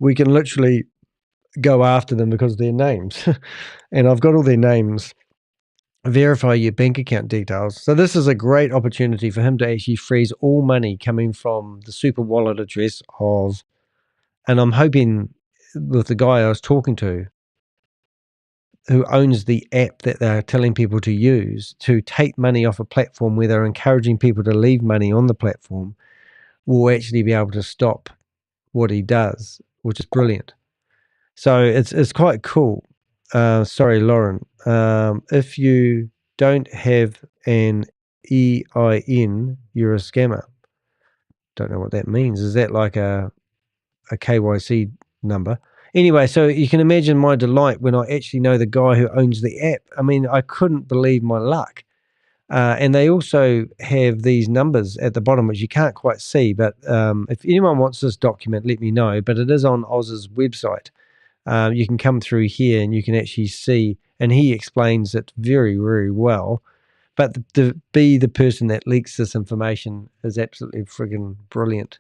we can literally go after them because of their names. And I've got all their names. Verify your bank account details. So this is a great opportunity for him to actually freeze all money coming from the super wallet address of, and I'm hoping with the guy I was talking to, who owns the app that they're telling people to use to take money off a platform where they're encouraging people to leave money on the platform, will actually be able to stop what he does, which is brilliant. So it's quite cool. Sorry, Lauren. If you don't have an EIN, you're a scammer. Don't know what that means. Is that like a KYC number? Anyway, so you can imagine my delight when I actually know the guy who owns the app. I mean, I couldn't believe my luck. And they also have these numbers at the bottom, which you can't quite see. But if anyone wants this document, let me know. But it is on Oz's website. You can come through here and you can actually see, and he explains it very, very well. But to be the person that leaks this information is absolutely friggin' brilliant.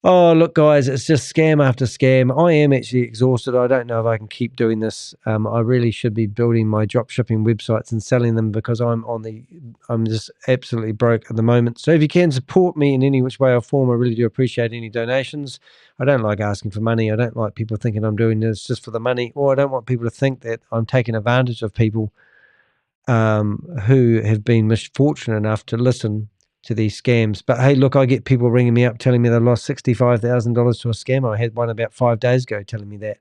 Oh, look, guys, it's just scam after scam. I am actually exhausted. I don't know if I can keep doing this. I really should be building my drop shipping websites and selling them because I'm just absolutely broke at the moment. So if you can support me in any which way or form, I really do appreciate any donations. I don't like asking for money. I don't like people thinking I'm doing this just for the money, or I don't want people to think that I'm taking advantage of people who have been misfortunate enough to listen to these scams. But hey, look, I get people ringing me up telling me they lost $65,000 to a scam. I had one about 5 days ago telling me that.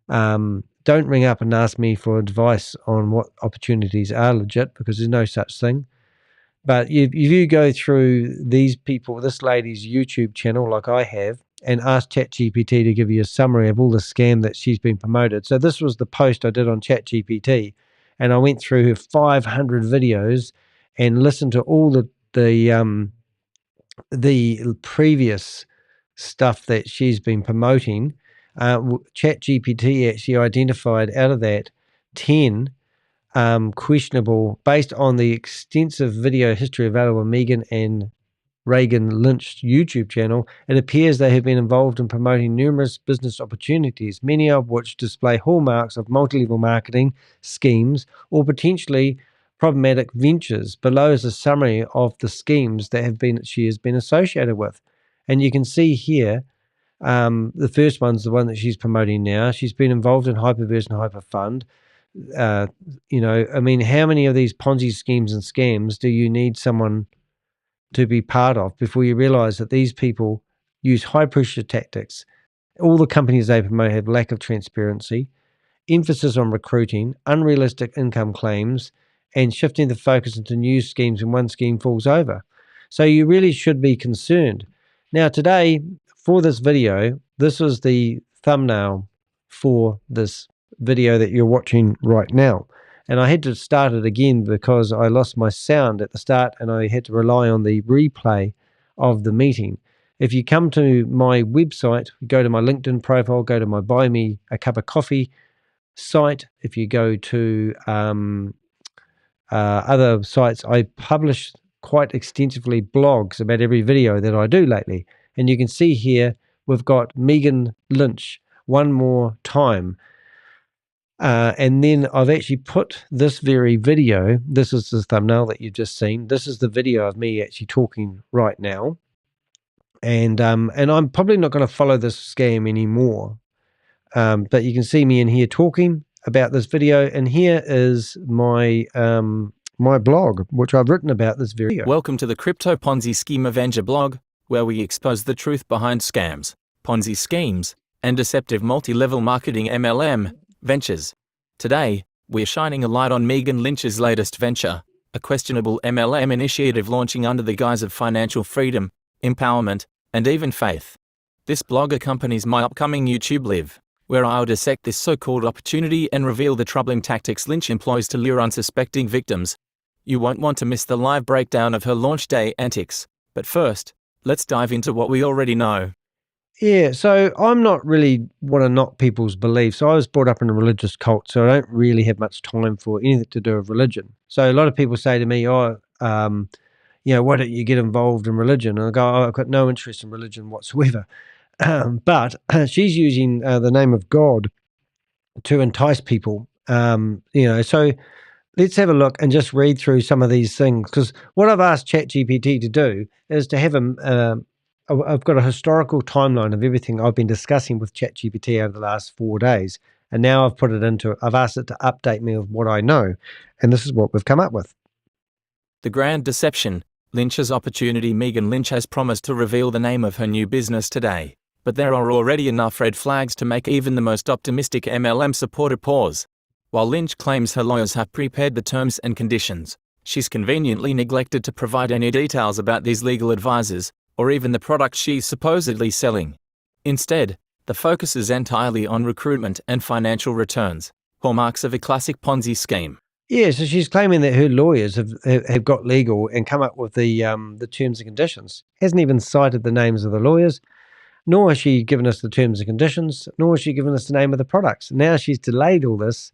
Don't ring up and ask me for advice on what opportunities are legit, because there's no such thing. But if you go through these people, this lady's YouTube channel like I have, and ask ChatGPT to give you a summary of all the scam that she's been promoted. So this was the post I did on ChatGPT, and I went through her 500 videos and listened to all the previous stuff that she's been promoting. ChatGPT actually identified out of that 10 questionable, based on the extensive video history available on Megan and Megan Lynch YouTube channel. It appears they have been involved in promoting numerous business opportunities, many of which display hallmarks of multi-level marketing schemes or potentially problematic ventures. Below is a summary of the schemes that she has been associated with. And you can see here, the first one's the one that she's promoting now. She's been involved in Hyperverse and Hyperfund. I mean, how many of these Ponzi schemes and scams do you need someone to be part of before you realize that these people use high pressure tactics? All the companies they promote have lack of transparency, emphasis on recruiting, unrealistic income claims, and shifting the focus into new schemes when one scheme falls over. So you really should be concerned. Now today, for this video, this was the thumbnail for this video that you're watching right now. And I had to start it again because I lost my sound at the start and I had to rely on the replay of the meeting. If you come to my website, go to my LinkedIn profile, go to my Buy Me a Cup of Coffee site. If you go to other sites, I publish quite extensively blogs about every video that I do lately. And you can see here, we've got Megan Lynch one more time. And then I've actually put this very video, this is the thumbnail that you've just seen. This is the video of me actually talking right now. And I'm probably not going to follow this scam anymore. But you can see me in here talking about this video, and here is my my blog, which I've written about this video. Welcome to the Crypto Ponzi Scheme Avenger blog, where we expose the truth behind scams, Ponzi schemes, and deceptive multi-level marketing MLM ventures. Today, we're shining a light on Megan Lynch's latest venture, a questionable MLM initiative launching under the guise of financial freedom, empowerment, and even faith. This blog accompanies my upcoming YouTube live, where I'll dissect this so-called opportunity and reveal the troubling tactics Lynch employs to lure unsuspecting victims. You won't want to miss the live breakdown of her launch day antics. But first, let's dive into what we already know. Yeah, so I'm not really want to knock people's beliefs. I was brought up in a religious cult, so I don't really have much time for anything to do with religion. So a lot of people say to me, why don't you get involved in religion? And I go, I've got no interest in religion whatsoever. But she's using the name of God to entice people. So let's have a look and just read through some of these things, because what I've asked ChatGPT to do is to have I've got a historical timeline of everything I've been discussing with ChatGPT over the last 4 days, and now I've asked it to update me with what I know, and this is what we've come up with. The grand deception, Lynch's opportunity. Megan Lynch has promised to reveal the name of her new business today, but there are already enough red flags to make even the most optimistic MLM supporter pause. While Lynch claims her lawyers have prepared the terms and conditions, she's conveniently neglected to provide any details about these legal advisors, or even the product she's supposedly selling. Instead, the focus is entirely on recruitment and financial returns, hallmarks of a classic Ponzi scheme. Yeah, so she's claiming that her lawyers have got legal and come up with the terms and conditions. Hasn't even cited the names of the lawyers, nor has she given us the terms and conditions, nor has she given us the name of the products. Now she's delayed all this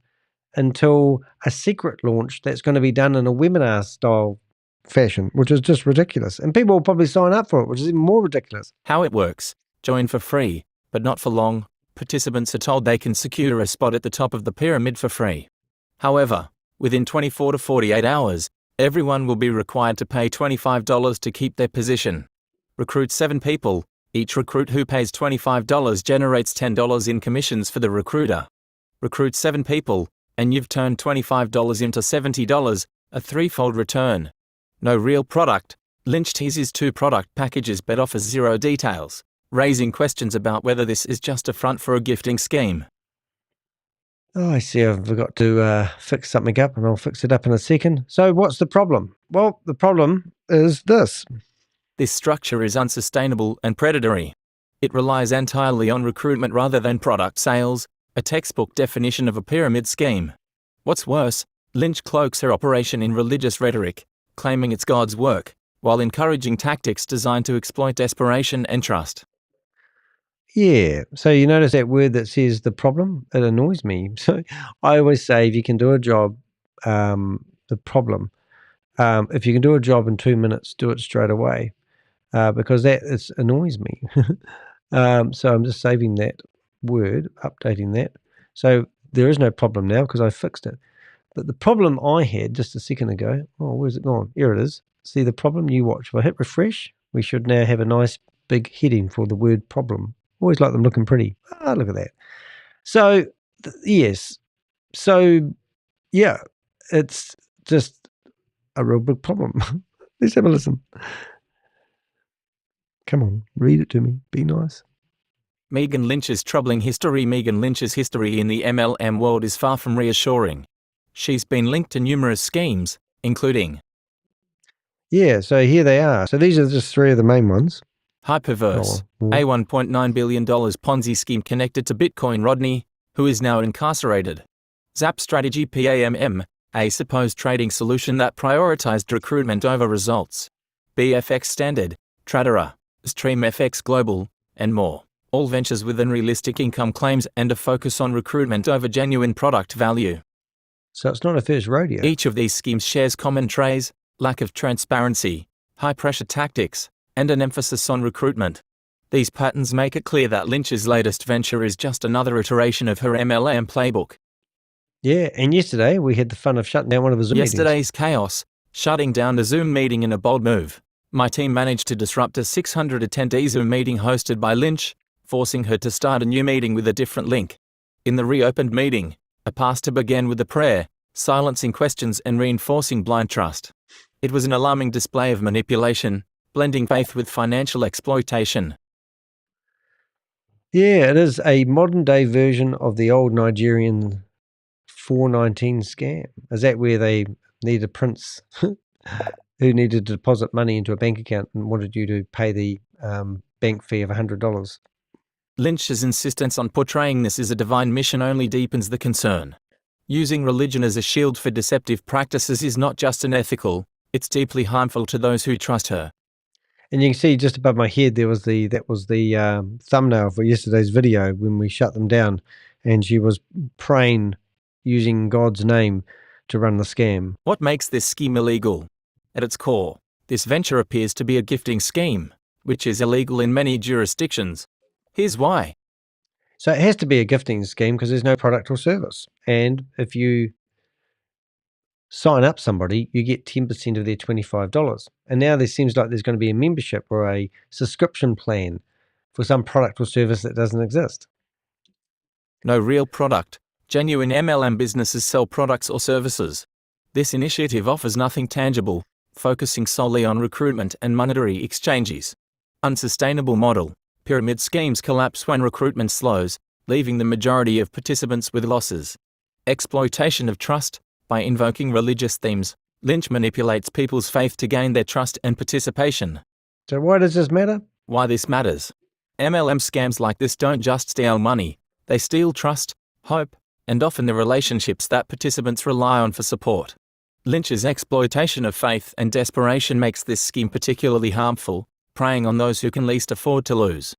until a secret launch that's going to be done in a webinar style fashion, which is just ridiculous. And people will probably sign up for it, which is even more ridiculous. How it works: join for free, but not for long. Participants are told they can secure a spot at the top of the pyramid for free. However, within 24 to 48 hours, everyone will be required to pay $25 to keep their position. Recruit 7 people. Each recruit who pays $25 generates $10 in commissions for the recruiter. Recruit 7 people, and you've turned $25 into $70, a threefold return. No real product. Lynch teases 2 product packages but offers 0 details, raising questions about whether this is just a front for a gifting scheme. Oh, I see. I've got to fix something up, and I'll fix it up in a second. So what's the problem? Well, the problem is this. This structure is unsustainable and predatory. It relies entirely on recruitment rather than product sales, a textbook definition of a pyramid scheme. What's worse, Lynch cloaks her operation in religious rhetoric, claiming it's God's work, while encouraging tactics designed to exploit desperation and trust. Yeah, so you notice that word that says the problem? It annoys me. So I always say, if you can do a job, the problem, if you can do a job in 2 minutes, do it straight away, because it annoys me. So I'm just saving that word, updating that. So there is no problem now because I fixed it. But the problem I had just a second ago, where's it gone? Here it is. See the problem? You watch. If I hit refresh, we should now have a nice big heading for the word problem. Always like them looking pretty. Look at that. So, yes. So, yeah, it's just a real big problem. Let's have a listen. Come on, read it to me. Be nice. Megan Lynch's troubling history. Megan Lynch's history in the MLM world is far from reassuring. She's been linked to numerous schemes, including... Yeah, so here they are. So these are just 3 of the main ones. Hyperverse, a $1.9 billion Ponzi scheme connected to Bitcoin Rodney, who is now incarcerated. Zap Strategy PAMM, a supposed trading solution that prioritized recruitment over results. BFX Standard, Tradera, StreamFX Global, and more. All ventures with unrealistic income claims and a focus on recruitment over genuine product value. So it's not a first rodeo. Each of these schemes shares common traits: lack of transparency, high-pressure tactics, and an emphasis on recruitment. These patterns make it clear that Lynch's latest venture is just another iteration of her MLM playbook. Yeah, and yesterday we had the fun of shutting down one of the Zoom meetings. Yesterday's chaos, shutting down the Zoom meeting in a bold move. My team managed to disrupt a 600 attendee Zoom meeting hosted by Lynch, forcing her to start a new meeting with a different link. In the reopened meeting, a pastor began with a prayer, silencing questions and reinforcing blind trust. It was an alarming display of manipulation, blending faith with financial exploitation. Yeah, it is a modern day version of the old Nigerian 419 scam. Is that where they need a prince who needed to deposit money into a bank account and wanted you to pay the bank fee of $100? Lynch's insistence on portraying this as a divine mission only deepens the concern. Using religion as a shield for deceptive practices is not just unethical, it's deeply harmful to those who trust her. And you can see just above my head that was the thumbnail for yesterday's video when we shut them down, and she was praying using God's name to run the scam. What makes this scheme illegal? At its core, this venture appears to be a gifting scheme, which is illegal in many jurisdictions. Here's why. So it has to be a gifting scheme because there's no product or service. And if you sign up somebody, you get 10% of their $25. And now there seems like there's going to be a membership or a subscription plan for some product or service that doesn't exist. No real product. Genuine MLM businesses sell products or services. This initiative offers nothing tangible, focusing solely on recruitment and monetary exchanges. Unsustainable model. Pyramid schemes collapse when recruitment slows, leaving the majority of participants with losses. Exploitation of trust. By invoking religious themes, Lynch manipulates people's faith to gain their trust and participation. So why does this matter? Why this matters? MLM scams like this don't just steal money, they steal trust, hope, and often the relationships that participants rely on for support. Lynch's exploitation of faith and desperation makes this scheme particularly harmful, preying on those who can least afford to lose.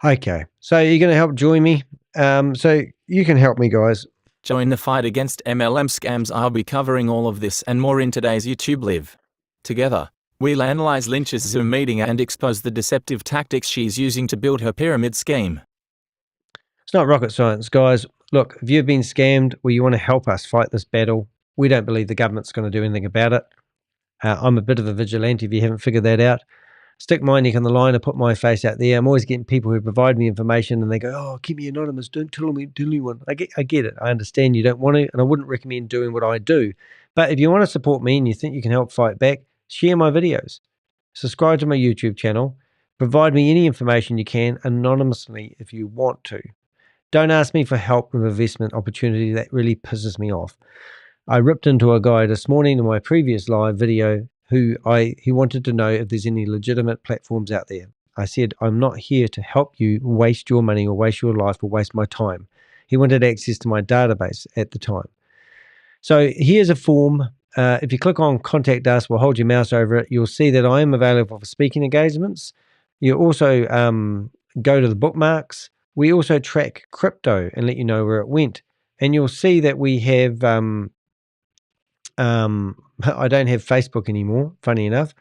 Okay, so you're going to help join me. So you can help me, guys. Join the fight against MLM scams. I'll be covering all of this and more in today's YouTube Live. Together, we'll analyze Lynch's Zoom meeting and expose the deceptive tactics she's using to build her pyramid scheme. It's not rocket science, guys. Look, if you've been scammed or you want to help us fight this battle, we don't believe the government's going to do anything about it. I'm a bit of a vigilante if you haven't figured that out. Stick my neck on the line and put my face out there. I'm always getting people who provide me information and they go, oh, keep me anonymous. Don't tell me anyone. I get it. I understand you don't want to, and I wouldn't recommend doing what I do. But if you want to support me and you think you can help fight back, share my videos. Subscribe to my YouTube channel. Provide me any information you can anonymously if you want to. Don't ask me for help with investment opportunity. That really pisses me off. I ripped into a guy this morning in my previous live video he wanted to know if there's any legitimate platforms out there. I said, I'm not here to help you waste your money or waste your life or waste my time. He wanted access to my database at the time. So here's a form. If you click on Contact Us, we'll hold your mouse over it. You'll see that I am available for speaking engagements. You also go to the bookmarks. We also track crypto and let you know where it went. And you'll see that we have... I don't have Facebook anymore, funny enough.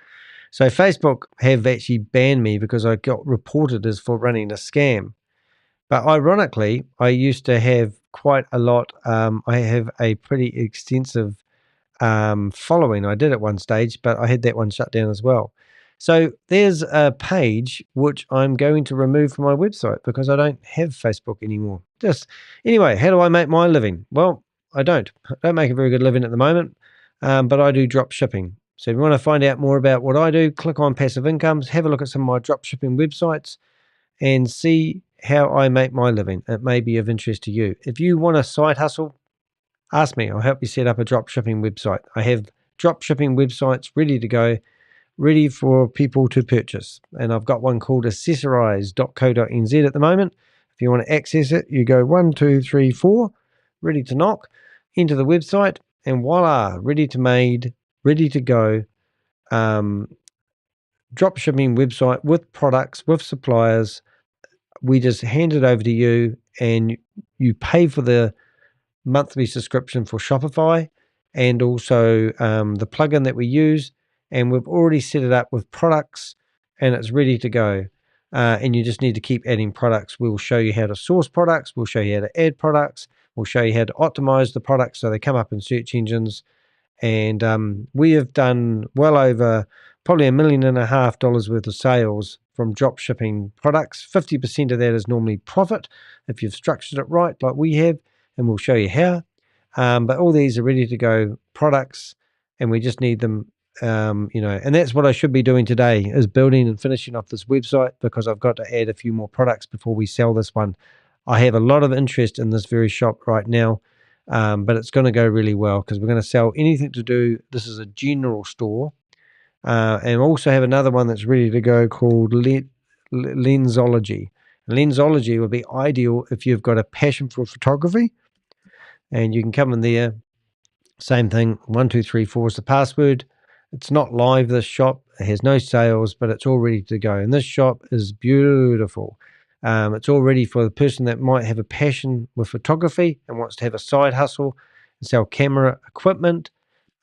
So Facebook have actually banned me because I got reported as for running a scam. But ironically, I used to have quite a lot. I have a pretty extensive following. I did at one stage, but I had that one shut down as well. So there's a page which I'm going to remove from my website because I don't have Facebook anymore. Anyway, how do I make my living? Well, I don't make a very good living at the moment. But I do drop shipping. So if you want to find out more about what I do, click on passive incomes, have a look at some of my drop shipping websites and see how I make my living. It may be of interest to you. If you want a side hustle, ask me. I'll help you set up a drop shipping website. I have drop shipping websites ready to go, ready for people to purchase. And I've got one called accessorize.co.nz at the moment. If you want to access it, you go 1, 2, 3, 4, ready to knock, into the website. And voila, ready to go. Drop shipping website with products, with suppliers. We just hand it over to you and you pay for the monthly subscription for Shopify and also the plugin that we use. And we've already set it up with products and it's ready to go. And you just need to keep adding products. We'll show you how to source products. We'll show you how to add products. We'll show you how to optimize the products so they come up in search engines. And we have done well over probably $1.5 million worth of sales from drop shipping products. 50% of that is normally profit if you've structured it right, like we have, and we'll show you how. But all these are ready to go products, and we just need them, and that's what I should be doing today, is building and finishing off this website, because I've got to add a few more products before we sell this one. I have a lot of interest in this very shop right now, but it's going to go really well because we're going to sell anything to do. This is a general store, and also have another one that's ready to go called Lensology. Lensology would be ideal if you've got a passion for photography, and you can come in there. Same thing, 1234 is the password. It's not live, this shop. It has no sales, but it's all ready to go. And this shop is beautiful. It's all ready for the person that might have a passion with photography and wants to have a side hustle and sell camera equipment,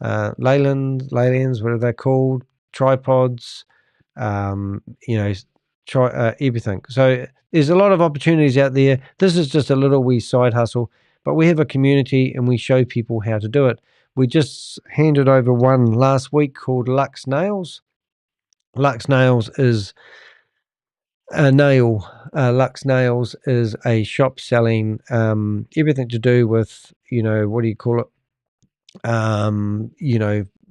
Leylands, whatever they're called, tripods, everything. So there's a lot of opportunities out there. This is just a little wee side hustle, but we have a community and we show people how to do it. We just handed over one last week called Lux Nails. Lux Nails is a nail. Lux Nails is a shop selling everything to do with, what do you call it?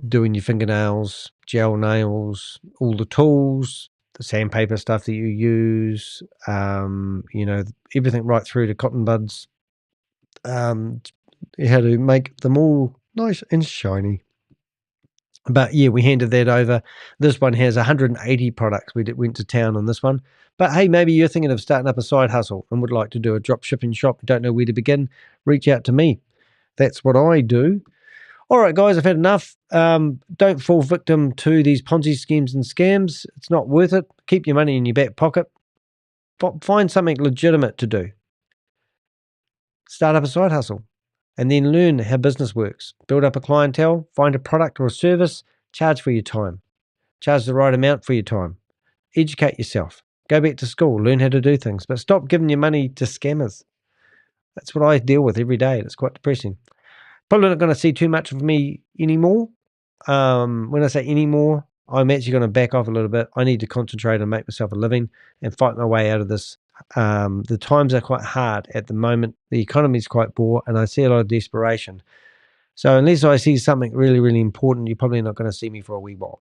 Doing your fingernails, gel nails, all the tools, the sandpaper stuff that you use, everything right through to cotton buds, how to make them all nice and shiny. But yeah, we handed that over. This one has 180 products. We went to town on this one. But hey, maybe you're thinking of starting up a side hustle and would like to do a drop shipping shop, don't know where to begin, reach out to me. That's what I do. All right, guys, I've had enough. Don't fall victim to these Ponzi schemes and scams. It's not worth it. Keep your money in your back pocket. Find something legitimate to do. Start up a side hustle and then learn how business works. Build up a clientele, find a product or a service, charge for your time. Charge the right amount for your time. Educate yourself. Go back to school, learn how to do things, but stop giving your money to scammers. That's what I deal with every day, and it's quite depressing. Probably not going to see too much of me anymore. When I say anymore, I'm actually going to back off a little bit. I need to concentrate and make myself a living and fight my way out of this. The times are quite hard at the moment. The economy is quite poor, and I see a lot of desperation. So unless I see something really, really important, you're probably not going to see me for a wee while.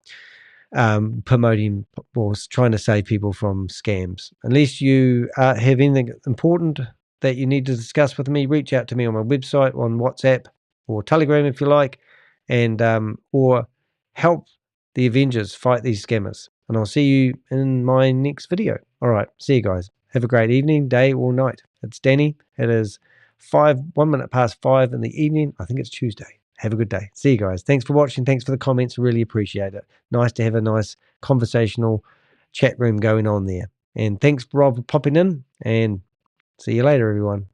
Promoting or trying to save people from scams. Unless you have anything important that you need to discuss with me, reach out to me on my website, on WhatsApp, or Telegram if you like, and or help the Avengers fight these scammers. And I'll see you in my next video. All right, see you guys. Have a great evening, day, or night. It's Danny. It is 1 minute past 5 in the evening. I think it's Tuesday. Have a good day. See you guys. Thanks for watching. Thanks for the comments. Really appreciate it. Nice to have a nice conversational chat room going on there. And thanks, Rob, for popping in. And see you later, everyone.